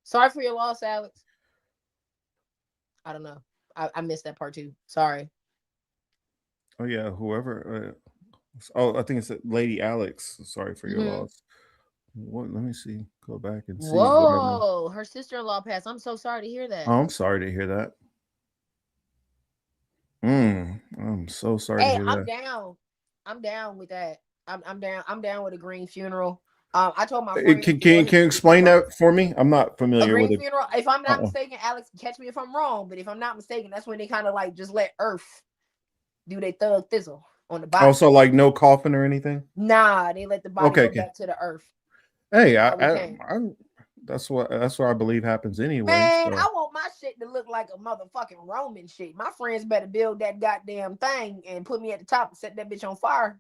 for your loss, Alex. I don't know. I missed that part too. Sorry. Oh yeah, whoever. I think it's Lady Alex. Sorry for your loss. What? Let me see. Go back and see. Whoa, her sister-in-law passed. I'm so sorry to hear that. Oh, I'm sorry to hear that. I'm so sorry to hear that. I'm down with that. I'm down with a green funeral. I told my friend. Can you explain that for me? I'm not A familiar with green it. funeral. If I'm not mistaken, Alex, catch me if I'm wrong. But if I'm not mistaken, that's when they kind of like just let Earth do their thug thizzle on the body. Also, like no coffin or anything. Nah, they let the body go back to the Earth. Hey, that's what I believe happens anyway. Man, so. I want my shit to look like a motherfucking Roman shit. My friends better build that goddamn thing and put me at the top and set that bitch on fire.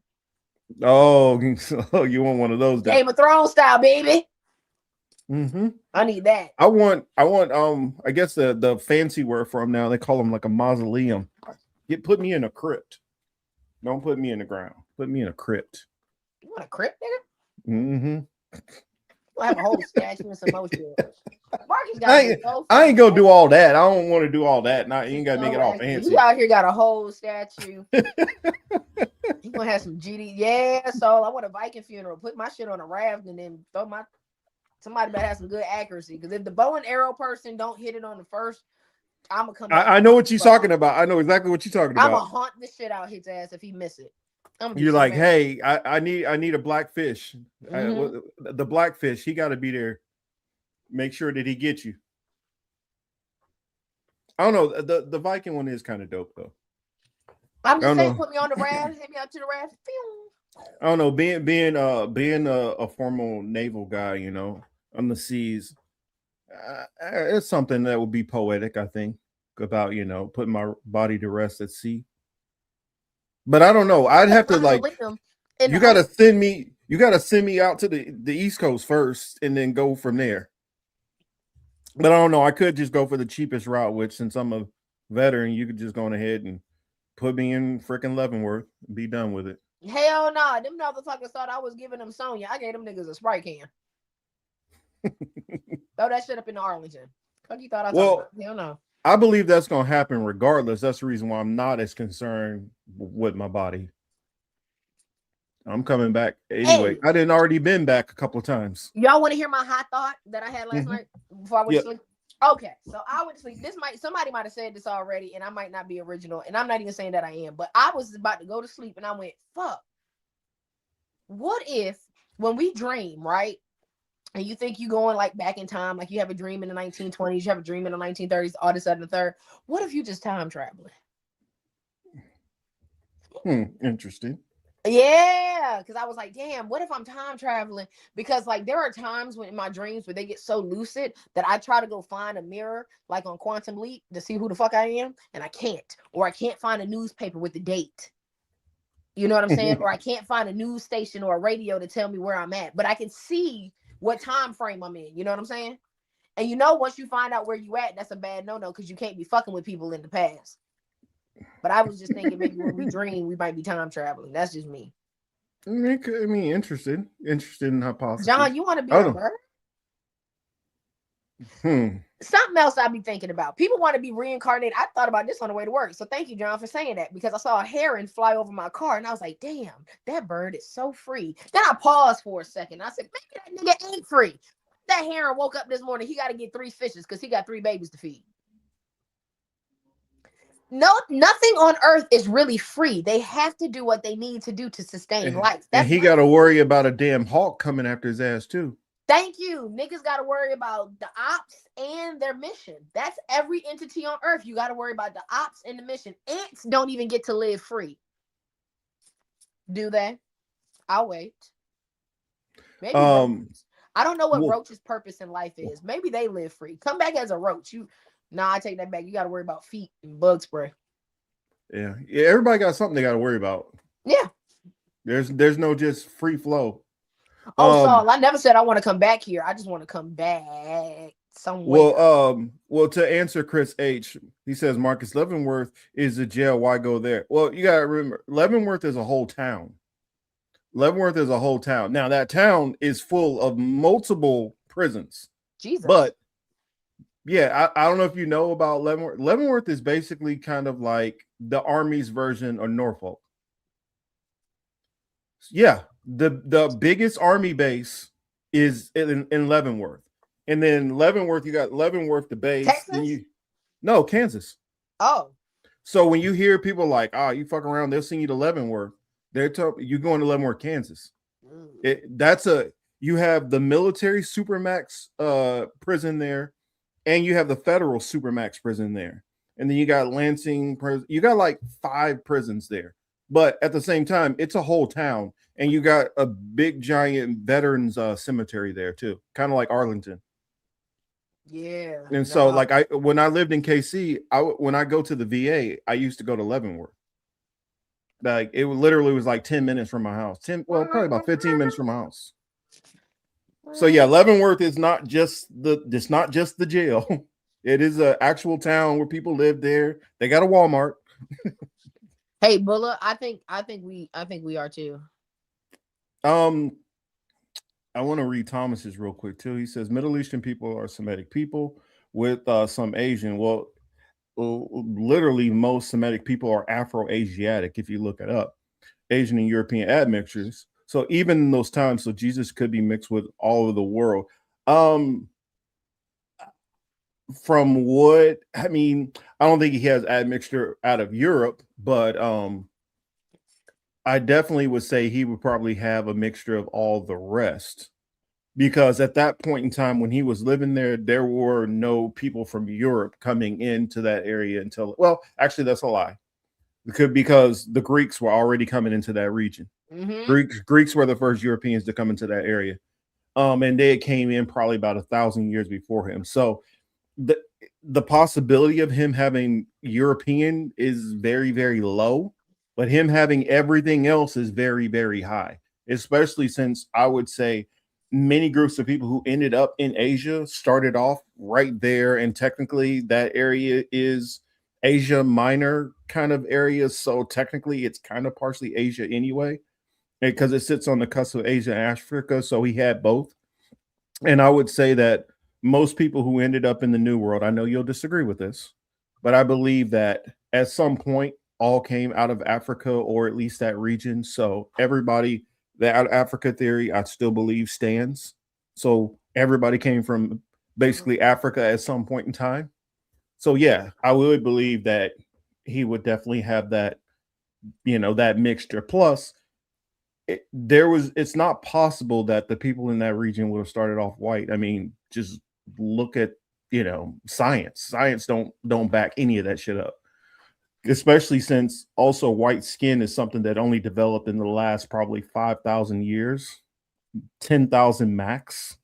Oh, you want one of those? Game of Thrones style, baby. Mm-hmm. I need that. I want. I guess the fancy word for them now, they call them like a mausoleum. Put me in a crypt. Don't put me in the ground. Put me in a crypt. You want a crypt, nigga? Mm-hmm. We'll have a whole statue and some more shit. Marcus got I ain't gonna do all that. I don't want to do all that. Now you ain't gotta make it all fancy. You out here got a whole statue. You gonna have some GD. Yeah, so I want a Viking funeral. Put my shit on a raft and then throw my. Somebody better have some good accuracy, because if the bow and arrow person don't hit it on the first, I'm gonna come back. I know what you're talking about. I know exactly what you're talking about. I'm gonna haunt the shit out his ass if he miss it. You're like, hey, I need a black fish. The black fish, he got to be there. Make sure that he gets you. I don't know. The Viking one is kind of dope though. I'm just saying, put me on the raft, hit me out to the raft. I don't know. Being a former naval guy, you know, on the seas, it's something that would be poetic. I think about, you know, putting my body to rest at sea. But I don't know. I'd have to like. You gotta send me out to the East Coast first, and then go from there. But I don't know. I could just go for the cheapest route, which since I'm a veteran, you could just go ahead and put me in freaking Leavenworth and be done with it. Hell no. Them motherfuckers thought I was giving them Sonya. I gave them niggas a Sprite can. Throw that shit up in Arlington. Fuck you thought I about? Hell no. I believe that's gonna happen regardless. That's the reason why I'm not as concerned with my body. I'm coming back anyway. I didn't already been back a couple of times. Y'all want to hear my hot thought that I had last night before I went to sleep? Okay, so I went to sleep. Somebody might have said this already, and I might not be original, and I'm not even saying that I am, but I was about to go to sleep, and I went, fuck. What if when we dream, right? And you think you going like back in time, like you have a dream in the 1920s, you have a dream in the 1930s, all this, other, the third. What if you just time traveling? Interesting. Yeah, because I was like, damn, what if I'm time traveling? Because like there are times when in my dreams where they get so lucid that I try to go find a mirror, like on Quantum Leap, to see who the fuck I am, and I can't. Or I can't find a newspaper with the date. You know what I'm saying? Or I can't find a news station or a radio to tell me where I'm at, but I can see what time frame I'm in. You know what I'm saying? And you know, once you find out where you at, that's a bad no-no, because you can't be fucking with people in the past. But I was just thinking maybe when we dream, we might be time traveling. That's just me. I mean, interested in hypothesis. John, you want to be a bird? Something else I be thinking about. People want to be reincarnated. I thought about this on the way to work. So thank you, John, for saying that, because I saw a heron fly over my car and I was like, damn, that bird is so free. Then I paused for a second. I said, maybe that nigga ain't free. That heron woke up this morning. He got to get 3 fishes because he got 3 babies to feed. No, nothing on earth is really free. They have to do what they need to do to sustain life. And he got to worry about a damn hawk coming after his ass too. Thank you. Niggas got to worry about the ops and their mission. That's every entity on earth. You got to worry about the ops and the mission. Ants don't even get to live free. Do they? I'll wait. Maybe roaches. I don't know what roach's purpose in life is. Maybe they live free. Come back as a roach. I take that back. You got to worry about feet and bug spray. Yeah. Everybody got something they got to worry about. Yeah. There's no just free flow. Saul, I never said I want to come back here. I just want to come back somewhere. Well, to answer Chris H, he says Marcus, Leavenworth is a jail. Why go there? Well, you gotta remember, Leavenworth is a whole town. Leavenworth is a whole town. Now that town is full of multiple prisons. Jesus. But yeah, I don't know if you know about Leavenworth. Leavenworth is basically kind of like the Army's version of Norfolk. Yeah, the biggest Army base is in Leavenworth. And then Leavenworth, you got Leavenworth, the base. Texas? No, Kansas. Oh. So when you hear people like, you fuck around, they'll send you to Leavenworth. You're going to Leavenworth, Kansas. That's You have the military supermax prison there, and you have the federal supermax prison there. And then you got Lansing prison. You got like 5 prisons there. But at the same time, it's a whole town, and you got a big giant veterans cemetery there too, kind of like Arlington. Yeah. And so, like, when I lived in KC, when I go to the VA, I used to go to Leavenworth. Like, it literally was like 10 minutes from my house. Probably about 15 minutes from my house. So yeah, Leavenworth is not just the jail. It is an actual town where people live there. They got a Walmart. Hey, Bulla, I think we are too. I want to read Thomas's real quick too. He says Middle Eastern people are Semitic people with some Asian. Well, literally most Semitic people are Afro-Asiatic if you look it up. Asian and European admixtures. So even in those times, so Jesus could be mixed with all of the world. From what I mean, I don't think he has admixture out of Europe, but I definitely would say he would probably have a mixture of all the rest. Because at that point in time when he was living there, there were no people from Europe coming into that area until, well, actually, that's a lie. Because the Greeks were already coming into that region. Mm-hmm. Greeks were the first Europeans to come into that area. And they came in probably about 1,000 years before him. So the possibility of him having European is very, very low, but him having everything else is very, very high, especially since I would say many groups of people who ended up in Asia started off right there. And technically that area is Asia Minor kind of area. So technically it's kind of partially Asia anyway, because it sits on the cusp of Asia and Africa. So he had both. And I would say that most people who ended up in the New World, I know you'll disagree with this, but I believe that at some point all came out of Africa, or at least that region. So everybody, the out of Africa theory, I still believe stands. So everybody came from basically Africa at some point in time. So yeah, I would believe that he would definitely have that, that mixture. Plus, it's not possible that the people in that region would have started off white. I mean, just look at science. Science don't back any of that shit up. Especially since also white skin is something that only developed in the last probably 5,000 years, 10,000 max.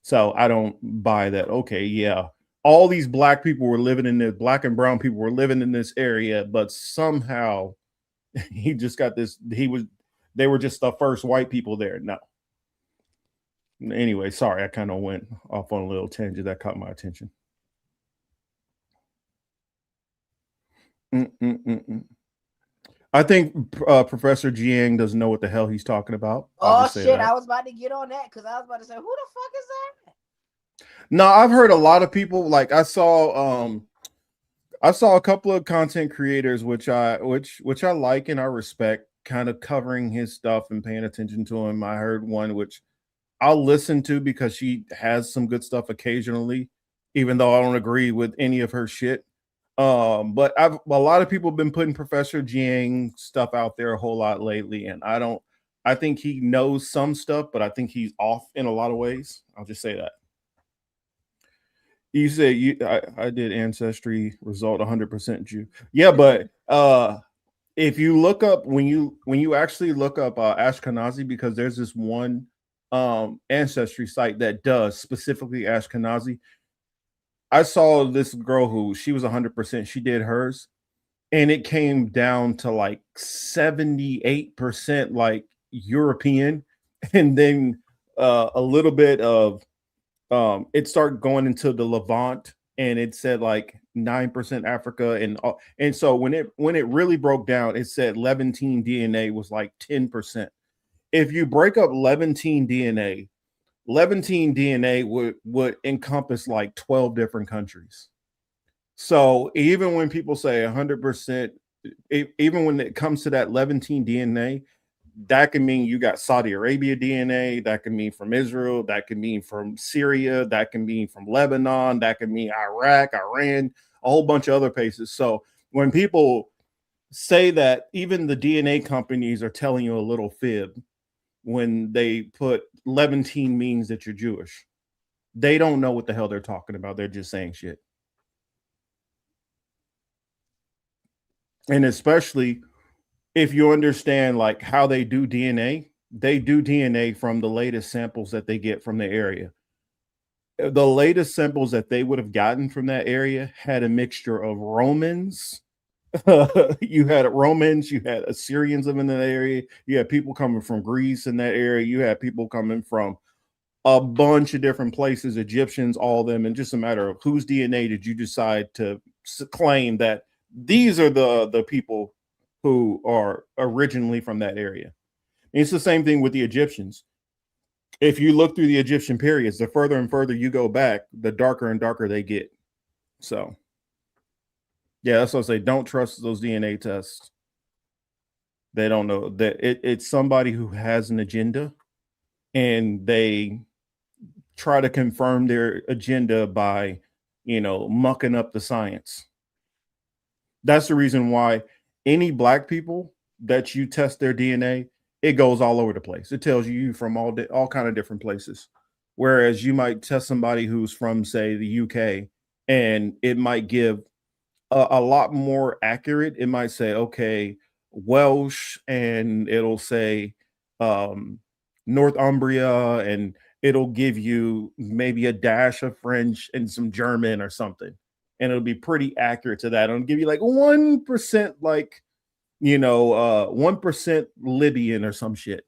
So I don't buy that. Okay, yeah, all these black people were living in this, black and brown people were living in this area, but somehow he just got this. They were just the first white people there. No. Anyway, sorry, I kind of went off on a little tangent that caught my attention. I think Professor Jiang doesn't know what the hell he's talking about. Oh shit! I was about to get on that because I was about to say, who the fuck is that? No, I've heard a lot of people. Like I saw a couple of content creators which I like and I respect, kind of covering his stuff and paying attention to him. I heard one which I'll listen to because she has some good stuff occasionally, even though I don't agree with any of her shit. But a lot of people have been putting Professor Jiang stuff out there a whole lot lately, and I think he knows some stuff, but I think he's off in a lot of ways. I'll just say that. You said I did ancestry result 100% Jew. Yeah, but if you look up when you actually look up Ashkenazi, because there's this one ancestry site that does specifically Ashkenazi. I saw this girl who she was 100%. She did hers, and it came down to like 78% like European, and then a little bit of it started going into the Levant, and it said like 9% Africa, and so when it really broke down, it said Levantine DNA was like 10%. If you break up Levantine DNA would encompass like 12 different countries. So even when people say 100%, even when it comes to that Levantine DNA, that can mean you got Saudi Arabia DNA, that can mean from Israel, that can mean from Syria, that can mean from Lebanon, that can mean Iraq, Iran, a whole bunch of other places. So when people say that even the DNA companies are telling you a little fib, when they put Levantine means that you're Jewish. They don't know what the hell they're talking about. They're just saying shit. And especially if you understand like how they do DNA from the latest samples that they get from the area. The latest samples that they would have gotten from that area had a mixture of Romans. You had Romans, you had Assyrians living in that area, you had people coming from Greece in that area, you had people coming from a bunch of different places, Egyptians, all of them, and just a matter of whose DNA did you decide to claim that these are the people who are originally from that area. And it's the same thing with the Egyptians. If you look through the Egyptian periods, the further and further you go back, the darker and darker they get. So, yeah, that's what I say. Don't trust those DNA tests. They don't know that it's somebody who has an agenda, and they try to confirm their agenda by, mucking up the science. That's the reason why any black people that you test their DNA, it goes all over the place. It tells you from all kind of different places. Whereas you might test somebody who's from, say, the UK, and it might give a lot more accurate. It might say, okay, Welsh, and it'll say Northumbria, and it'll give you maybe a dash of French and some German or something. And it'll be pretty accurate to that. It'll give you like 1%, like, 1% Libyan or some shit.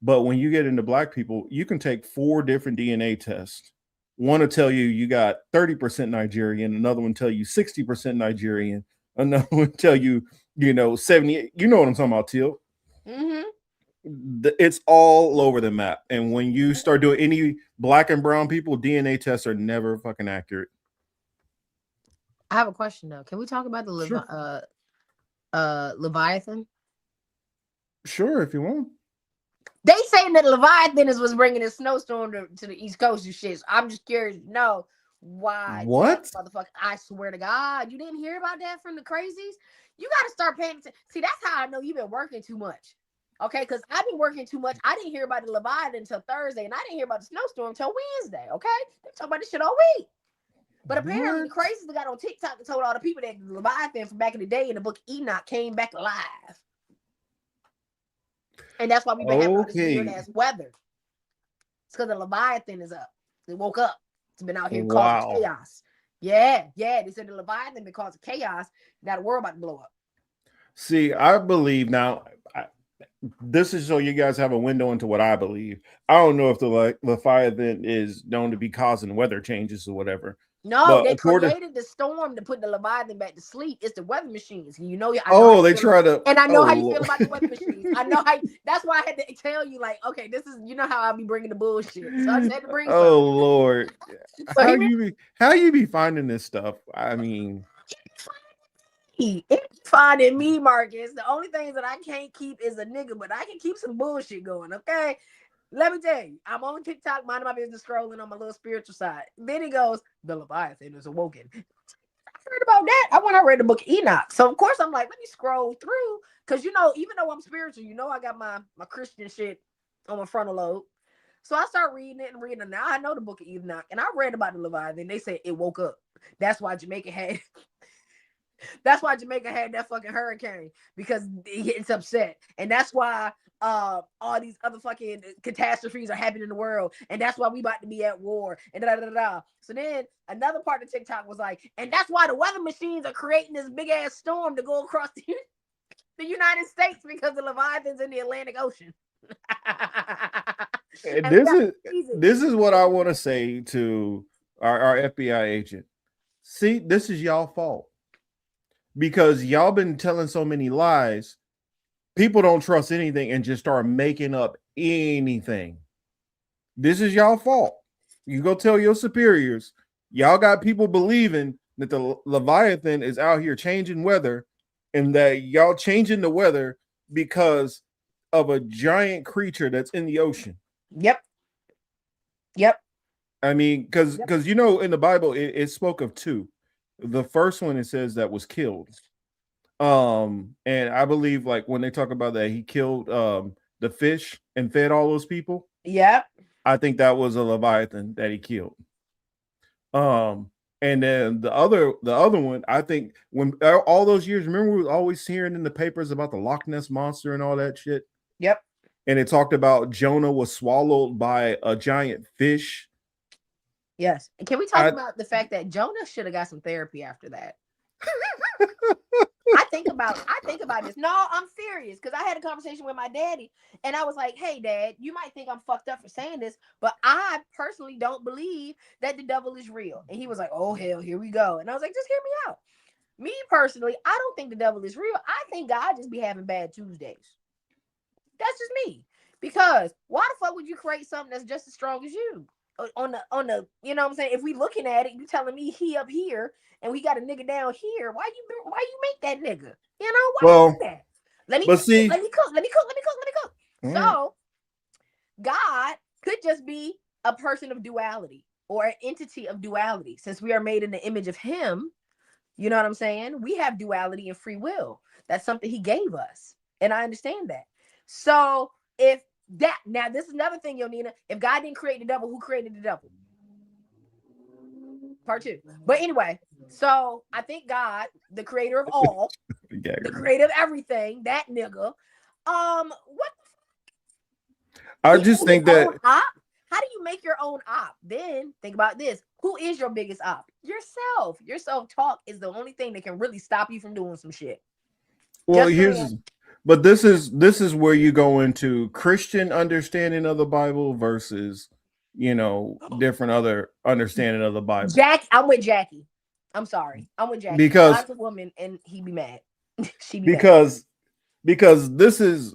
But when you get into black people, you can take 4 different DNA tests. One will tell you got 30% Nigerian, another one tell you 60% Nigerian, another one tell you, 70. You know what I'm talking about, Teal. Mm-hmm. It's all over the map. And when you start doing any black and brown people, DNA tests are never fucking accurate. I have a question though. Can we talk about the Leviathan? Sure, if you want. They saying that Leviathan is what's bringing a snowstorm to the East Coast and shit. So I'm just curious to know why. What? Motherfucker, I swear to God, you didn't hear about that from the crazies? You got to start paying attention. See, that's how I know you've been working too much. Okay, because I've been working too much. I didn't hear about the Leviathan until Thursday, and I didn't hear about the snowstorm until Wednesday. Okay, they talking about this shit all week. But apparently, the crazies got on TikTok and told all the people that the Leviathan from back in the day in the book Enoch came back alive. And that's why we've been having all this weird ass weather. It's because the Leviathan is up. It woke up. It's been out here causing chaos. Yeah. They said the Leviathan been causing chaos. Now the world about to blow up. See, I believe now. This is so you guys have a window into what I believe. I don't know if the Leviathan is known to be causing weather changes or whatever. No, they created the storm to put the Leviathan back to sleep. It's the weather machines. They try to. And I know how you feel about the weather machines. I know how. That's why I had to tell you, like, okay, this is, how I'll be bringing the bullshit. So I just had to bring. Oh Lord, how you be finding this stuff? I mean, it's finding me, Marcus. The only things that I can't keep is a nigga, but I can keep some bullshit going. Okay. Let me tell you, I'm on TikTok, minding my business, scrolling on my little spiritual side. Then it goes, the Leviathan is awoken. I heard about that. I read the book Enoch. So, of course, I'm like, let me scroll through. Because, even though I'm spiritual, I got my Christian shit on my frontal lobe. So I start reading it. Now I know the book of Enoch. And I read about the Leviathan. They said it woke up. That's why Jamaica had that fucking hurricane, because it's upset. And that's why all these other fucking catastrophes are happening in the world, and that's why we about to be at war, and da. So then another part of TikTok was like, and that's why the weather machines are creating this big ass storm to go across the United States, because the Leviathan's in the Atlantic Ocean. This is what I want to say to our FBI agent. See, this is y'all fault, because y'all been telling so many lies. People don't trust anything and just start making up anything. This is y'all fault. You go tell your superiors. Y'all got people believing that the Leviathan is out here changing weather, and that y'all changing the weather because of a giant creature that's in the ocean. Yep. I mean, because in the Bible it spoke of 2. The first one, it says that was killed. And I believe, like, when they talk about that, he killed the fish and fed all those people. Yep. I think that was a Leviathan that he killed. And then the other one, I think when all those years, remember we were always hearing in the papers about the Loch Ness monster and all that shit. Yep. And it talked about Jonah was swallowed by a giant fish. Yes. And can we talk about the fact that Jonah should have got some therapy after that? I think about this. No, I'm serious, because I had a conversation with my daddy, and I was like, "Hey, Dad, you might think I'm fucked up for saying this, but I personally don't believe that the devil is real." And he was like, "Oh hell, here we go." And I was like, "Just hear me out. Me personally, I don't think the devil is real. I think God just be having bad Tuesdays. That's just me. Because why the fuck would you create something that's just as strong as you? On the you know what I'm saying? If we looking at it, you telling me he up here and we got a nigga down here. Why you make that nigga? You know, why you do that? Let me cook. So God could just be a person of duality or an entity of duality. Since we are made in the image of him, you know what I'm saying? We have duality and free will. That's something he gave us. And I understand that. So if that, now this is another thing, Yonina. If God didn't create the devil, who created the devil? Part 2. But anyway, so I think God, the creator of all, the creator of everything, that nigga. What? I just think that op? How do you make your own op? Then think about this. Who is your biggest op? Yourself. Your self-talk is the only thing that can really stop you from doing some shit. Well, but this is where you go into Christian understanding of the Bible versus, you know, different other understanding of the Bible. I'm with Jackie. I'm sorry. I'm with Jackie. Because God's a woman and he be mad. She be because this is,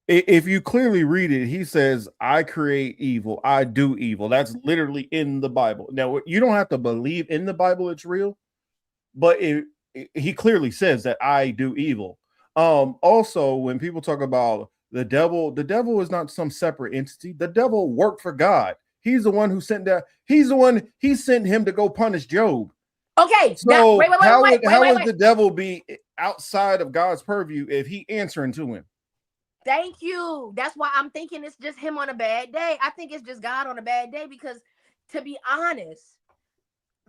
if you clearly read it, he says, I create evil, I do evil. That's literally in the Bible. Now, you don't have to believe in the Bible it's real, but he clearly says that I do evil. Also, when people talk about the devil is not some separate entity. The devil worked for God. He's the one who sent that. He sent him to go punish Job. Okay. So now, how would the devil be outside of God's purview if he answering to him? Thank you. That's why I'm thinking it's just him on a bad day. I think it's just God on a bad day, because to be honest,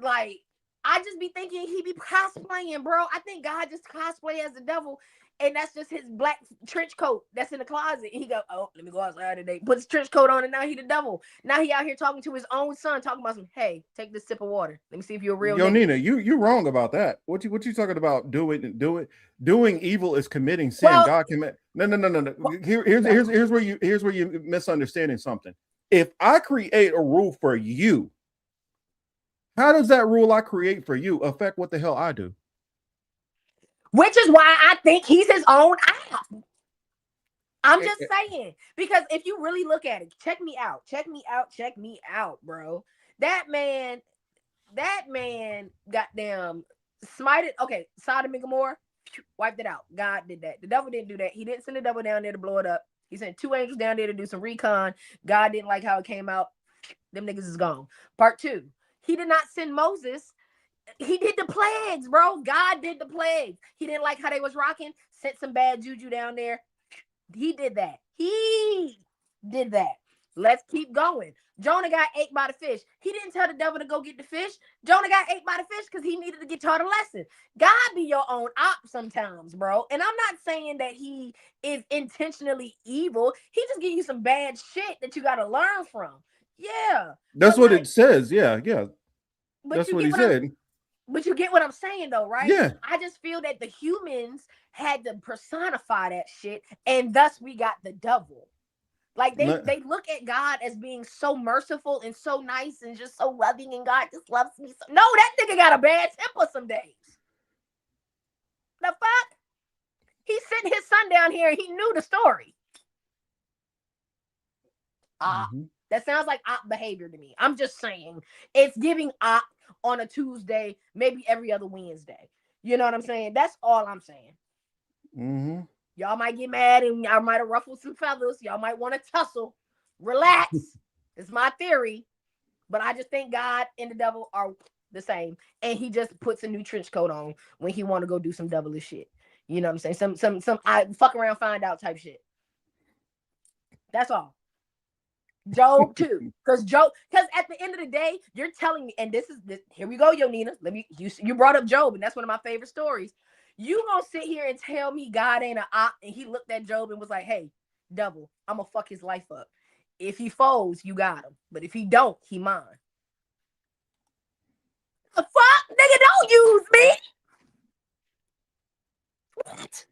like, I just be thinking he be cosplaying, bro. I think God just cosplay as the devil, and that's just his black trench coat that's in the closet. And he go, oh, let me go outside today. Put his trench coat on, and now he the devil. Now he out here talking to his own son, talking about some, hey, take this sip of water. Let me see if you're a real Yo, nigga. Nina, you're wrong about that. What you talking about? Doing evil is committing sin. Well, God commit. No. Well, here's where you misunderstanding something. If I create a rule for you, how does that rule I create for you affect what the hell I do? Which is why I think he's his own op. I'm just saying, because if you really look at it, check me out, bro. That man goddamn smited. Okay, Sodom and Gomorrah, wiped it out. God did that. The devil didn't do that. He didn't send the devil down there to blow it up. He sent 2 angels down there to do some recon. God didn't like how it came out. Them niggas is gone. Part 2. He did not send Moses. He did the plagues, bro. God did the plagues. He didn't like how they was rocking. Sent some bad juju down there. He did that. Let's keep going. Jonah got ate by the fish. He didn't tell the devil to go get the fish. Jonah got ate by the fish because he needed to get taught a lesson. God be your own op sometimes, bro. And I'm not saying that he is intentionally evil. He just give you some bad shit that you got to learn from. Yeah. That's what it says. Yeah. That's what he said. But you get what I'm saying, though, right? Yeah. I just feel that the humans had to personify that shit, and thus we got the devil. Like, they look at God as being so merciful and so nice and just so loving, and God just loves me. No, that nigga got a bad temper some days. The fuck? He sent his son down here, and he knew the story. That sounds like op behavior to me. I'm just saying, it's giving op on a Tuesday, maybe every other Wednesday. You know what I'm saying? That's all I'm saying. Mm-hmm. Y'all might get mad and y'all might have ruffled some feathers. Y'all might want to tussle. Relax. It's my theory. But I just think God and the devil are the same. And he just puts a new trench coat on when he want to go do some devilish shit. You know what I'm saying? Some I fuck around, find out type shit. That's all. Job too, because at the end of the day, you're telling me, and this. Here we go, Yonina. You brought up Job, and that's one of my favorite stories. You gonna sit here and tell me God ain't an op, and he looked at Job and was like, "Hey, devil, I'm gonna fuck his life up. If he folds, you got him, but if he don't, he mine." The fuck, nigga, don't use me. What?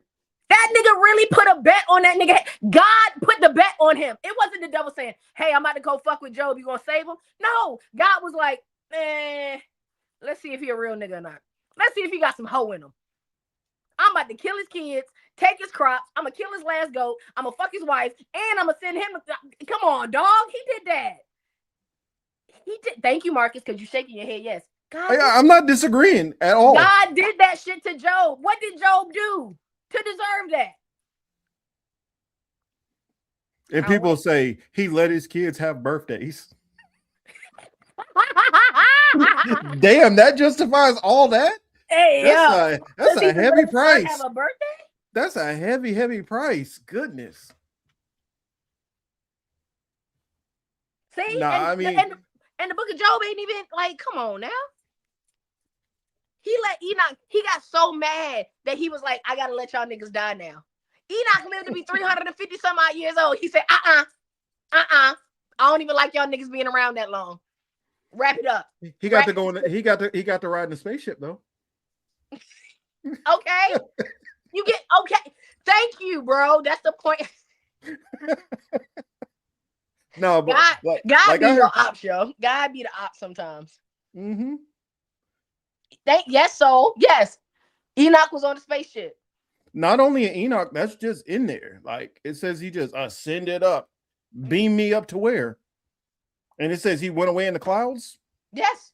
That nigga really put a bet on that nigga. God put the bet on him. It wasn't the devil saying, "Hey, I'm about to go fuck with Job. You gonna save him?" No, God was like, "Man, let's see if he a real nigga or not. Let's see if he got some hoe in him. I'm about to kill his kids, take his crops. I'm gonna kill his last goat. I'm gonna fuck his wife, and I'm gonna send him. Come on, dog. He did that. He did. Thank you, Marcus, because you're shaking your head. Yes, God. I'm not disagreeing at all. God did that shit to Job. What did Job do to deserve that? And people say he let his kids have birthdays. Damn, that justifies all that? Hey, that's a heavy price. Have a birthday? That's a heavy price. Goodness. See, nah, and the book of Job ain't even like, come on now. He let Enoch, he got so mad that he was like, I gotta let y'all niggas die now. Enoch lived to be 350 some odd years old. He said, I don't even like y'all niggas being around that long. Wrap it up. He got to go in. He got to ride in the spaceship though. Okay. You get okay. Thank you, bro. That's the point. No, but God be your ops, yo. God be the ops sometimes. Mm-hmm. Yes, Enoch was on the spaceship. Not only an Enoch, that's just in there. Like it says he just ascended up, beam me up to where? And it says he went away in the clouds. Yes.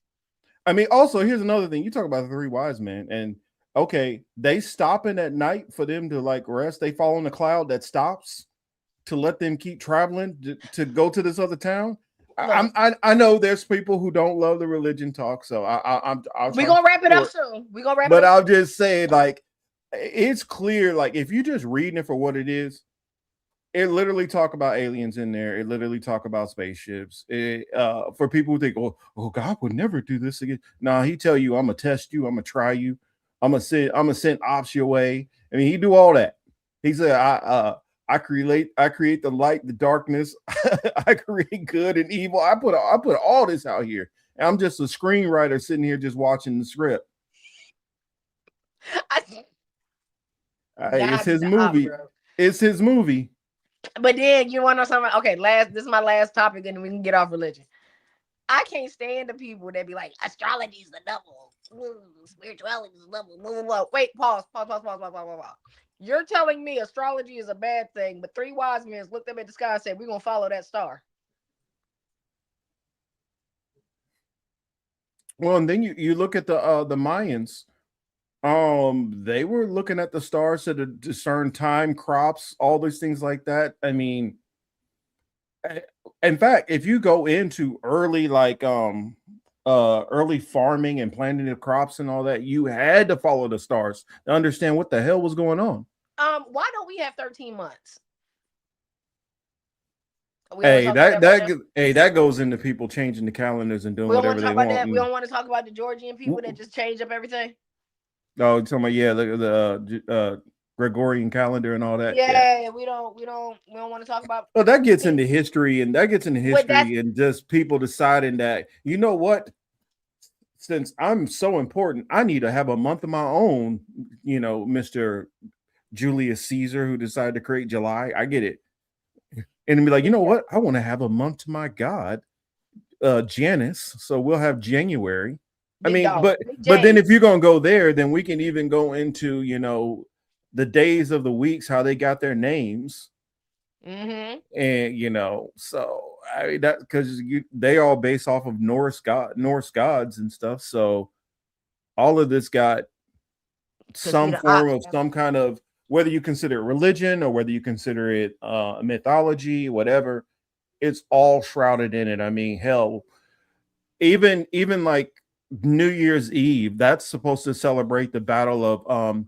I mean, also here's another thing. You talk about the three wise men, and okay, they stopping at night for them to like rest. They fall on the cloud that stops to let them keep traveling to go to this other town. No. I know there's people who don't love the religion talk, so we're gonna wrap it up soon. We're gonna wrap it up. But I'll just say, like, it's clear, like, if you just reading it for what it is, it literally talk about aliens in there. It literally talk about spaceships. For people who think, oh, God would never do this again. Nah, he tell you, I'm gonna test you, I'm gonna try you, I'm gonna send ops your way. I mean, he do all that. He said, I create the light, the darkness. I create good and evil. I put all this out here. And I'm just a screenwriter sitting here just watching the script. It's his movie. It's his movie. But then you want to know something? Okay, this is my last topic, and we can get off religion. I can't stand the people that be like, astrology is the devil, spirituality is the devil. Blah, blah, blah. Wait, pause. You're telling me astrology is a bad thing, but three wise men looked up at the sky and said, we're gonna follow that star. Well, and then you look at the Mayans. They were looking at the stars to discern time, crops, all these things like that. I mean, in fact, if you go into early early farming and planting of crops and all that, you had to follow the stars to understand what the hell was going on. Why don't we have 13 months? That goes into people changing the calendars and doing whatever they want. We don't want to talk about the Georgian people that just change up everything. Oh, you're talking about the Gregorian calendar and all that. Yeah, we don't want to talk about. Well, that gets into history, and and just people deciding that, you know what, since I'm so important, I need to have a month of my own. You know, Mr. Julius Caesar, who decided to create July. I get it, and be like, you know what, I want to have a month to my god, Janus. So we'll have January. I mean, but then if you're gonna go there, then we can even go into, you know, the days of the weeks, how they got their names. Mm-hmm. And you know, so I mean that because they all based off of Norse gods and stuff. So all of this got some form of some kind of, whether you consider it religion or whether you consider it mythology, whatever, it's all shrouded in it. I mean, hell, even like New Year's Eve, that's supposed to celebrate the battle of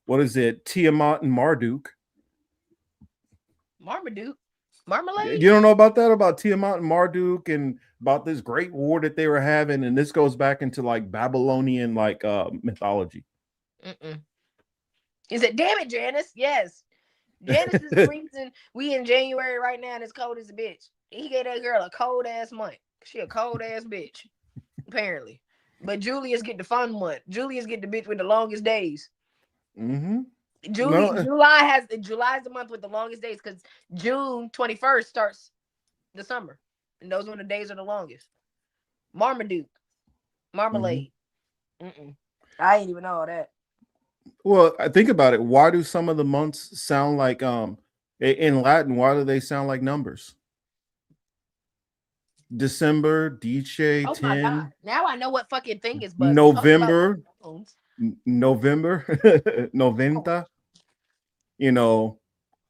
what is it, Tiamat and Marduk. Marmaduke. Marmalade. You don't know about that, about Tiamat and Marduk, and about this great war that they were having, and this goes back into like Babylonian like mythology. Mm-mm. Is it? Damn it, Janice. Yes, Janice is the reason we in January right now and it's cold as a bitch. He gave that girl a cold ass month. She a cold ass bitch, apparently. But Julius get the fun month. Julius get the bitch with the longest days. Mm-hmm. July is the month with the longest days because June 21st starts the summer, and those when the days are the longest. Marmaduke, marmalade. Mm-hmm. I ain't even know all that. Well, I think about it. Why do some of the months sound like in Latin? Why do they sound like numbers? December, Dice, Oh my 10, god! Now I know what fucking thing is buzzing. November, November, Noventa. You know,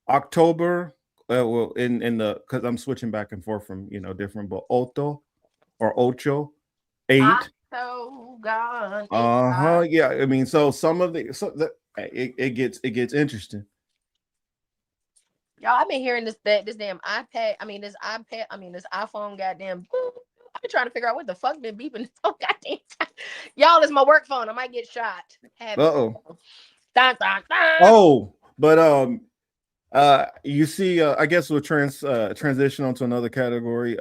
October. Well, in the because I'm switching back and forth from different, but Otto or Ocho, 8. So gone. Yeah. I mean, so some of the it gets interesting. Y'all, I've been hearing this damn iPad. This iPhone. Goddamn. I've been trying to figure out what the fuck been beeping so goddamn time. Y'all, it's my work phone. I might get shot. Uh-oh. Oh, but you see, I guess we'll transition onto another category.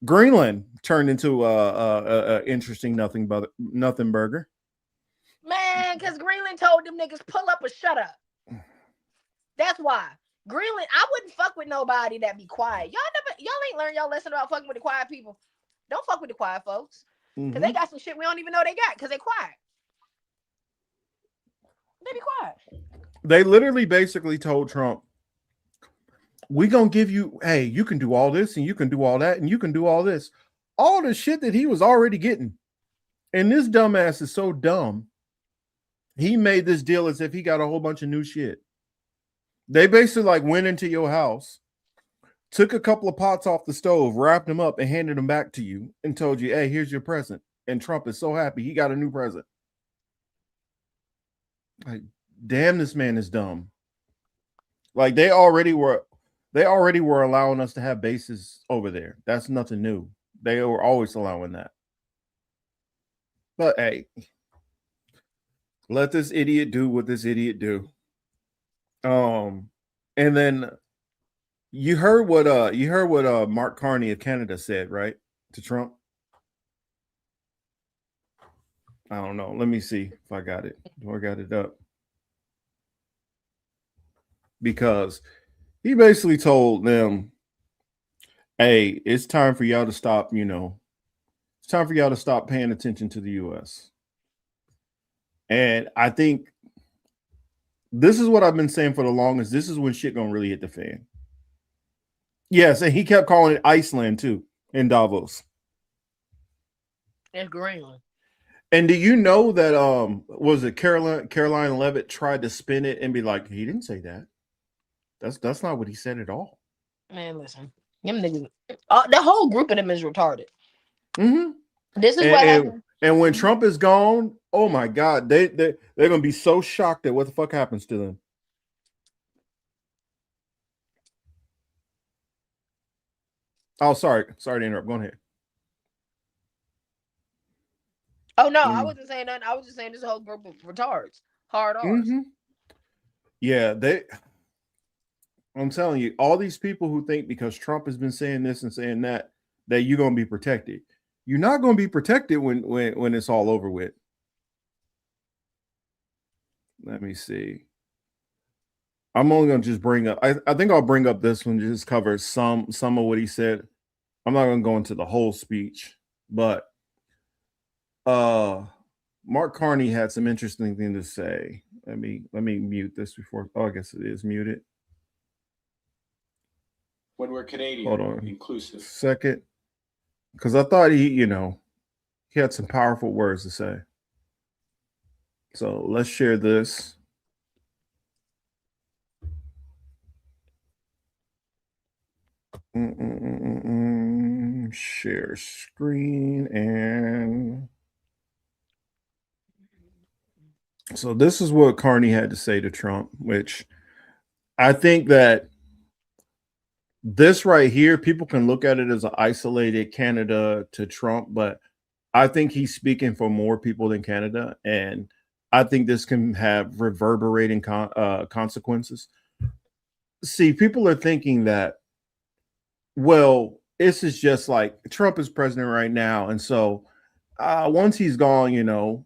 Greenland turned into a interesting nothing burger. Man, because Greenland told them niggas pull up or shut up. That's why. Greenland, I wouldn't fuck with nobody that be quiet. Y'all ain't learned y'all lesson about fucking with the quiet people. Don't fuck with the quiet folks. Because they got some shit we don't even know they got because they quiet. They be quiet. They literally basically told Trump, we gonna give you, hey, you can do all this and you can do all that and you can do all this. All the shit that he was already getting. And this dumbass is so dumb. He made this deal as if he got a whole bunch of new shit. They basically like went into your house, took a couple of pots off the stove, wrapped them up and handed them back to you and told you, hey, here's your present. And Trump is so happy he got a new present. Like, damn, this man is dumb. Like they already were allowing us to have bases over there. That's nothing new. They were always allowing that. But hey, let this idiot do what this idiot do. And then you heard what Mark Carney of Canada said, right? To Trump. I don't know. Let me see if I got it. Do I got it up? Because he basically told them, hey, it's time for y'all to stop, it's time for y'all to stop paying attention to the US. And I think this is what I've been saying for the longest. This is when shit gonna really hit the fan. Yes, and he kept calling it Iceland too in Davos. It's Greenland. And do you know that was it Caroline Levitt tried to spin it and be like, he didn't say that. That's not what he said at all. Man, listen, them niggas, the whole group of them is retarded. Mm-hmm. This is what happened. And when Trump is gone, oh my God, they're gonna be so shocked at what the fuck happens to them. Oh, sorry to interrupt. Go ahead. Oh no, I wasn't saying nothing. I was just saying this whole group of retards, hard R's. Yeah, I'm telling you, all these people who think because Trump has been saying this and saying that you're gonna be protected. You're not gonna be protected when it's all over with. Let me see. I'm only gonna just bring up. I think I'll bring up this one, just cover some of what he said. I'm not gonna go into the whole speech, but Mark Carney had some interesting thing to say. Let me mute this before. Oh, I guess it is muted. When we're Canadian, hold on, inclusive. Second, because I thought he had some powerful words to say. So let's share this. Share screen, and so this is what Carney had to say to Trump, which I think that this right here, people can look at it as an isolated Canada to Trump, but I think he's speaking for more people than Canada, and I think this can have reverberating consequences. See, people are thinking that, well, this is just like Trump is president right now, and so once he's gone, you know,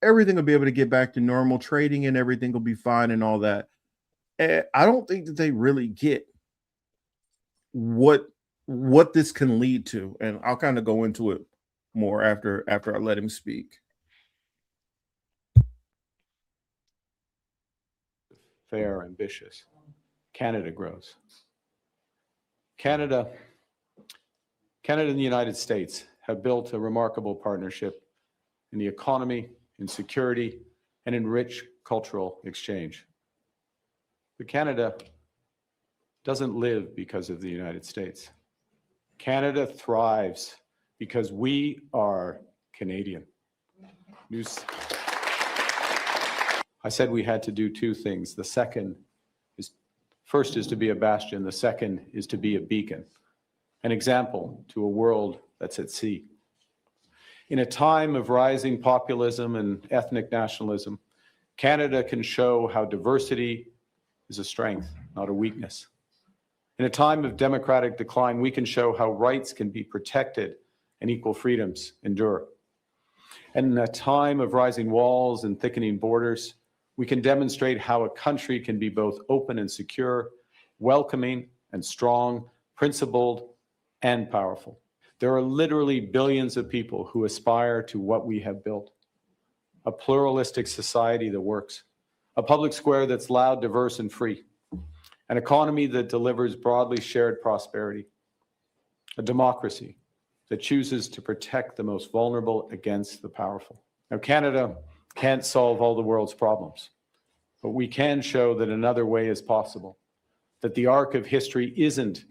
everything will be able to get back to normal, trading and everything will be fine and all that. And I don't think that they really get what this can lead to, and I'll kind of go into it more after I let him speak. Fair, ambitious. Canada grows. Canada and the United States have built a remarkable partnership in the economy, in security, and in rich cultural exchange. But Canada doesn't live because of the United States. Canada thrives because we are Canadian. I said we had to do two things. The first is to be a bastion. The second is to be a beacon, an example to a world that's at sea. In a time of rising populism and ethnic nationalism, Canada can show how diversity is a strength, not a weakness. In a time of democratic decline, we can show how rights can be protected and equal freedoms endure. And in a time of rising walls and thickening borders, we can demonstrate how a country can be both open and secure, welcoming and strong, principled and powerful. There are literally billions of people who aspire to what we have built: a pluralistic society that works, a public square that's loud, diverse, and free, an economy that delivers broadly shared prosperity, a democracy that chooses to protect the most vulnerable against the powerful. Now, Canada can't solve all the world's problems, but we can show that another way is possible, that the arc of history isn't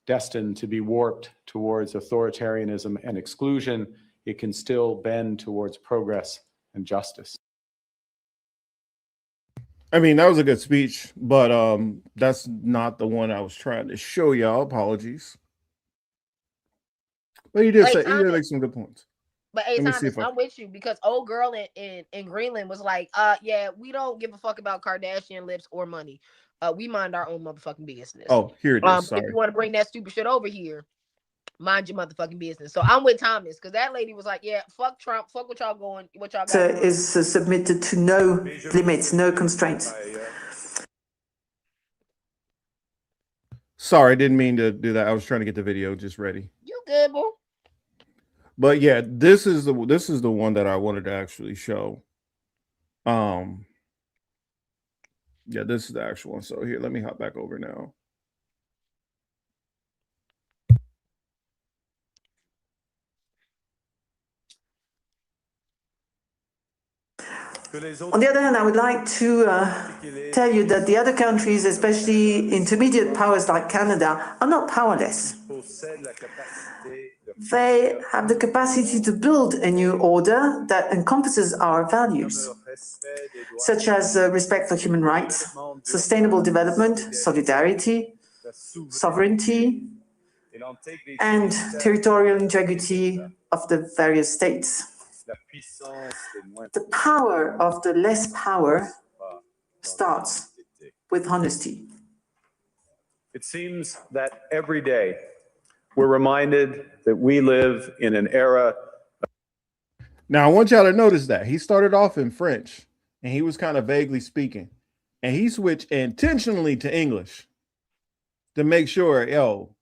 destined to be warped towards authoritarianism and exclusion. It can still bend towards progress and justice. I mean, that was a good speech, but that's not the one I was trying to show y'all. Apologies. But he did make some good points. But Thomas, I'm with you, because old girl in Greenland was like, yeah, we don't give a fuck about Kardashian lips or money. We mind our own motherfucking business. Oh, here it is. If you want to bring that stupid shit over here, mind your motherfucking business. So I'm with Thomas, because that lady was like, yeah, fuck Trump, fuck what y'all got. Is submitted to no limits, no constraints. Sorry, I didn't mean to do that. I was trying to get the video just ready. You good, boo? But yeah, this is the one that I wanted to actually show. Yeah, this is the actual one. So here, let me hop back over now. On the other hand, I would like to tell you that the other countries, especially intermediate powers like Canada, are not powerless. They have the capacity to build a new order that encompasses our values, such as respect for human rights, sustainable development, solidarity, sovereignty, and territorial integrity of the various states. The power of the less power starts with honesty. It seems that every day we're reminded that we live in an era. Now, I want y'all to notice that he started off in French and he was kind of vaguely speaking, and he switched intentionally to English to make sure, yo,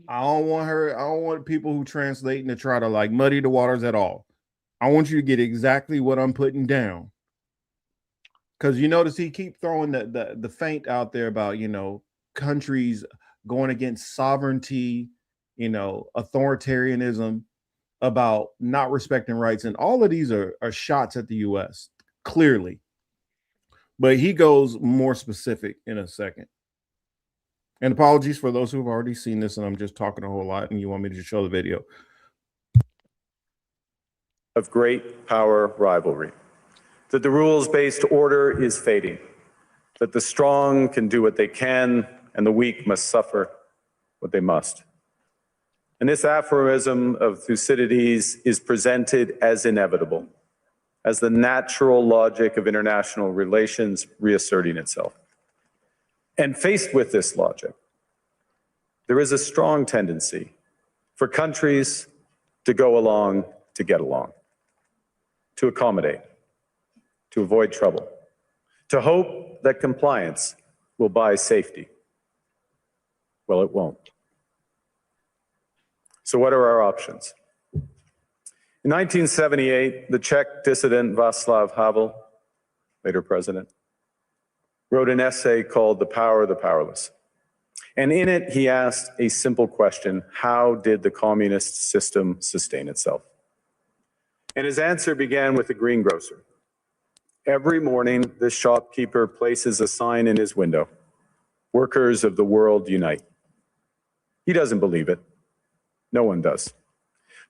I don't want people who translate and to try to like muddy the waters at all. I want you to get exactly what I'm putting down. Because you notice he keep throwing the feint out there about, you know, countries going against sovereignty, you know, authoritarianism, about not respecting rights. And all of these are shots at the US, clearly. But he goes more specific in a second. And apologies for those who've already seen this, and I'm just talking a whole lot and you want me to show the video. Of great power rivalry, that the rules-based order is fading, that the strong can do what they can and the weak must suffer what they must. And this aphorism of Thucydides is presented as inevitable, as the natural logic of international relations reasserting itself. And faced with this logic, there is a strong tendency for countries to go along to get along, to accommodate, to avoid trouble, to hope that compliance will buy safety. Well, it won't. So what are our options? In 1978, the Czech dissident Václav Havel, later president, wrote an essay called The Power of the Powerless. And in it, he asked a simple question: how did the communist system sustain itself? And his answer began with the greengrocer. Every morning, this shopkeeper places a sign in his window: "Workers of the world unite." He doesn't believe it. No one does.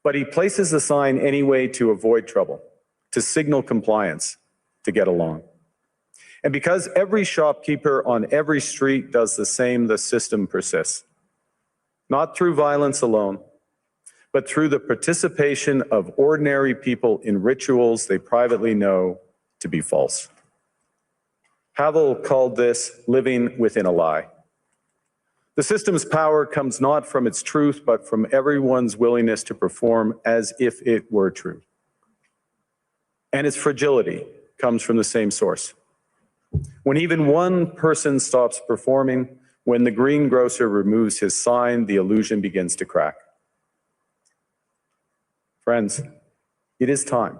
But he places the sign anyway to avoid trouble, to signal compliance, to get along. And because every shopkeeper on every street does the same, the system persists. Not through violence alone, but through the participation of ordinary people in rituals they privately know to be false. Havel called this living within a lie. The system's power comes not from its truth, but from everyone's willingness to perform as if it were true. And its fragility comes from the same source. When even one person stops performing, when the greengrocer removes his sign, the illusion begins to crack. Friends, it is time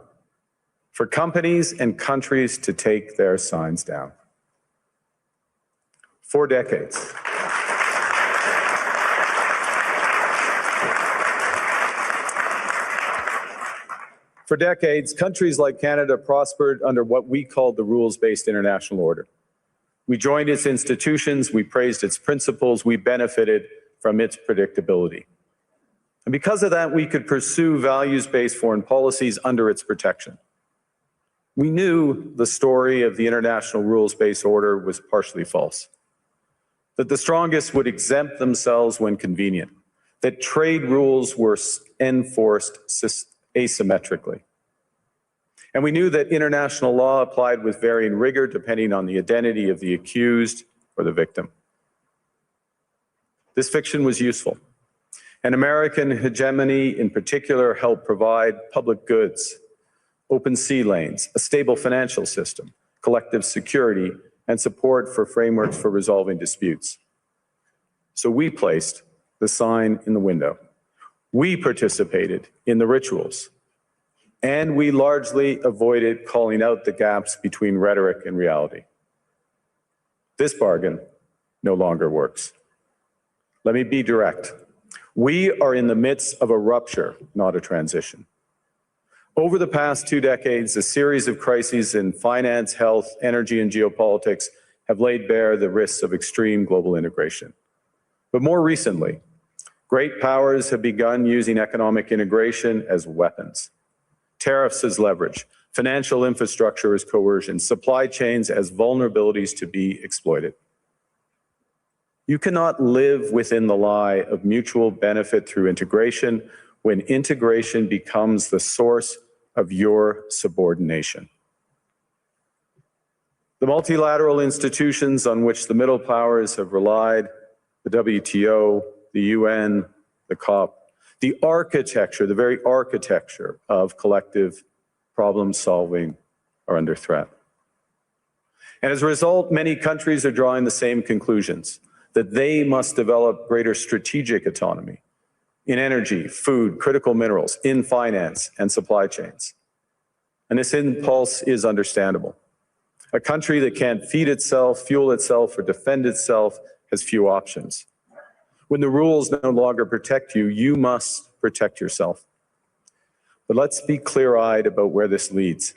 for companies and countries to take their signs down. For decades, countries like Canada prospered under what we called the rules-based international order. We joined its institutions, we praised its principles, we benefited from its predictability. And because of that, we could pursue values-based foreign policies under its protection. We knew the story of the international rules-based order was partially false, that the strongest would exempt themselves when convenient, that trade rules were enforced asymmetrically. And we knew that international law applied with varying rigor depending on the identity of the accused or the victim. This fiction was useful. And American hegemony in particular helped provide public goods, open sea lanes, a stable financial system, collective security, and support for frameworks for resolving disputes. So we placed the sign in the window. We participated in the rituals, and we largely avoided calling out the gaps between rhetoric and reality. This bargain no longer works. Let me be direct. We are in the midst of a rupture, not a transition. Over the past 2 decades, a series of crises in finance, health, energy, and geopolitics have laid bare the risks of extreme global integration. But more recently, great powers have begun using economic integration as weapons. Tariffs as leverage, financial infrastructure as coercion, supply chains as vulnerabilities to be exploited. You cannot live within the lie of mutual benefit through integration when integration becomes the source of your subordination. The multilateral institutions on which the middle powers have relied, the WTO, the UN, the COP, the architecture, the very architecture of collective problem solving are under threat. And as a result, many countries are drawing the same conclusions, that they must develop greater strategic autonomy in energy, food, critical minerals, in finance and supply chains. And this impulse is understandable. A country that can't feed itself, fuel itself, or defend itself has few options. When the rules no longer protect you, you must protect yourself. But let's be clear-eyed about where this leads.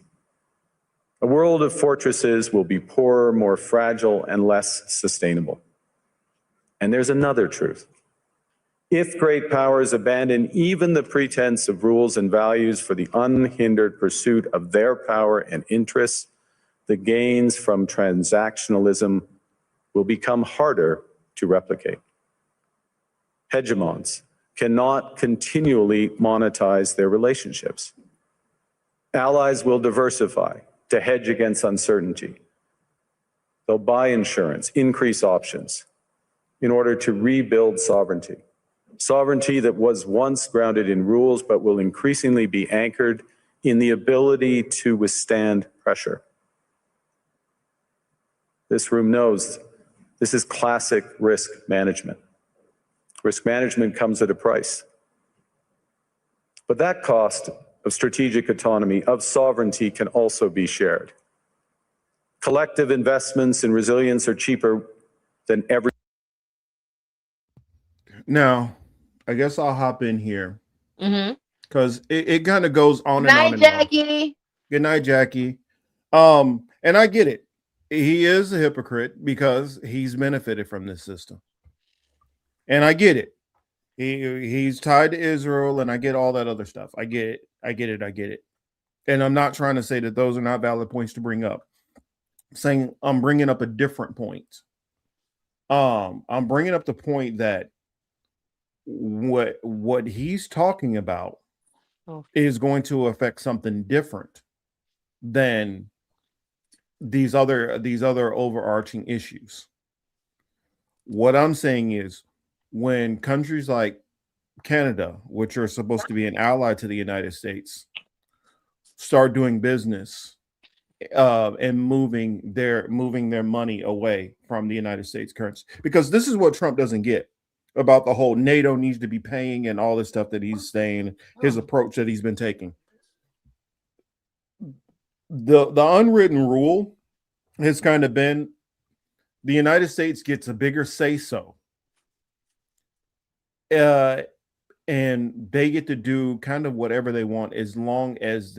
A world of fortresses will be poorer, more fragile, and less sustainable. And there's another truth. If great powers abandon even the pretense of rules and values for the unhindered pursuit of their power and interests, the gains from transactionalism will become harder to replicate. hegemons cannot continually monetize their relationships. Allies will diversify to hedge against uncertainty. They'll buy insurance, increase options in order to rebuild sovereignty. Sovereignty that was once grounded in rules, but will increasingly be anchored in the ability to withstand pressure. This room knows this is classic risk management. Risk management comes at a price. But that cost of strategic autonomy, of sovereignty, can also be shared. Collective investments in resilience are cheaper than every. Now, I guess I'll hop in here Mm-hmm. because it kind of goes on and on Night, and on. Jackie. Good night, Jackie. And I get it. He is a hypocrite because he's benefited from this system. And I get it. He's tied to Israel, and I get all that other stuff. I get it. I get it. And I'm not trying to say that those are not valid points to bring up. I'm saying I'm bringing up a different point. I'm bringing up the point that what he's talking about is going to affect something different than these other overarching issues. What I'm saying is, when countries like Canada, which are supposed to be an ally to the United States, start doing business and moving their money away from the United States currency, because this is what Trump doesn't get about the whole NATO needs to be paying and all this stuff that he's saying, his approach that he's been taking. The unwritten rule has kind of been the United States gets a bigger say-so. And they get to do kind of whatever they want as long as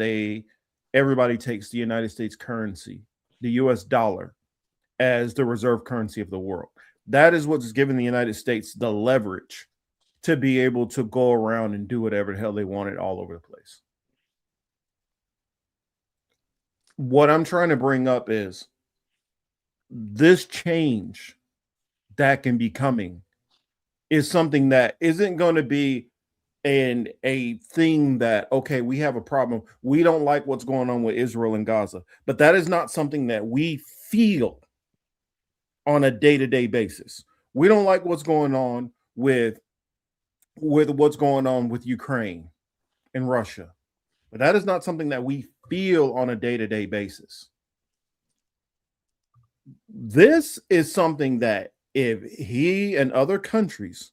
everybody takes the United States currency, the US dollar, as the reserve currency of the world. That is what's given the United States the leverage to be able to go around and do whatever the hell they wanted all over the place. What I'm trying to bring up is this change that can be coming is something that isn't going to be a thing that, okay, we have a problem. We don't like what's going on with Israel and Gaza, but that is not something that we feel on a day-to-day basis. We don't like what's going on with what's going on with Ukraine and Russia, but that is not something that we feel on a day-to-day basis. This is something that if he and other countries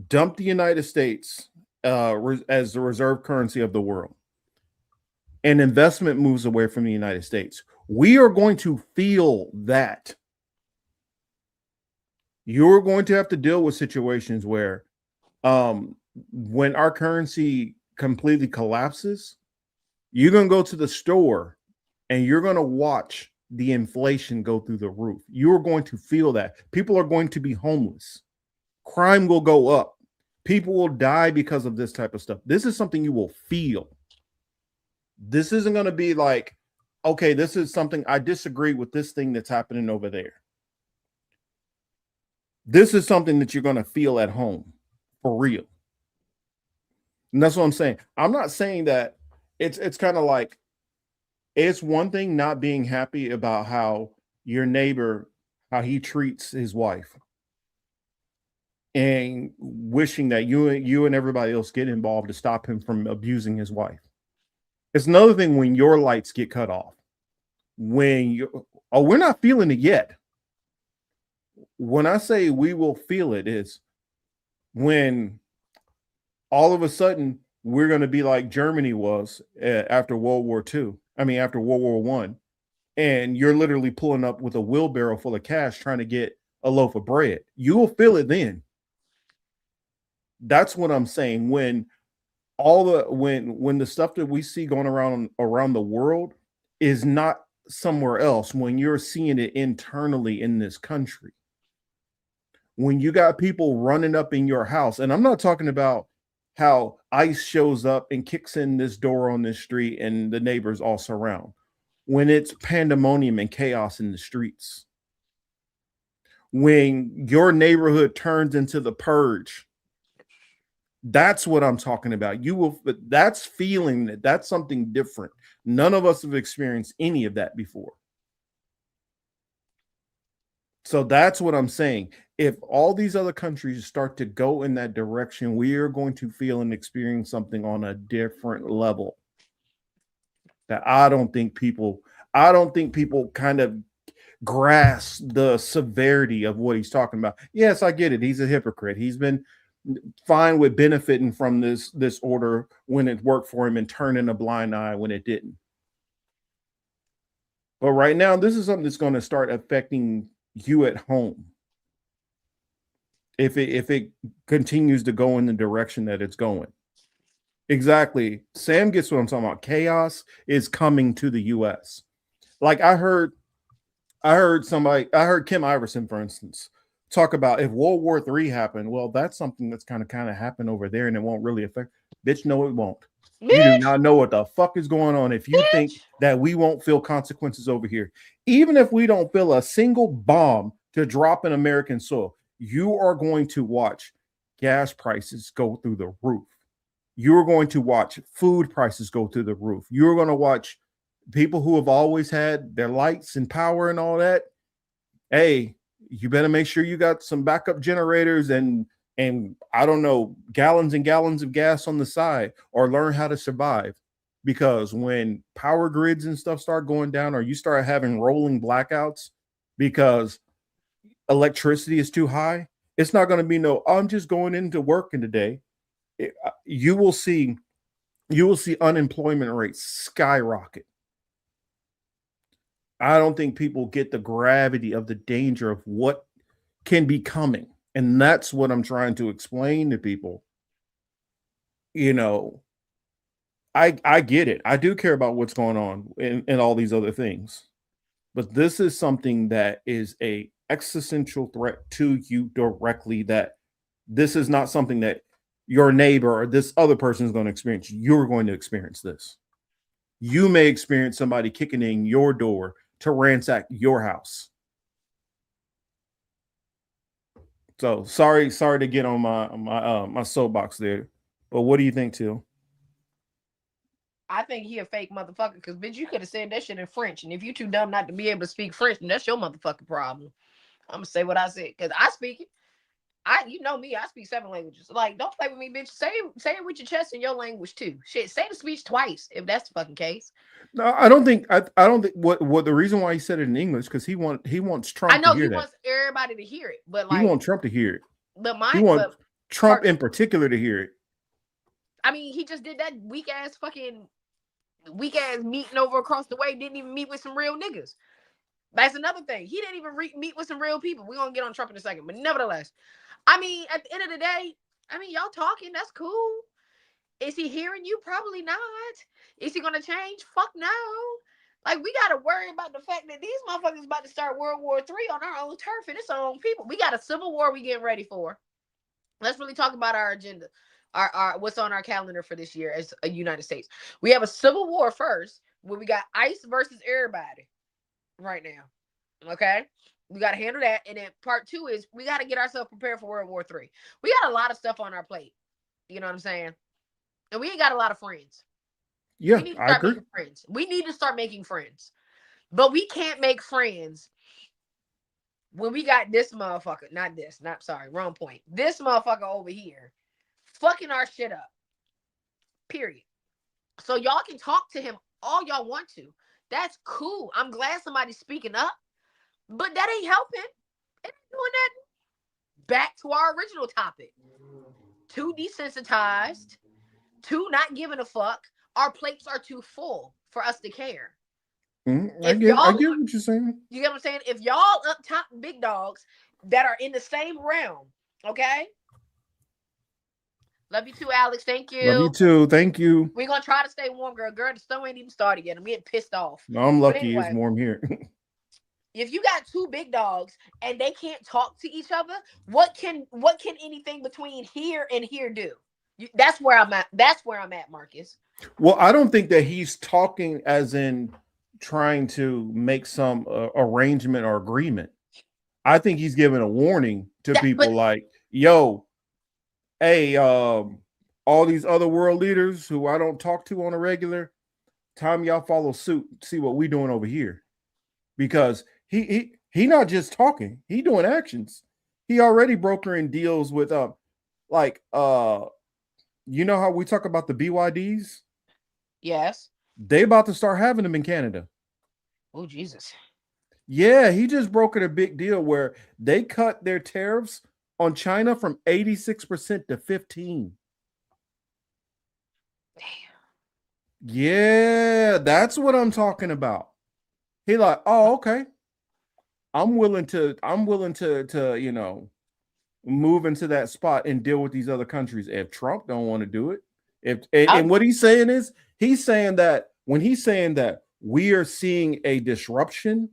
dump the United States as the reserve currency of the world and investment moves away from the United States, we are going to feel that. You're going to have to deal with situations where when our currency completely collapses, you're going to go to the store and you're going to watch the inflation go through the roof. You're going to feel that. People are going to be homeless. Crime will go up. People will die because of this type of stuff. This is something you will feel. This isn't going to be like, okay, this is something I disagree with this thing that's happening over there. This is something that you're going to feel at home for real. And that's what I'm saying. I'm not saying that it's kind of like, it's one thing not being happy about how your neighbor, how he treats his wife and wishing that you and everybody else get involved to stop him from abusing his wife. It's another thing when your lights get cut off. We're not feeling it yet. When I say we will feel it, is when all of a sudden we're going to be like Germany was after World War II. After World War One, and you're literally pulling up with a wheelbarrow full of cash trying to get a loaf of bread. You will feel it then. That's what I'm saying. When the stuff that we see going around the world is not somewhere else, when you're seeing it internally in this country, when you got people running up in your house, and I'm not talking about how ICE shows up and kicks in this door on this street and the neighbors all surround. When it's pandemonium and chaos in the streets. When your neighborhood turns into the purge That's what I'm talking about. That's feeling that that's something different. None of us have experienced any of that before. So that's what I'm saying. If all these other countries start to go in that direction, we are going to feel and experience something on a different level that I don't think people kind of grasp the severity of what he's talking about. Yes, I get it. He's a hypocrite. He's been fine with benefiting from this order when it worked for him and turning a blind eye when it didn't. But right now, this is something that's going to start affecting you at home if it continues to go in the direction that it's going. Exactly. Sam gets what I'm talking about. Chaos is coming to the US. Like I heard Kim Iverson, for instance, talk about if World War III happened. Well, that's something that's kind of happened over there and it won't really affect. Bitch, no, it won't. Bitch. You do not know what the fuck is going on if you think that we won't feel consequences over here. Even if we don't feel a single bomb to drop in American soil, you are going to watch gas prices go through the roof. You're going to watch food prices go through the roof. You're going to watch people who have always had their lights and power and all that. Hey, you better make sure you got some backup generators and I don't know, gallons and gallons of gas on the side, or learn how to survive. Because when power grids and stuff start going down, or you start having rolling blackouts because electricity is too high, it's not going to be no, I'm just going into work today. You will see unemployment rates skyrocket. I don't think people get the gravity of the danger of what can be coming. And that's what I'm trying to explain to people. You know, I get it. I do care about what's going on and all these other things. But this is something that is a existential threat to you directly, that this is not something that your neighbor or this other person is going to experience. You're going to experience this. You may experience somebody kicking in your door to ransack your house. So sorry to get on my soapbox there, but what do you think, Till? I think he a fake motherfucker because bitch, you could have said that shit in French, and if you too dumb not to be able to speak French, then that's your motherfucking problem. I'm gonna say what I said because I speak it. You know me, I speak 7 languages. Like, don't play with me, bitch. Say it with your chest in your language too. Shit, say the speech twice if that's the fucking case. No, I don't think what the reason why he said it in English, because he wants Trump. I know to hear he that. wants everybody to hear it, but like he wants Trump to hear it. But he wants Trump in particular to hear it. I mean, he just did that weak ass meeting over across the way. Didn't even meet with some real niggas. That's another thing. He didn't even meet with some real people. We're gonna get on Trump in a second, but nevertheless, I mean, at the end of the day, I mean, y'all talking, that's cool. Is he hearing you? Probably not. Is he gonna change? Fuck no. Like, we gotta worry about the fact that these motherfuckers about to start World War III on our own turf and it's our own people. We got a civil war we getting ready for. Let's really talk about our agenda. Our what's on our calendar for this year as a United States. We have a civil war first, where we got ICE versus everybody right now. Okay? We got to handle that. And then part 2 is we got to get ourselves prepared for World War III. We got a lot of stuff on our plate. You know what I'm saying? And we ain't got a lot of friends. Yeah, we need to start making friends. We need to start making friends. But we can't make friends when we got this motherfucker. Wrong point. This motherfucker over here fucking our shit up. Period. So y'all can talk to him all y'all want to. That's cool. I'm glad somebody's speaking up. But that ain't helping. It ain't doing that. Back to our original topic. Too desensitized. Too not giving a fuck. Our plates are too full for us to care. I get what you're saying. You get what I'm saying? If y'all up top big dogs that are in the same realm, okay? Love you too, Alex. Thank you. Love you too. Thank you. We're going to try to stay warm, girl. Girl, the snow ain't even started yet. I'm getting pissed off. No, I'm lucky anyway, it's warm here. If you got 2 big dogs and they can't talk to each other, what can anything between here and here do? That's where I'm at. That's where I'm at, Marcus. Well, I don't think that he's talking as in trying to make some arrangement or agreement. I think he's giving a warning to people like, yo, hey, all these other world leaders who I don't talk to on a regular, time y'all follow suit, see what we doing over here. Because he not just talking, he doing actions. He already brokering deals with you know how we talk about the BYDs? Yes. They about to start having them in Canada. Oh, Jesus. Yeah, he just brokered a big deal where they cut their tariffs on China from 86% to 15%. Damn. Yeah, that's what I'm talking about. He like, oh, okay. I'm willing to, move into that spot and deal with these other countries. If Trump don't want to do it, and what he's saying is, he's saying that when he's saying that we are seeing a disruption,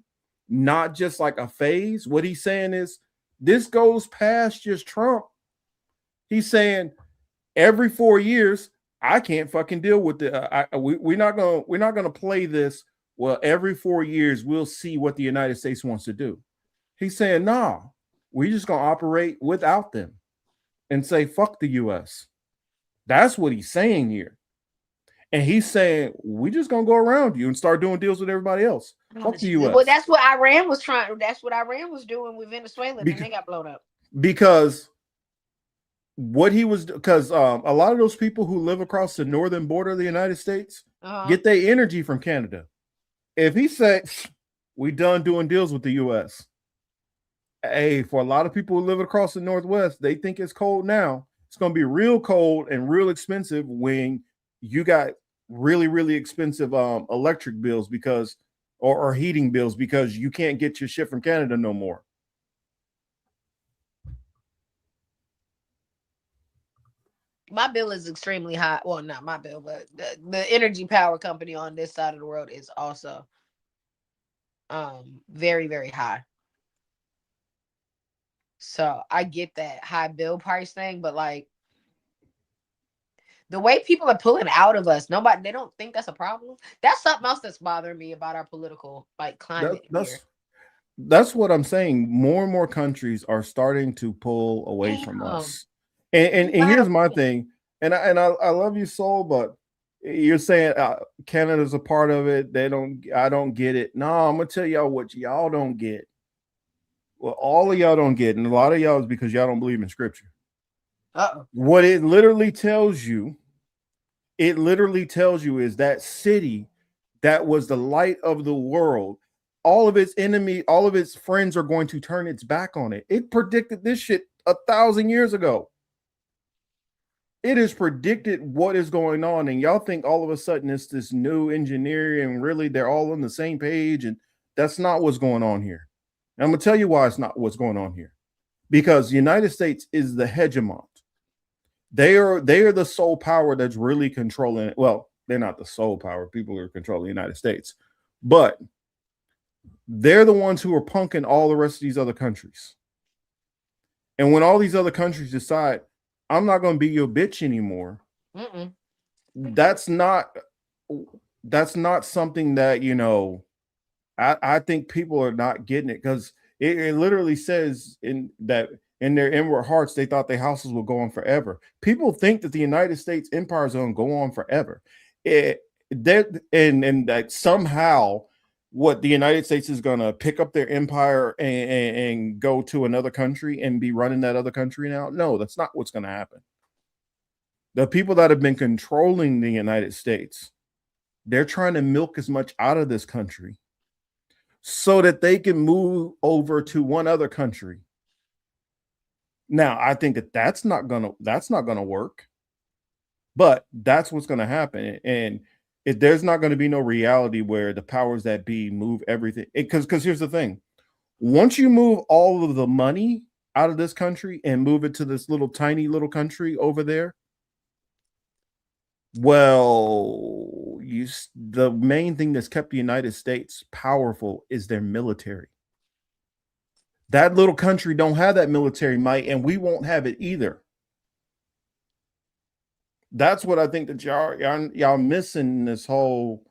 not just like a phase, what he's saying is this goes past just Trump. He's saying every 4 years, I can't fucking deal with the. We're not gonna play this. Well, every 4 years, we'll see what the United States wants to do. He's saying, nah, we're just gonna operate without them and say fuck the U.S. That's what he's saying here. And he's saying we just gonna go around you and start doing deals with everybody else. Fuck the U.S. Well, that's what Iran was trying. That's what Iran was doing with Venezuela, and they got blown up. Because what he was, because a lot of those people who live across the northern border of the United States get their energy from Canada. If he said we done doing deals with the U.S., hey, for a lot of people who live across the Northwest, they think it's cold now. It's going to be real cold and real expensive when you got really, really expensive electric bills because, or heating bills because you can't get your shit from Canada no more. My bill is extremely high. Well, not my bill, but the energy power company on this side of the world is also very, very high. So I get that high bill price thing, but like the way people are pulling out of us, they don't think that's a problem. That's something else that's bothering me about our political climate here. That's what I'm saying. More and more countries are starting to pull away from us. And here's my thing. And I love you, Soul, but you're saying Canada's a part of it. I don't get it. No, I'm gonna tell y'all what y'all don't get. Well, all of y'all don't get, and a lot of y'all is because y'all don't believe in scripture. What it literally tells you is that city that was the light of the world, all of its enemies, all of its friends are going to turn its back on it. It predicted this shit 1,000 years ago. It has predicted what is going on, and y'all think all of a sudden it's this new engineering, and really they're all on the same page, and that's not what's going on here. And I'm gonna tell you why it's not what's going on here. Because the United States is the hegemon. They are the sole power that's really controlling it. Well, they're not the sole power. People are controlling the United States, but they're the ones who are punking all the rest of these other countries. And when all these other countries decide, I'm not going to be your bitch anymore, that's not something that, I think people are not getting it, because it literally says in their inward hearts, they thought their houses would go on forever. People think that the United States empire is going to go on forever. And that somehow what the United States is going to pick up their empire and go to another country and be running that other country now. No, that's not what's going to happen. The people that have been controlling the United States, they're trying to milk as much out of this country so that they can move over to one other country. Now, I think that's not gonna work, but that's what's gonna happen. And there's not going to be no reality where the powers that be move everything. Because here's the thing: once you move all of the money out of this country and move it to this tiny little country over there, well, the main thing that's kept the United States powerful is their military. That little country don't have that military might, and we won't have it either. That's what I think that y'all missing, this whole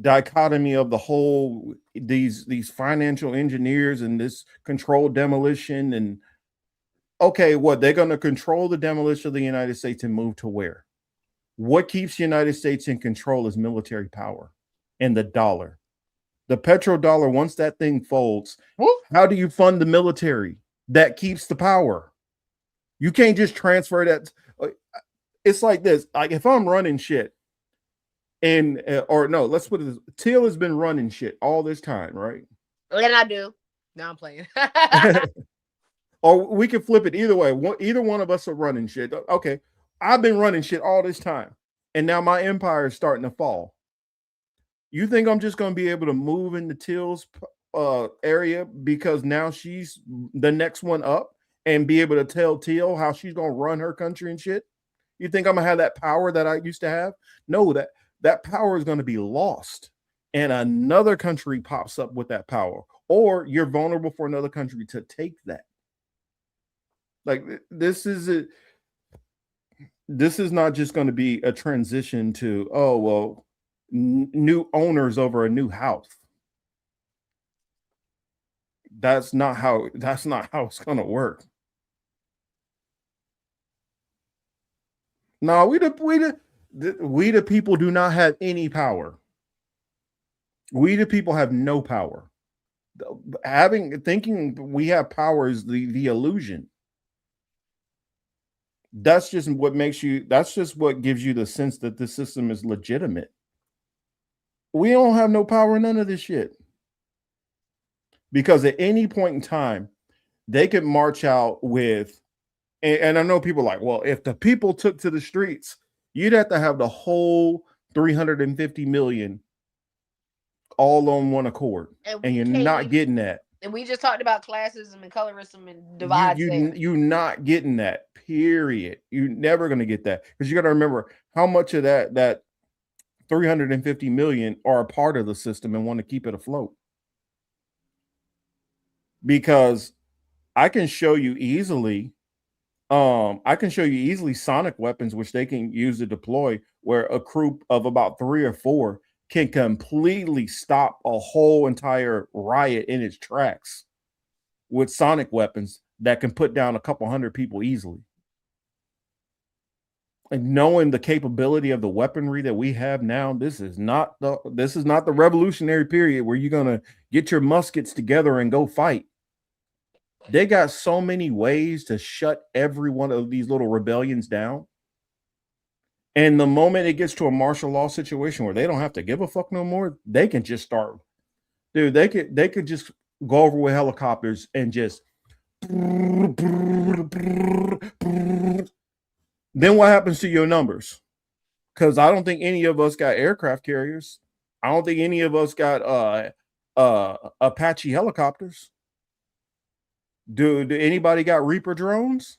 dichotomy of these financial engineers and this controlled demolition, and Okay, what they're going to control the demolition of the United States and move to where? What keeps the United States in control is military power and the dollar. The petrodollar, once that thing folds, how do you fund the military? That keeps the power. You can't just transfer that. It's like this. Like if I'm running shit, and or no, let's put it this. Teal has been running shit all this time, right? And I do. Now I'm playing. Or we can flip it either way. Either one of us are running shit. Okay, I've been running shit all this time, and now my empire is starting to fall. You think I'm just going to be able to move into Teal's area because now she's the next one up and be able to tell Teal how she's going to run her country and shit? You think I'm going to have that power that I used to have? No, that power is going to be lost, and another country pops up with that power, or you're vulnerable for another country to take that. Like this is it. This is not just going to be a transition to, oh, well, new owners over a new house. That's not how it's going to work. No, we the people do not have any power. We the people have no power. Thinking we have power is the illusion. That's just what gives you the sense that the system is legitimate. We don't have no power in none of this shit. Because at any point in time, they could march out with, and I know people are like, well, if the people took to the streets, you'd have to have the whole 350 million all on one accord. And you're not getting that. And we just talked about classism and colorism and divides. You're not getting that, period. You're never going to get that. Because you got to remember how much of that 350 million are a part of the system and want to keep it afloat. Because I can show you easily sonic weapons which they can use to deploy, where a group of about 3 or 4 can completely stop a whole entire riot in its tracks with sonic weapons that can put down a couple hundred people easily. And knowing the capability of the weaponry that we have now, this is not the revolutionary period where you're gonna get your muskets together and go fight. They got so many ways to shut every one of these little rebellions down. And the moment it gets to a martial law situation where they don't have to give a fuck no more, they can just start. Dude, they could just go over with helicopters and just. Then what happens to your numbers? Because I don't think any of us got aircraft carriers. I don't think any of us got Apache helicopters. Do anybody got Reaper drones?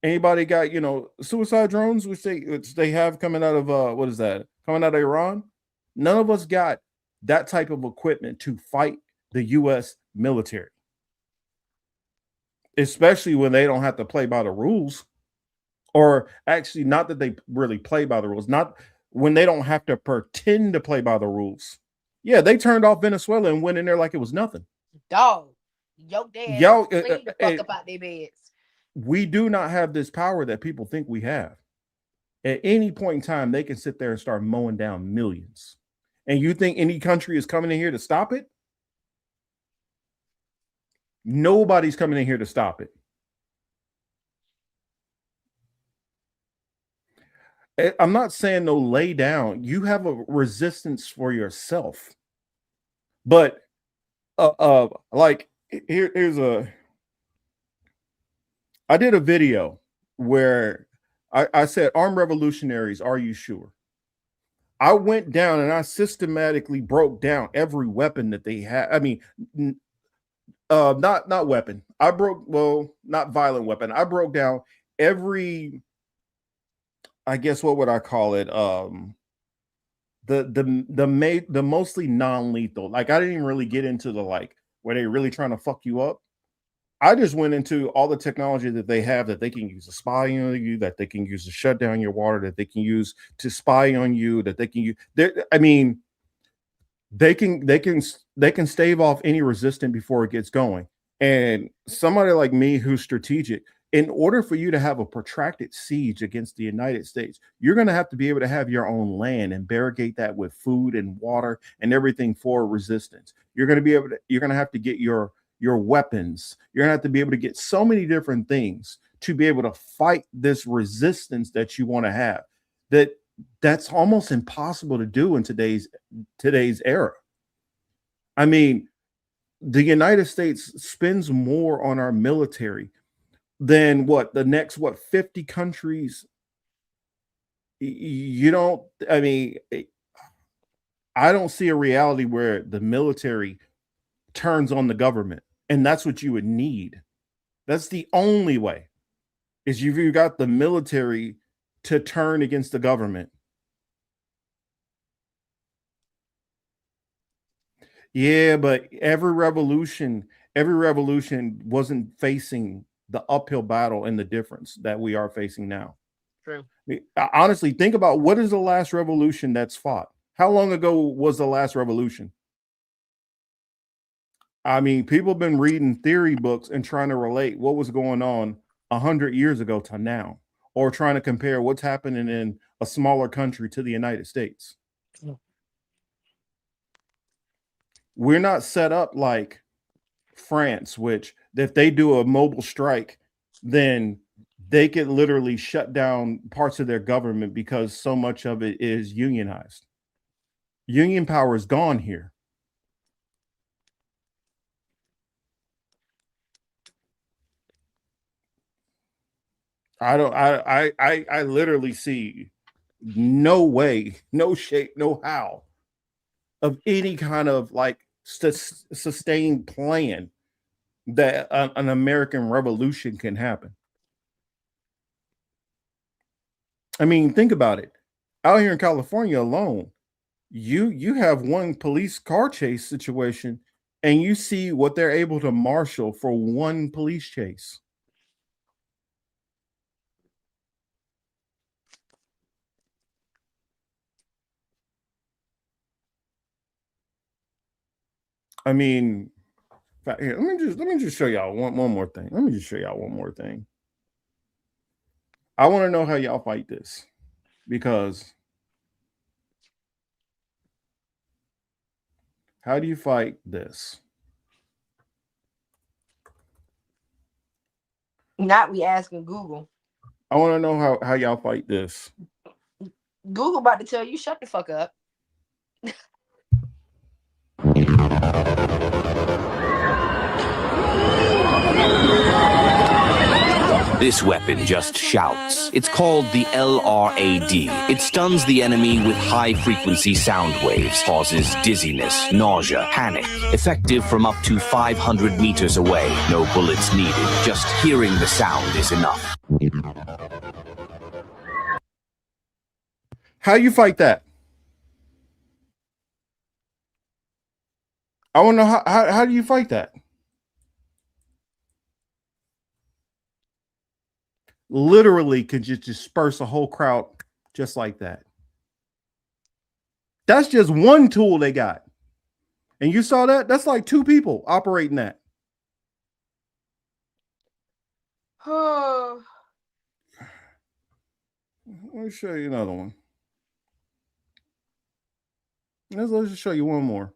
Anybody got, suicide drones, which they have coming out of what is that? Coming out of Iran? None of us got that type of equipment to fight the US military. Especially when they don't have to play by the rules. Or actually, not that they really play by the rules, not when they don't have to pretend to play by the rules. Yeah, they turned off Venezuela and went in there like it was nothing. Dog, yo, the fuck up out their beds. We do not have this power that people think we have. At any point in time, they can sit there and start mowing down millions. And you think any country is coming in here to stop it? Nobody's coming in here to stop it. I'm not saying no lay down. You have a resistance for yourself. But like here's I did a video where I said, armed revolutionaries, are you sure? I went down and I systematically broke down every weapon that they had. I mean, not weapon. Not violent weapon. I broke down every, I guess, what would I call it? The mostly non-lethal. Like, I didn't even really get into the like where they really trying to fuck you up. I just went into all the technology that they have that they can use to spy on you, that they can use to shut down your water, that they can use to spy on you, that they can use. I mean, they can stave off any resistance before it gets going. And somebody like me who's strategic, in order for you to have a protracted siege against the United States, you're going to have to be able to have your own land and barricade that with food and water and everything for resistance. You're going to be able to, you're going to have to get your weapons. You're going to have to be able to get so many different things to be able to fight this resistance that you want to have. That's almost impossible to do in today's era. I mean, the United States spends more on our military than the next 50 countries. You don't, I mean, I don't see a reality where the military turns on the government, and that's what you would need. That's the only way, is you got the military to turn against the government. Yeah, but every revolution wasn't facing the uphill battle and the difference that we are facing now. True. Honestly, think about what is the last revolution that's fought. How long ago was the last revolution? I mean, people have been reading theory books and trying to relate what was going on 100 years ago to now, or trying to compare what's happening in a smaller country to the United States. We're not set up like France, which if they do a mobile strike, then they could literally shut down parts of their government because so much of it is unionized. Union power is gone here. I literally see no way, no shape, no how of any kind of like sustained plan that an American revolution can happen. I mean, think about it. Out here in California alone, you have one police car chase situation, and you see what they're able to marshal for one police chase. I mean, here, let me just show y'all one more thing. Let me just show y'all one more thing. I want to know how y'all fight this, because how do you fight this? Not we asking Google. I want to know how y'all fight this. Google about to tell you shut the fuck up. This weapon just shouts. It's called the LRAD. It stuns the enemy with high-frequency sound waves, causes dizziness, nausea, panic. Effective from up to 500 meters away. No bullets needed. Just hearing the sound is enough. How you fight that? I want to know how do you fight that? Literally could just disperse a whole crowd just like that. That's just one tool they got. And you saw that? That's like two people operating that. Oh. Let me show you another one. Let's just show you one more.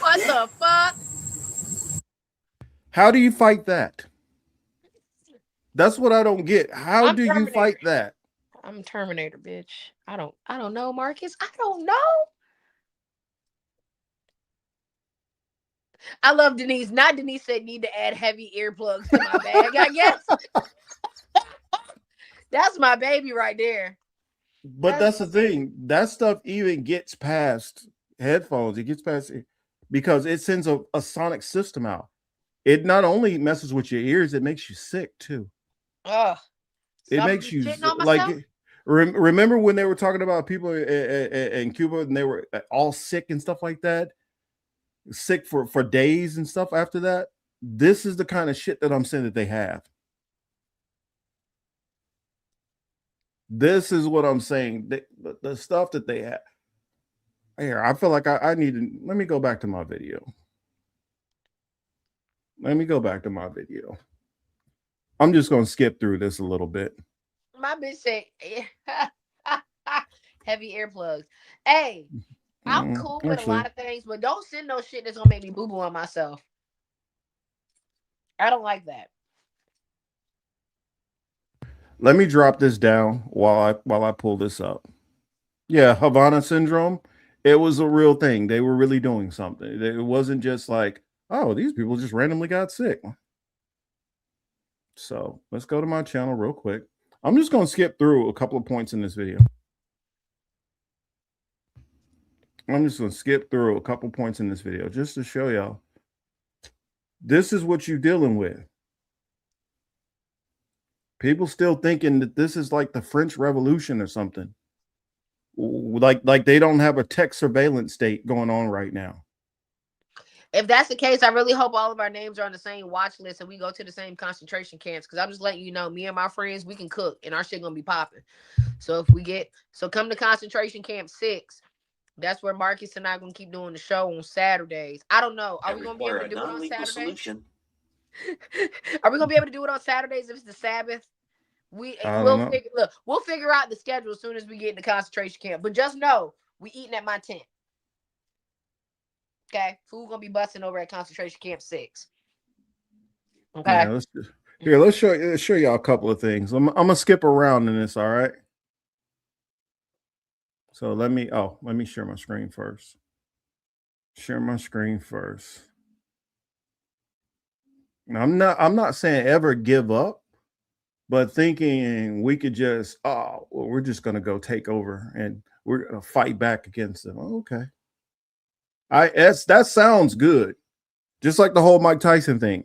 What the fuck? How do you fight that? That's what I don't get. How do you fight that? I'm Terminator, bitch. I don't know, Marcus. I don't know. I love Denise. Not Denise said need to add heavy earplugs to my bag, I guess. That's my baby right there. But that's the thing. That stuff even gets past headphones. It gets past it because it sends a sonic system out. it not only messes with your ears, it makes you sick too. Ugh. It makes you like. Remember when they were talking about people in Cuba and they were all sick and stuff like that, sick for days and stuff after that? This is the kind of shit that I'm saying that they have. This is what I'm saying. The stuff that they have. Here, I feel like I need to. Let me go back to my video. Let me go back to my video. I'm just going to skip through this a little bit. My bitch said, heavy earplugs. Hey, I'm cool with a lot of things, but don't send no shit that's going to make me boo-boo on myself. I don't like that. Let me drop this down while I pull this up. Yeah, Havana syndrome. It was a real thing. They were really doing something. It wasn't just like, oh, these people just randomly got sick. So let's go to my channel real quick. I'm just going to skip through a couple of points in this video. I'm just going to skip through a couple points in this video just to show y'all. This is what you're dealing with. People still thinking that this is like the French Revolution or something. Like they don't have a tech surveillance state going on right now. If that's the case, I really hope all of our names are on the same watch list and we go to the same concentration camps. Because I'm just letting you know, me and my friends, we can cook and our shit gonna be popping. So if we come to concentration camp 6. That's where Marcus and I are gonna keep doing the show on Saturdays. I don't know. Are we gonna be able to do it on Saturdays? Are we gonna be able to do it on Saturdays if it's the Sabbath? We'll figure out the schedule as soon as we get into concentration camp. But just know we eating at my tent. Okay, food gonna be busting over at concentration camp 6. Okay. Yeah, let's show y'all a couple of things. I'm gonna skip around in this. All right. So let me share my screen first. Share my screen first. Now, I'm not saying ever give up, but thinking we could just we're just gonna go take over and we're gonna fight back against them. Okay. That sounds good. Just like the whole Mike Tyson thing.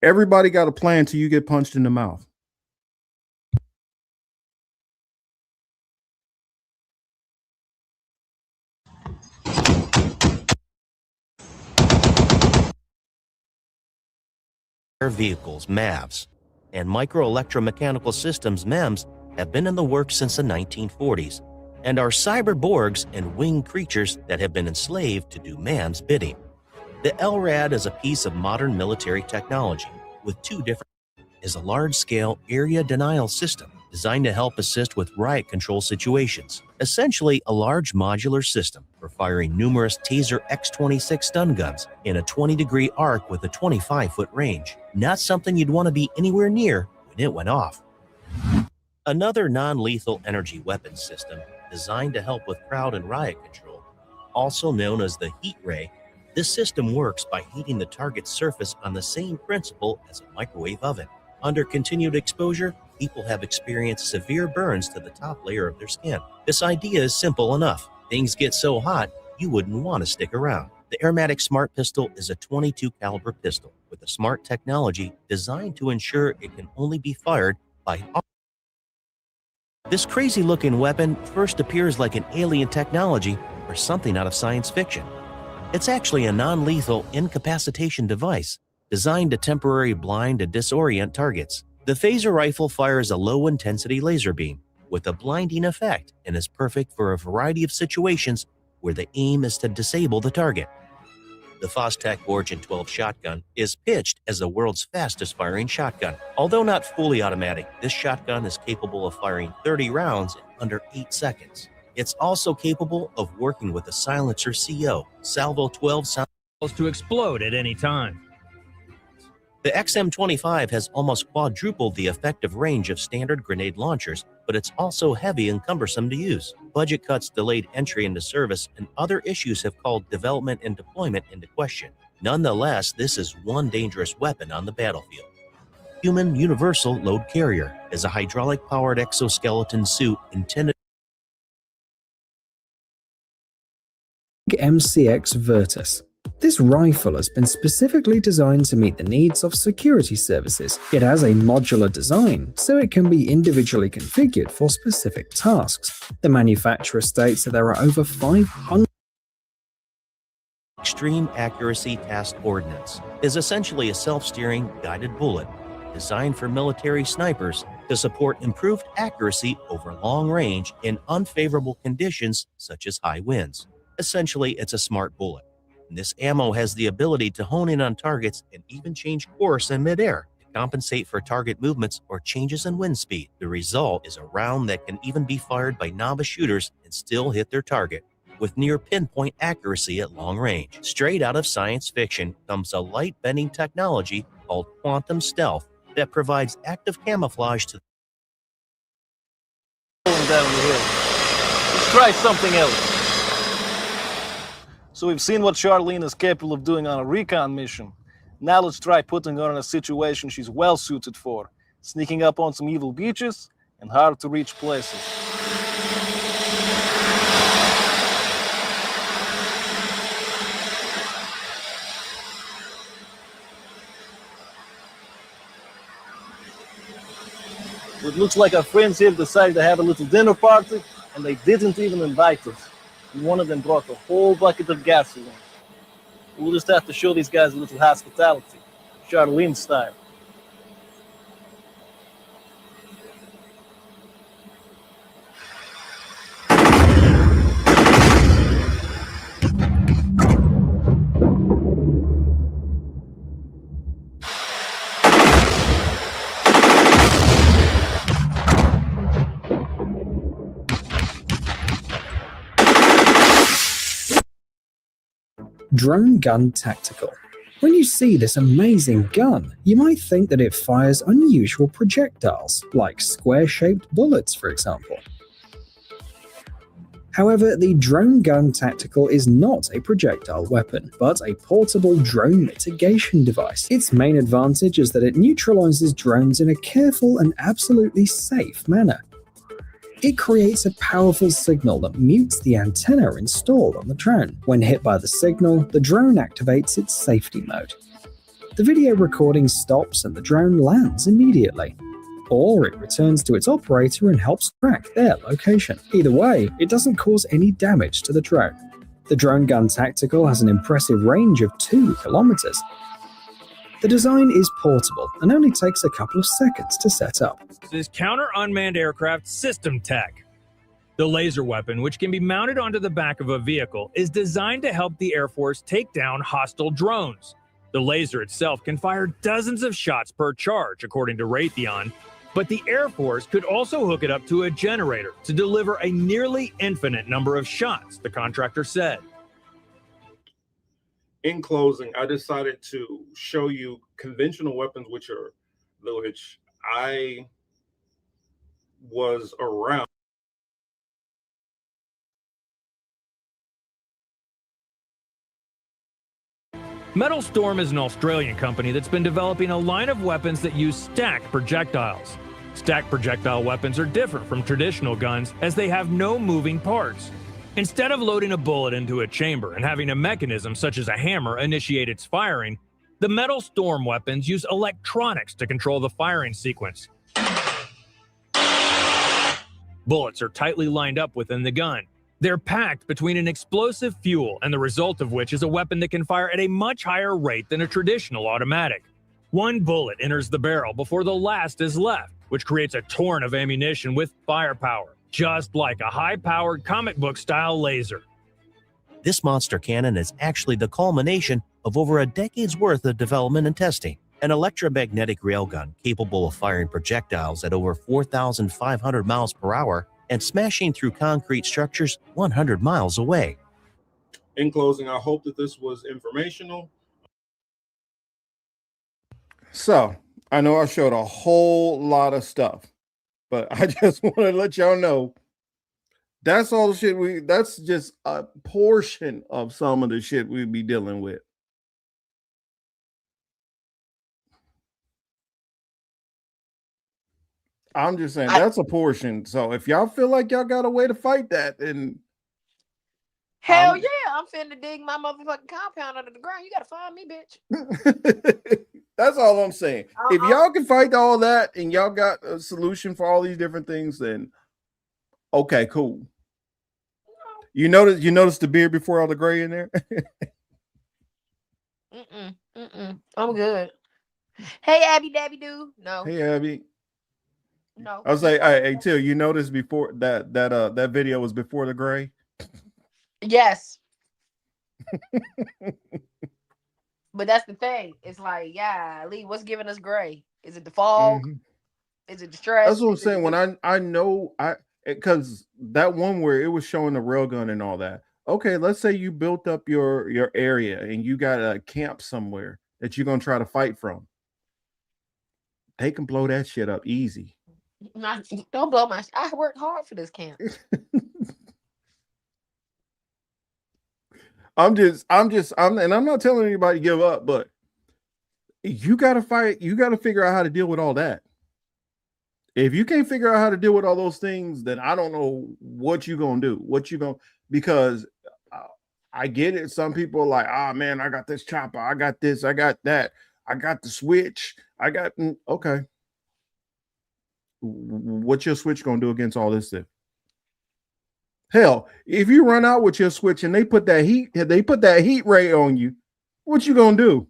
Everybody got a plan till you get punched in the mouth. Vehicles, MAVs, and micro-electromechanical systems, MEMS, have been in the works since the 1940s, and are cyberborgs and winged creatures that have been enslaved to do man's bidding. The LRAD is a piece of modern military technology with two different is a large-scale area denial system designed to help assist with riot control situations. Essentially, a large modular system for firing numerous Taser X26 stun guns in a 20-degree arc with a 25-foot range. Not something you'd want to be anywhere near when it went off. Another non-lethal energy weapons system designed to help with crowd and riot control, also known as the heat ray. This system works by heating the target's surface on the same principle as a microwave oven. Under continued exposure, people have experienced severe burns to the top layer of their skin. This idea is simple enough. Things get so hot, you wouldn't want to stick around. The Airmatic Smart Pistol is a .22 caliber pistol with a smart technology designed to ensure it can only be fired by. This crazy-looking weapon first appears like an alien technology or something out of science fiction. It's actually a non-lethal incapacitation device designed to temporarily blind and disorient targets. The phaser rifle fires a low-intensity laser beam with a blinding effect and is perfect for a variety of situations where the aim is to disable the target. The Fostech Origin 12 shotgun is pitched as the world's fastest firing shotgun. Although not fully automatic, this shotgun is capable of firing 30 rounds in under 8 seconds. It's also capable of working with a silencer CO, Salvo 12 sound to explode at any time. The XM25 has almost quadrupled the effective range of standard grenade launchers, but it's also heavy and cumbersome to use. Budget cuts, delayed entry into service, and other issues have called development and deployment into question. Nonetheless, this is one dangerous weapon on the battlefield. Human Universal Load Carrier is a hydraulic-powered exoskeleton suit intended MCX Virtus This rifle has been specifically designed to meet the needs of security services. It has a modular design, so it can be individually configured for specific tasks. The manufacturer states that there are over 500 Extreme Accuracy Task Ordnance is essentially a self-steering guided bullet designed for military snipers to support improved accuracy over long range in unfavorable conditions such as high winds. Essentially, it's a smart bullet. And this ammo has the ability to hone in on targets and even change course in midair to compensate for target movements or changes in wind speed. The result is a round that can even be fired by novice shooters and still hit their target, with near pinpoint accuracy at long range. Straight out of science fiction comes a light-bending technology called quantum stealth that provides active camouflage to down the hill. Let's try something else. So we've seen what Charlene is capable of doing on a recon mission. Now let's try putting her in a situation she's well suited for, sneaking up on some evil beaches and hard to reach places. It looks like our friends here decided to have a little dinner party, and they didn't even invite us. And one of them brought a whole bucket of gasoline. We'll just have to show these guys a little hospitality, Charlene style. Drone Gun Tactical. When you see this amazing gun, you might think that it fires unusual projectiles, like square-shaped bullets, for example. However, the Drone Gun Tactical is not a projectile weapon, but a portable drone mitigation device. Its main advantage is that it neutralizes drones in a careful and absolutely safe manner. It creates a powerful signal that mutes the antenna installed on the drone. When hit by the signal, the drone activates its safety mode. The video recording stops and the drone lands immediately. Or it returns to its operator and helps track their location. Either way, it doesn't cause any damage to the drone. The Drone Gun Tactical has an impressive range of 2 kilometers. The design is portable and only takes a couple of seconds to set up. This counter-unmanned aircraft system tech. The laser weapon, which can be mounted onto the back of a vehicle, is designed to help the Air Force take down hostile drones. The laser itself can fire dozens of shots per charge, according to Raytheon, but the Air Force could also hook it up to a generator to deliver a nearly infinite number of shots, the contractor said. In closing, I decided to show you conventional weapons, which I was around. Metal Storm is an Australian company that's been developing a line of weapons that use stacked projectiles. Stacked projectile weapons are different from traditional guns as they have no moving parts. Instead of loading a bullet into a chamber and having a mechanism such as a hammer initiate its firing, the Metal Storm weapons use electronics to control the firing sequence. Bullets are tightly lined up within the gun. They're packed between an explosive fuel, and the result of which is a weapon that can fire at a much higher rate than a traditional automatic. One bullet enters the barrel before the last is left, which creates a torrent of ammunition with firepower, just like a high-powered comic book-style laser. This monster cannon is actually the culmination of over a decade's worth of development and testing. An electromagnetic railgun capable of firing projectiles at over 4,500 miles per hour and smashing through concrete structures 100 miles away. In closing, I hope that this was informational. So, I know I showed a whole lot of stuff, but I just want to let y'all know that's all the shit that's just a portion of some of the shit we be dealing with. I'm just saying that's a portion. So if y'all feel like y'all got a way to fight that, and Hell yeah, I'm finna dig my motherfucking compound under the ground. You gotta find me, bitch. That's all I'm saying. If y'all can fight all that and y'all got a solution for all these different things, then okay, cool. You notice the beard before all the gray in there? I'm good. Hey, Abby Dabby Doo. No. Hey, Abby. No. I was like, hey, Till, you noticed before that video was before the gray? Yes. But that's the thing. It's like, yeah, Lee, what's giving us gray? Is it the fog? Is it the stress? That's what I'm saying. When I know because that one where it was showing the railgun and all that. Okay, let's say you built up your area and you got a camp somewhere that you're gonna try to fight from. They can blow that shit up easy. Don't blow my. I worked hard for this camp. I'm not telling anybody to give up, but you gotta fight. You gotta figure out how to deal with all that. If you can't figure out how to deal with all those things, then I don't know what you're gonna do. Because I get it. Some people are like, oh man, I got this chopper, I got this, I got that, I got the switch, I got okay. What's your switch gonna do against all this then? Hell, if you run out with your switch and they put that heat ray on you, what you gonna do?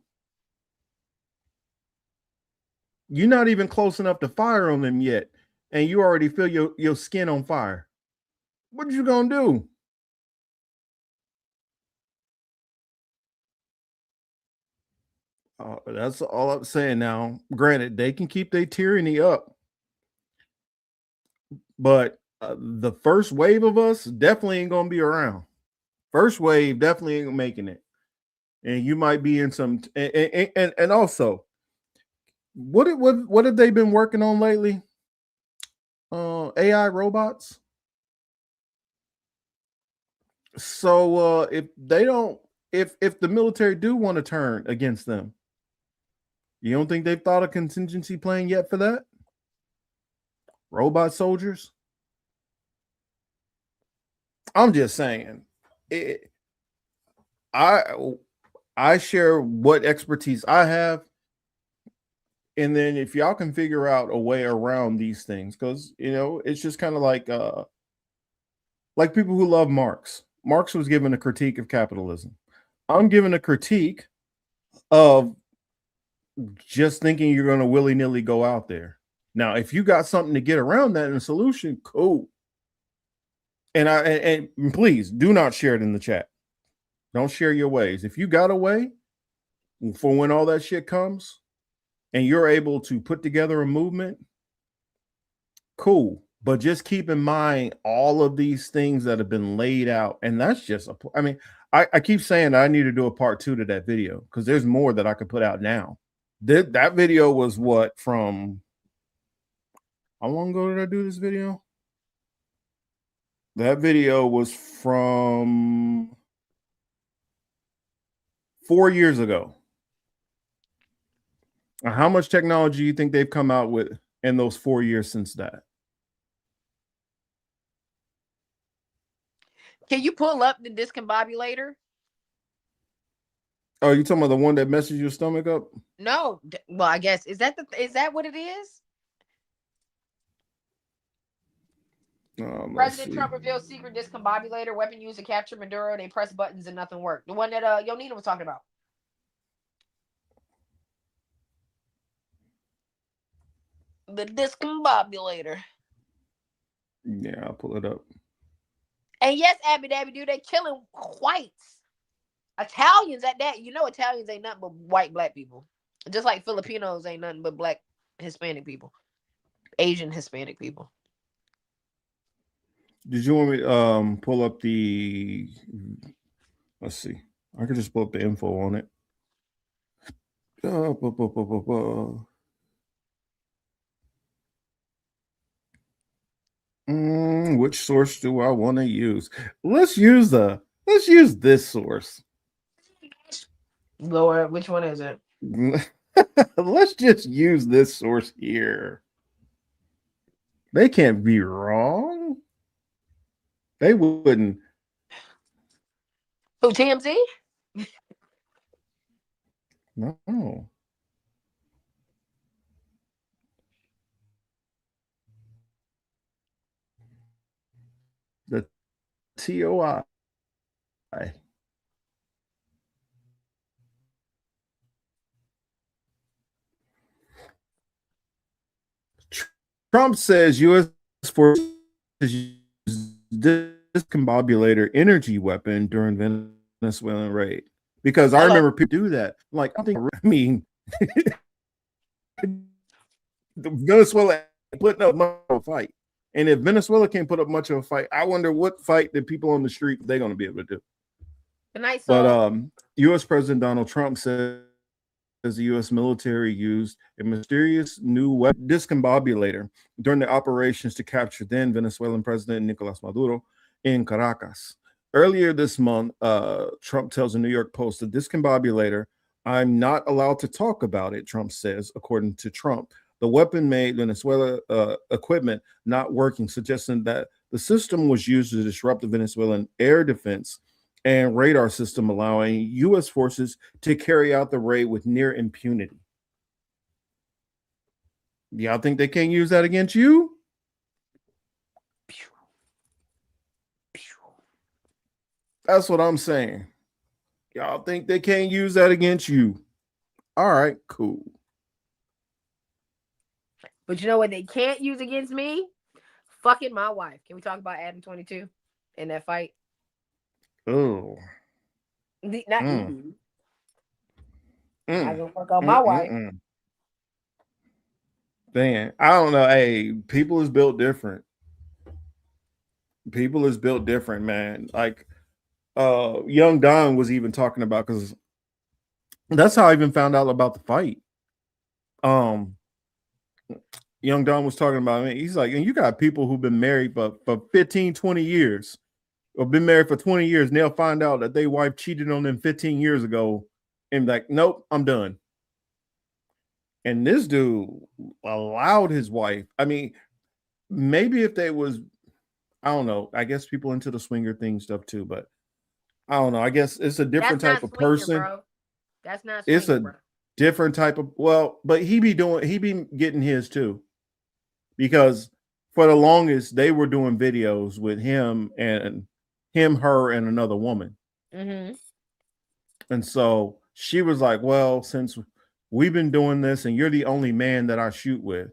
You're not even close enough to fire on them yet, and you already feel your skin on fire. What you gonna do? That's all I'm saying now. Granted, they can keep their tyranny up, but the first wave of us definitely ain't gonna be around. First wave definitely ain't making it, and you might be in some. And also, what have they been working on lately? AI robots. So if the military do want to turn against them, you don't think they've thought of contingency plan yet for that? Robot soldiers. I'm just saying. I share what expertise I have. And then if y'all can figure out a way around these things, because it's just kind of like people who love Marx. Marx was given a critique of capitalism. I'm given a critique of just thinking you're going to willy-nilly go out there. Now, if you got something to get around that and a solution, cool. And please do not share it in the chat. Don't share your ways. If you got a way for when all that shit comes, and you're able to put together a movement, cool. But just keep in mind all of these things that have been laid out. And that's just, I keep saying I need to do a part 2 to that video because there's more that I could put out now. That video was from, how long ago did I do this video? That video was from 4 years ago. How much technology do you think they've come out with in those 4 years since that? Can you pull up the discombobulator? Oh, you talking about the one that messes your stomach up? No. Well, I guess is that what it is? President Trump reveals secret discombobulator weapon used to capture Maduro. They press buttons and nothing worked. The one that Yonina was talking about. The discombobulator. Yeah, I'll pull it up. And yes, Abby Dabby Doo, they killing whites. Italians at that. Italians ain't nothing but white black people. Just like Filipinos ain't nothing but black Hispanic people. Asian Hispanic people. Did you want me to pull up the, let's see. I could just pull up the info on it. Which source do I want to use? Let's use this source. Lord, which one is it? Let's just use this source here. They can't be wrong. They wouldn't. Who, TMZ? No. The TOI. Trump says U.S. forces use discombobulator energy weapon during Venezuelan raid. Because I remember people do that. Like, I mean, Venezuela putting up much of a fight. And if Venezuela can't put up much of a fight, I wonder what fight the people on the street they're going to be able to do. Good night, but U.S. President Donald Trump says the U.S. military used a mysterious new weapon, discombobulator, during the operations to capture then Venezuelan President Nicolas Maduro in Caracas. Earlier this month, Trump tells the New York Post, the discombobulator, I'm not allowed to talk about it, Trump says, according to Trump. The weapon made Venezuela equipment not working, suggesting that the system was used to disrupt the Venezuelan air defense and radar system, allowing U.S. forces to carry out the raid with near impunity. Y'all think they can't use that against you? That's what I'm saying. Y'all think they can't use that against you? All right, cool. But you know what they can't use against me? Fucking my wife. Can we talk about Adam 22 in that fight? Oh. Not you. I gonna fuck on my wife. Man, I don't know. Hey, people is built different. People is built different, man. Like Young Don was even talking about, because that's how I even found out about the fight. Young Don was talking about it. He's like, and you got people who've been married for 15, 20 years, or been married for 20 years, and they'll find out that their wife cheated on them 15 years ago, and like, nope, I'm done. And this dude allowed his wife. I mean, maybe if they was, I don't know. I guess people into the swinger thing stuff too, but I don't know. I guess it's a different type of person. Bro. That's not. It's a different type of, but he be getting his too, because for the longest they were doing videos with him, her, and another woman. Mm-hmm. And so she was like, well, since we've been doing this and you're the only man that I shoot with,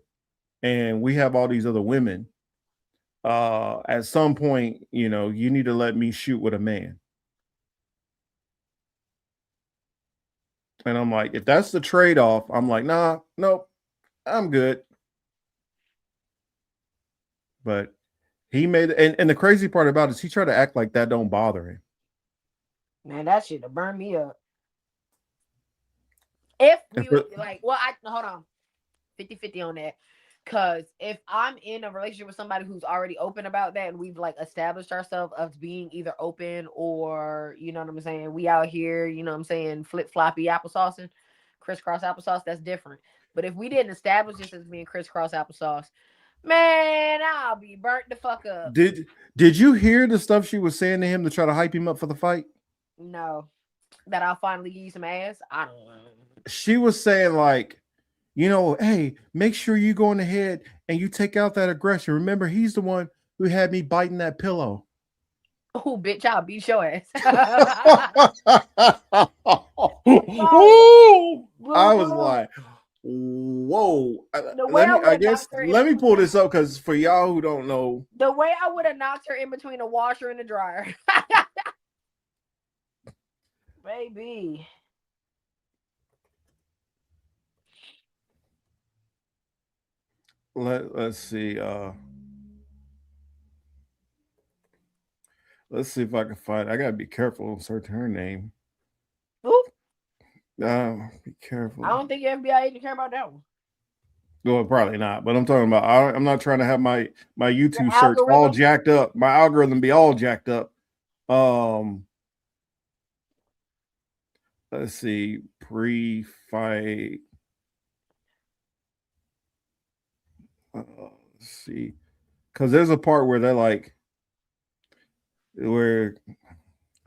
and we have all these other women, at some point, you need to let me shoot with a man. And I'm like, if that's the trade-off, I'm like, nah, nope, I'm good. But he made, and the crazy part about it is he tried to act like that don't bother him. Man, that shit to burn me up. If we would like, well, hold on, 50-50 on that. Because if I'm in a relationship with somebody who's already open about that, and we've like established ourselves of being either open or, you know what I'm saying, we out here, you know what I'm saying, flip-floppy applesauce and crisscross applesauce, that's different. But if we didn't establish this as being crisscross applesauce, man, I'll be burnt the fuck up. Did you hear the stuff she was saying to him to try to hype him up for the fight? No. That I'll finally give you some ass? I don't know. She was saying like, hey, make sure you go in ahead and you take out that aggression. Remember, he's the one who had me biting that pillow. Oh, bitch, I'll beat your ass. I was like, whoa. Let me pull this up, because for y'all who don't know. The way I would have knocked her in between a washer and a dryer. Baby. Let's see. Let's see if I can find. I gotta be careful and search her name. Who? Be careful. I don't think your FBI agent care about that one. Well, probably not. But I'm talking about. I'm not trying to have my YouTube search all jacked up. My algorithm be all jacked up. Let's see. Pre-fight. Let's see, because there's a part where they're like, where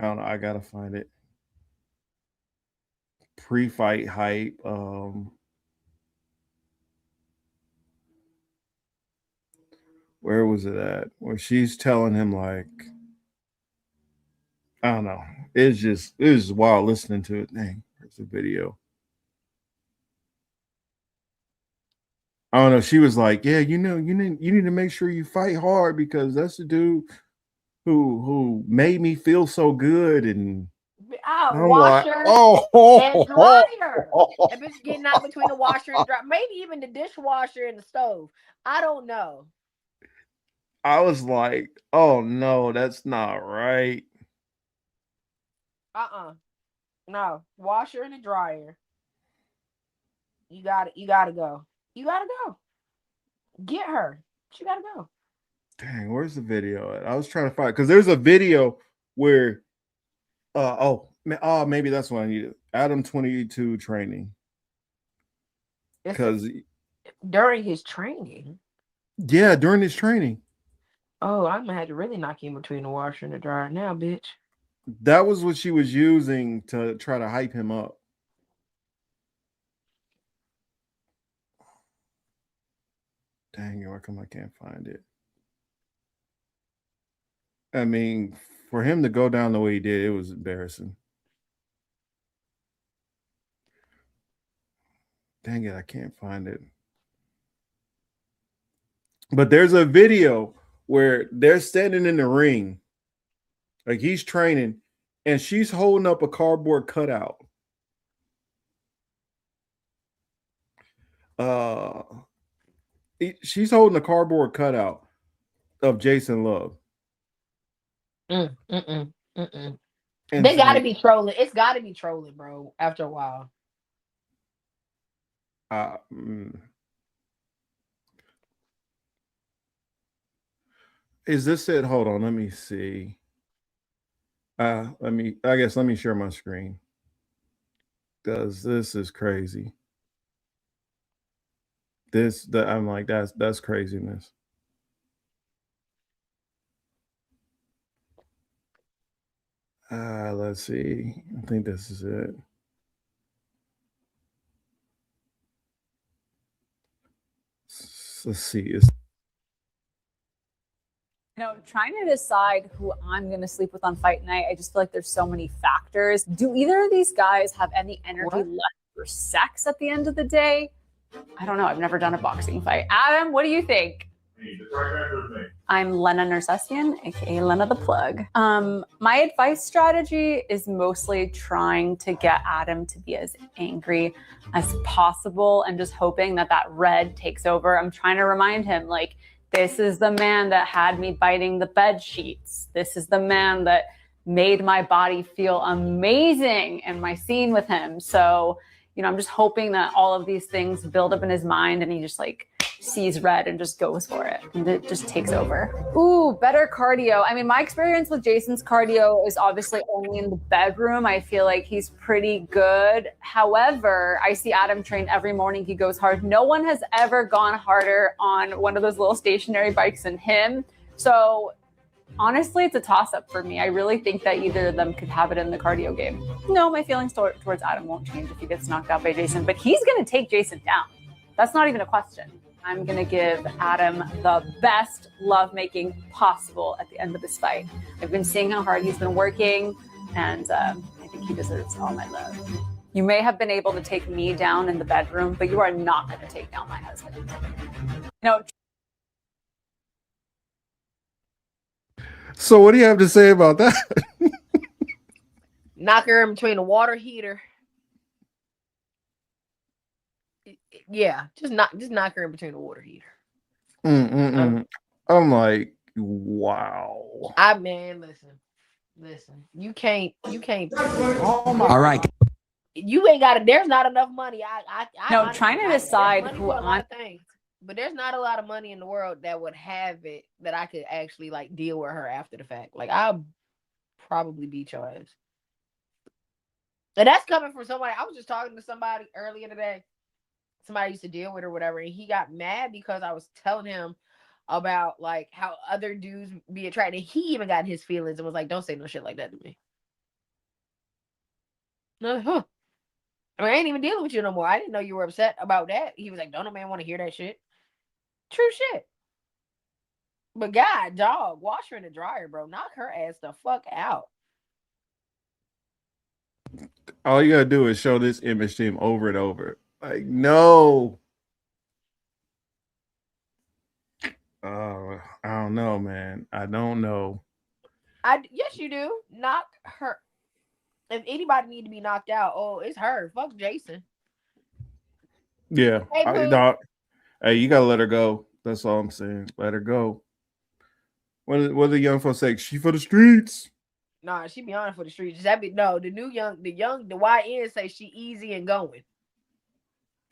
I don't know. I gotta find it. Pre-fight hype. Where was it at? Where she's telling him like, I don't know. It was wild listening to it. Dang, there's a video. I don't know. She was like, "Yeah, you need to make sure you fight hard because that's the dude who made me feel so good." And I'm like, Washer and oh, dryer. That bitch getting out between the washer and dryer. Maybe even the dishwasher and the stove. I don't know. I was like, "Oh no, that's not right." No, washer and a dryer. You got it. You gotta go. You gotta go. Get her. She gotta go. Dang, where's the video at? I was trying to find because there's a video where maybe that's what I needed. Adam 22 training. Because during his training. Yeah, during his training. Oh, I'm gonna have to really knock him between the washer and the dryer now, bitch. That was what she was using to try to hype him up. Dang, how come I can't find it? I mean, for him to go down the way he did, it was embarrassing. Dang it, I can't find it. But there's a video where they're standing in the ring, like he's training, and she's holding up a cardboard cutout. She's holding a cardboard cutout of Jason Love. They gotta be trolling. It's gotta be trolling, bro, after a while. Is this it? Hold on, let me see. Let me share my screen. Because this is crazy. I'm like, that's craziness. Let's see. I think this is it. Let's see. Trying to decide who I'm going to sleep with on fight night, I just feel like there's so many factors. Do either of these guys have any energy left for sex at the end of the day? I don't know. I've never done a boxing fight. Adam, what do you think? I'm Lena Nersessian, aka Lena the Plug. My advice strategy is mostly trying to get Adam to be as angry as possible and just hoping that red takes over. I'm trying to remind him, like, this is the man that had me biting the bed sheets. This is the man that made my body feel amazing in my scene with him. So, I'm just hoping that all of these things build up in his mind and he just sees red and just goes for it. And it just takes over. Ooh, better cardio. I mean, my experience with Jason's cardio is obviously only in the bedroom. I feel like he's pretty good. However, I see Adam train every morning. He goes hard. No one has ever gone harder on one of those little stationary bikes than him. So honestly, it's a toss-up for me. I really think that either of them could have it in the cardio game. No, my feelings towards Adam won't change if he gets knocked out by Jason, but he's going to take Jason down. That's not even a question. I'm going to give Adam the best lovemaking possible at the end of this fight. I've been seeing how hard he's been working, and I think he deserves all my love. You may have been able to take me down in the bedroom, but you are not going to take down my husband. So what do you have to say about that? Knock her in between the water heater. Yeah, just knock her in between the water heater. I'm like, wow. Listen. You can't. All right. You ain't got it. There's not enough money. Trying to decide who I'm. But there's not a lot of money in the world that would have it that I could actually deal with her after the fact. I'll probably beat your ass. And that's coming from somebody. I was just talking to somebody earlier today. Somebody used to deal with or whatever, and he got mad because I was telling him about how other dudes be attracted. He even got in his feelings and was like, "Don't say no shit like that to me." Uh-huh. I mean, I ain't even dealing with you no more. I didn't know you were upset about that. He was like, don't no man want to hear that shit. True shit. But God, dog, wash her in the dryer, bro. Knock her ass the fuck out. All you gotta do is show this image to him over and over. Like, no. I don't know, man. I don't know. Yes, you do. Knock her. If anybody need to be knocked out, it's her. Fuck Jason. Yeah. Hey, Dog, hey, you gotta let her go. That's all I'm saying. Let her go. What the young folks say? She for the streets. Nah, she be on for the streets. The YN say she easy and going.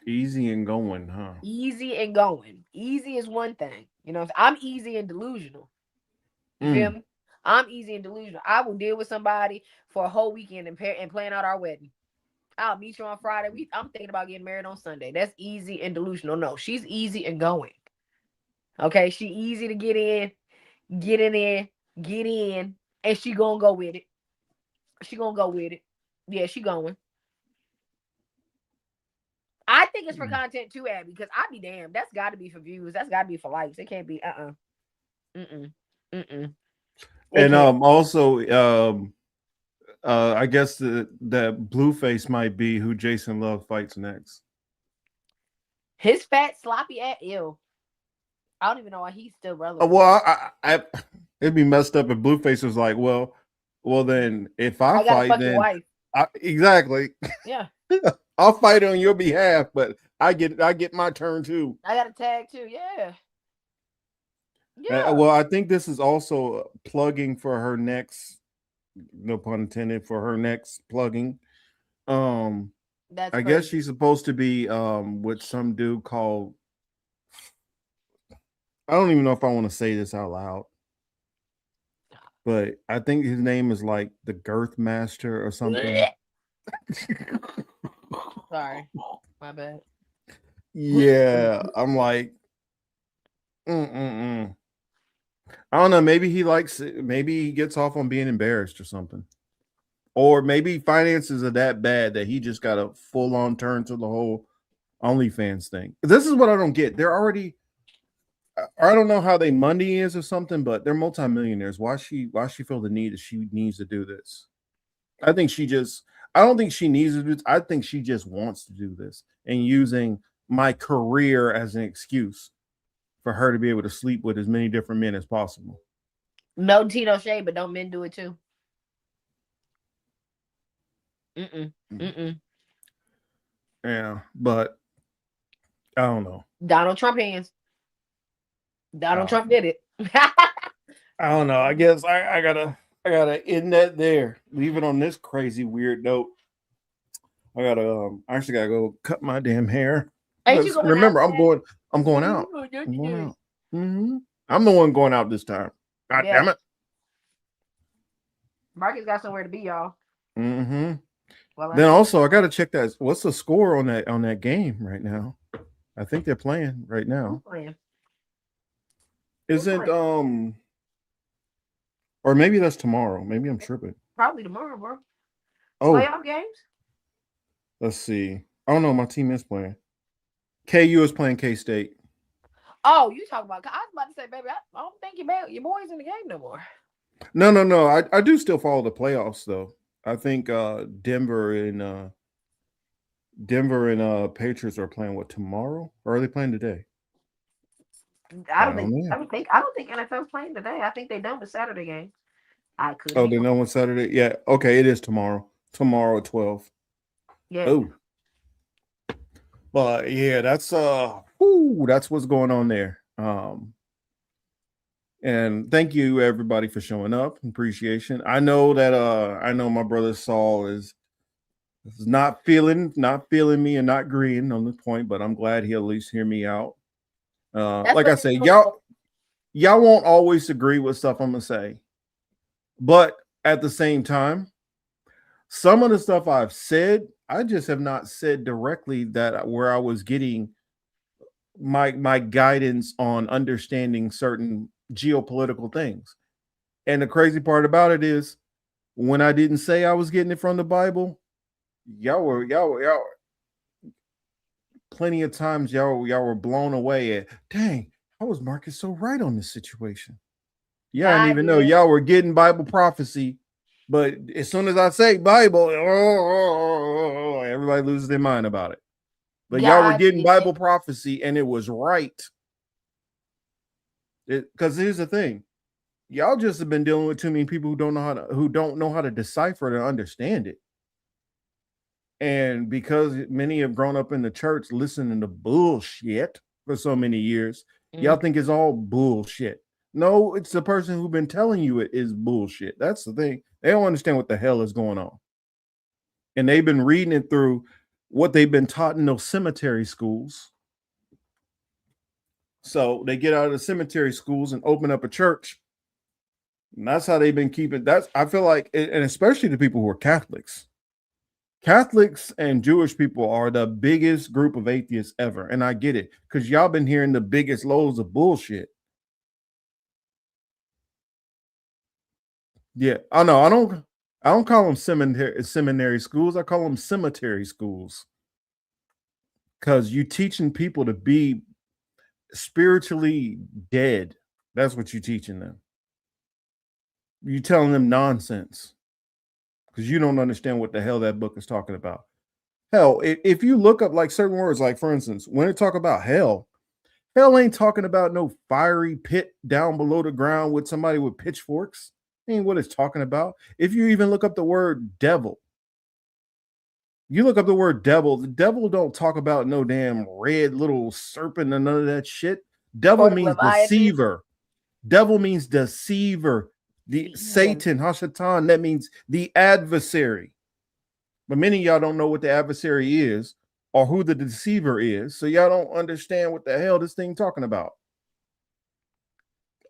Easy and going, huh? Easy and going. Easy is one thing. You know, I'm easy and delusional. You feel me? I'm easy and delusional. I will deal with somebody for a whole weekend and plan out our wedding. I'll meet you on Friday. I'm thinking about getting married on Sunday. That's easy and delusional. No, she's easy and going. Okay, she easy to get in there, get in, and she gonna go with it. Yeah, she going. I think it's for content too, Abby, because I be damned. That's got to be for views. That's got to be for likes. It can't be And also I guess that Blueface might be who Jason Love fights next. His fat sloppy ass ill. I don't even know why he's still relevant. Well, I it'd be messed up if Blueface was like, well, then if I fight, fuck then your wife. Exactly. Yeah. I'll fight on your behalf, but I get my turn too. I got a tag too. Yeah. Well, I think this is also plugging for her next, no pun intended, for her next plugging. I guess she's supposed to be with some dude called, I don't even know if I want to say this out loud, but I think his name is like the Girth Master or something. Sorry, my bad. Yeah, I'm like, I don't know. Maybe he likes it. Maybe he gets off on being embarrassed or something. Or maybe finances are that bad that he just got a full-on turn to the whole OnlyFans thing. This is what I don't get. They're already, I don't know how they money is or something, but they're multimillionaires. Why she feel the need that she needs to do this? I don't think she needs to do this. I think she just wants to do this and using my career as an excuse for her to be able to sleep with as many different men as possible. No Tino shade, but don't men do it too? Yeah, but I don't know. Donald Trump hands. Donald Trump did it. I don't know. I guess I gotta end that there. Leave it on this crazy weird note. I actually gotta go cut my damn hair. Remember, I'm going out. I'm the one going out this time. God damn it. Marcus got somewhere to be, y'all. Well, then also I gotta check that. What's the score on that game right now? I think they're playing right now. Who's playing? Isn't or maybe that's tomorrow. Maybe I'm tripping. Probably tomorrow, bro. Oh, playoff games. Let's see. I don't know. My team is playing. KU is playing K-State. Oh, you talking about? I was about to say, baby, I don't think your boys in the game no more. No. I do still follow the playoffs though. I think Denver and Patriots are playing tomorrow, or are they playing today? I don't think NFL's playing today. I think they done with Saturday game. I could. Oh, they know on Saturday. Yeah. Okay, it is tomorrow. Tomorrow at 12. Yeah. Oh. But yeah, that's what's going on there. And thank you everybody for showing up. Appreciation. I know my brother Saul is not feeling me and not agreeing on the point, but I'm glad he'll at least hear me out. Like I say, y'all won't always agree with stuff I'm gonna say, but at the same time, some of the stuff I've said, I just have not said directly that where I was getting my guidance on understanding certain geopolitical things. And the crazy part about it is when I didn't say I was getting it from the Bible, y'all plenty of times y'all were blown away at, dang, how was Marcus so right on this situation? Yeah, I didn't even know y'all were getting Bible prophecy, but as soon as I say Bible, everybody loses their mind about it. But y'all were getting Bible prophecy, and it was right. Because here's the thing, y'all just have been dealing with too many people who don't know how to decipher it and understand it. And because many have grown up in the church listening to bullshit for so many years, y'all think it's all bullshit. No, it's the person who's been telling you it is bullshit. That's the thing. They don't understand what the hell is going on. And they've been reading it through what they've been taught in those cemetery schools. So they get out of the cemetery schools and open up a church. And that's how they've been keeping. I feel like, and especially the people who are Catholics. Catholics and Jewish people are the biggest group of atheists ever. And I get it, because y'all been hearing the biggest loads of bullshit. Yeah, I know. I don't call them seminary schools. I call them cemetery schools. Because you teaching people to be spiritually dead. That's what you're teaching them. You telling them nonsense. Because you don't understand what the hell that book is talking about. Hell, if you look up like certain words, like for instance, when it talk about hell ain't talking about no fiery pit down below the ground with somebody with pitchforks. Ain't what it's talking about. If you even look up the word devil, the devil don't talk about no damn red little serpent and none of that shit. Devil means deceiver. Devil means deceiver. The Satan, Hashatan, that means the adversary. But many of y'all don't know what the adversary is or who the deceiver is. So y'all don't understand what the hell this thing talking about.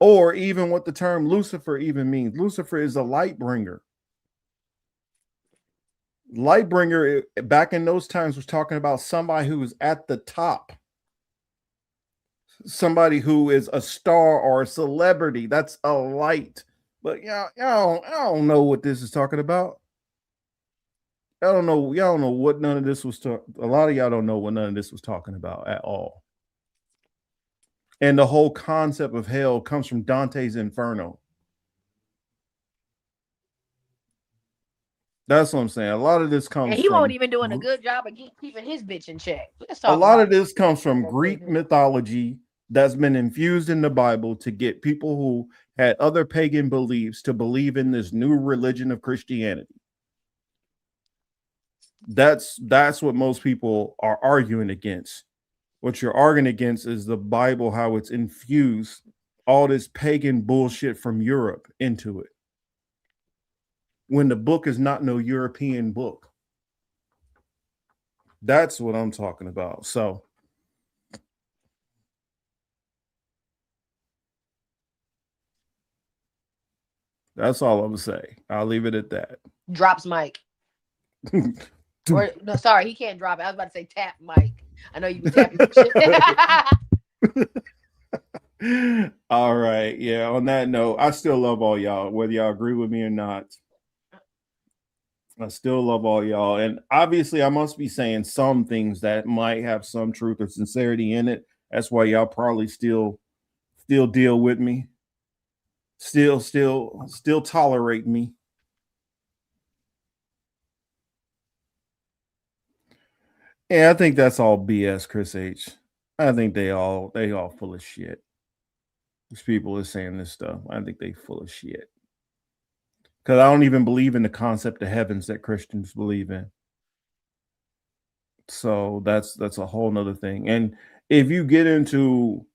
Or even what the term Lucifer even means. Lucifer is a light bringer. Light bringer back in those times was talking about somebody who was at the top. Somebody who is a star or a celebrity. That's a light. But y'all don't know what this is talking about. Y'all don't know what none of this was a lot of y'all don't know what none of this was talking about at all. And the whole concept of hell comes from Dante's Inferno. That's what I'm saying. A lot of this comes and he from, won't even doing a good job of keeping his bitch in check. Let's talk a lot about of this comes from Greek mythology that's been infused in the Bible to get people who had other pagan beliefs to believe in this new religion of Christianity. That's what most people are arguing against. What you're arguing against is the Bible, how it's infused all this pagan bullshit from Europe into it. When the book is not no European book. That's what I'm talking about. So that's all I'm gonna say. I'll leave it at that. Drops mic. Or no, sorry, he can't drop it. I was about to say tap mic. I know you be tapping shit. All right. Yeah. On that note, I still love all y'all, whether y'all agree with me or not. I still love all y'all. And obviously, I must be saying some things that might have some truth or sincerity in it. That's why y'all probably still deal with me. Still tolerate me. Yeah, I think that's all BS, Chris H. I think they all full of shit. These people are saying this stuff. I think they full of shit. Because I don't even believe in the concept of heavens that Christians believe in. So that's a whole nother thing. And if you get into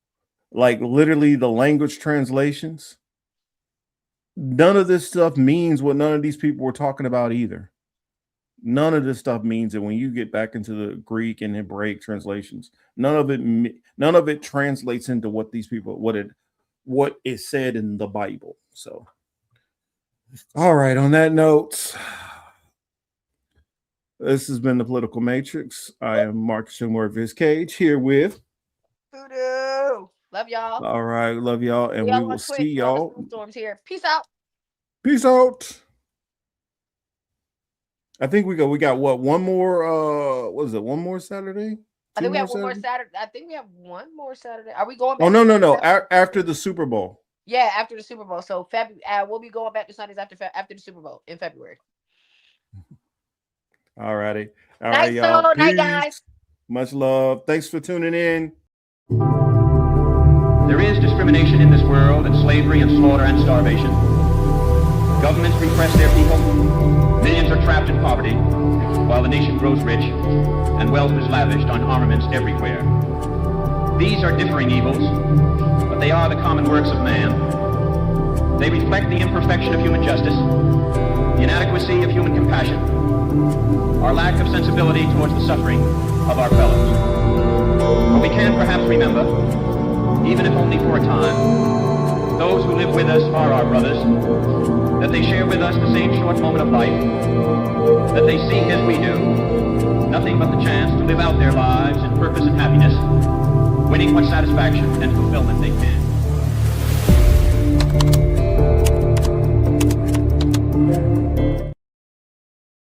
like literally the language translations, none of this stuff means what none of these people were talking about either. None of this stuff means it when you get back into the Greek and Hebraic translations. None of it translates into what these people what is said in the Bible. So, all right. On that note, this has been the Political Matrix. I am Marcus Morvis Cage here with Voodoo. Love y'all. All right, love y'all, and we will see y'all. Storms here. Peace out. Peace out. I think we got what, one more what is it, one more Saturday? I think we have one more Saturday. I think we have one more Saturday. Are we going back? Oh no. After the Super Bowl. Yeah, after the Super Bowl. So we'll be going back to Sundays after the Super Bowl in February. All righty. All Night, right, y'all. solo, night, Peace. guys. Much love. Thanks for tuning in. There is discrimination in this world, and slavery and slaughter and starvation. Governments repress their people. Millions are trapped in poverty, while the nation grows rich, and wealth is lavished on armaments everywhere. These are differing evils, but they are the common works of man. They reflect the imperfection of human justice, the inadequacy of human compassion, our lack of sensibility towards the suffering of our fellows. But we can perhaps remember, even if only for a time, those who live with us are our brothers, that they share with us the same short moment of life, that they seek as we do, nothing but the chance to live out their lives in purpose and happiness, winning what satisfaction and fulfillment they can.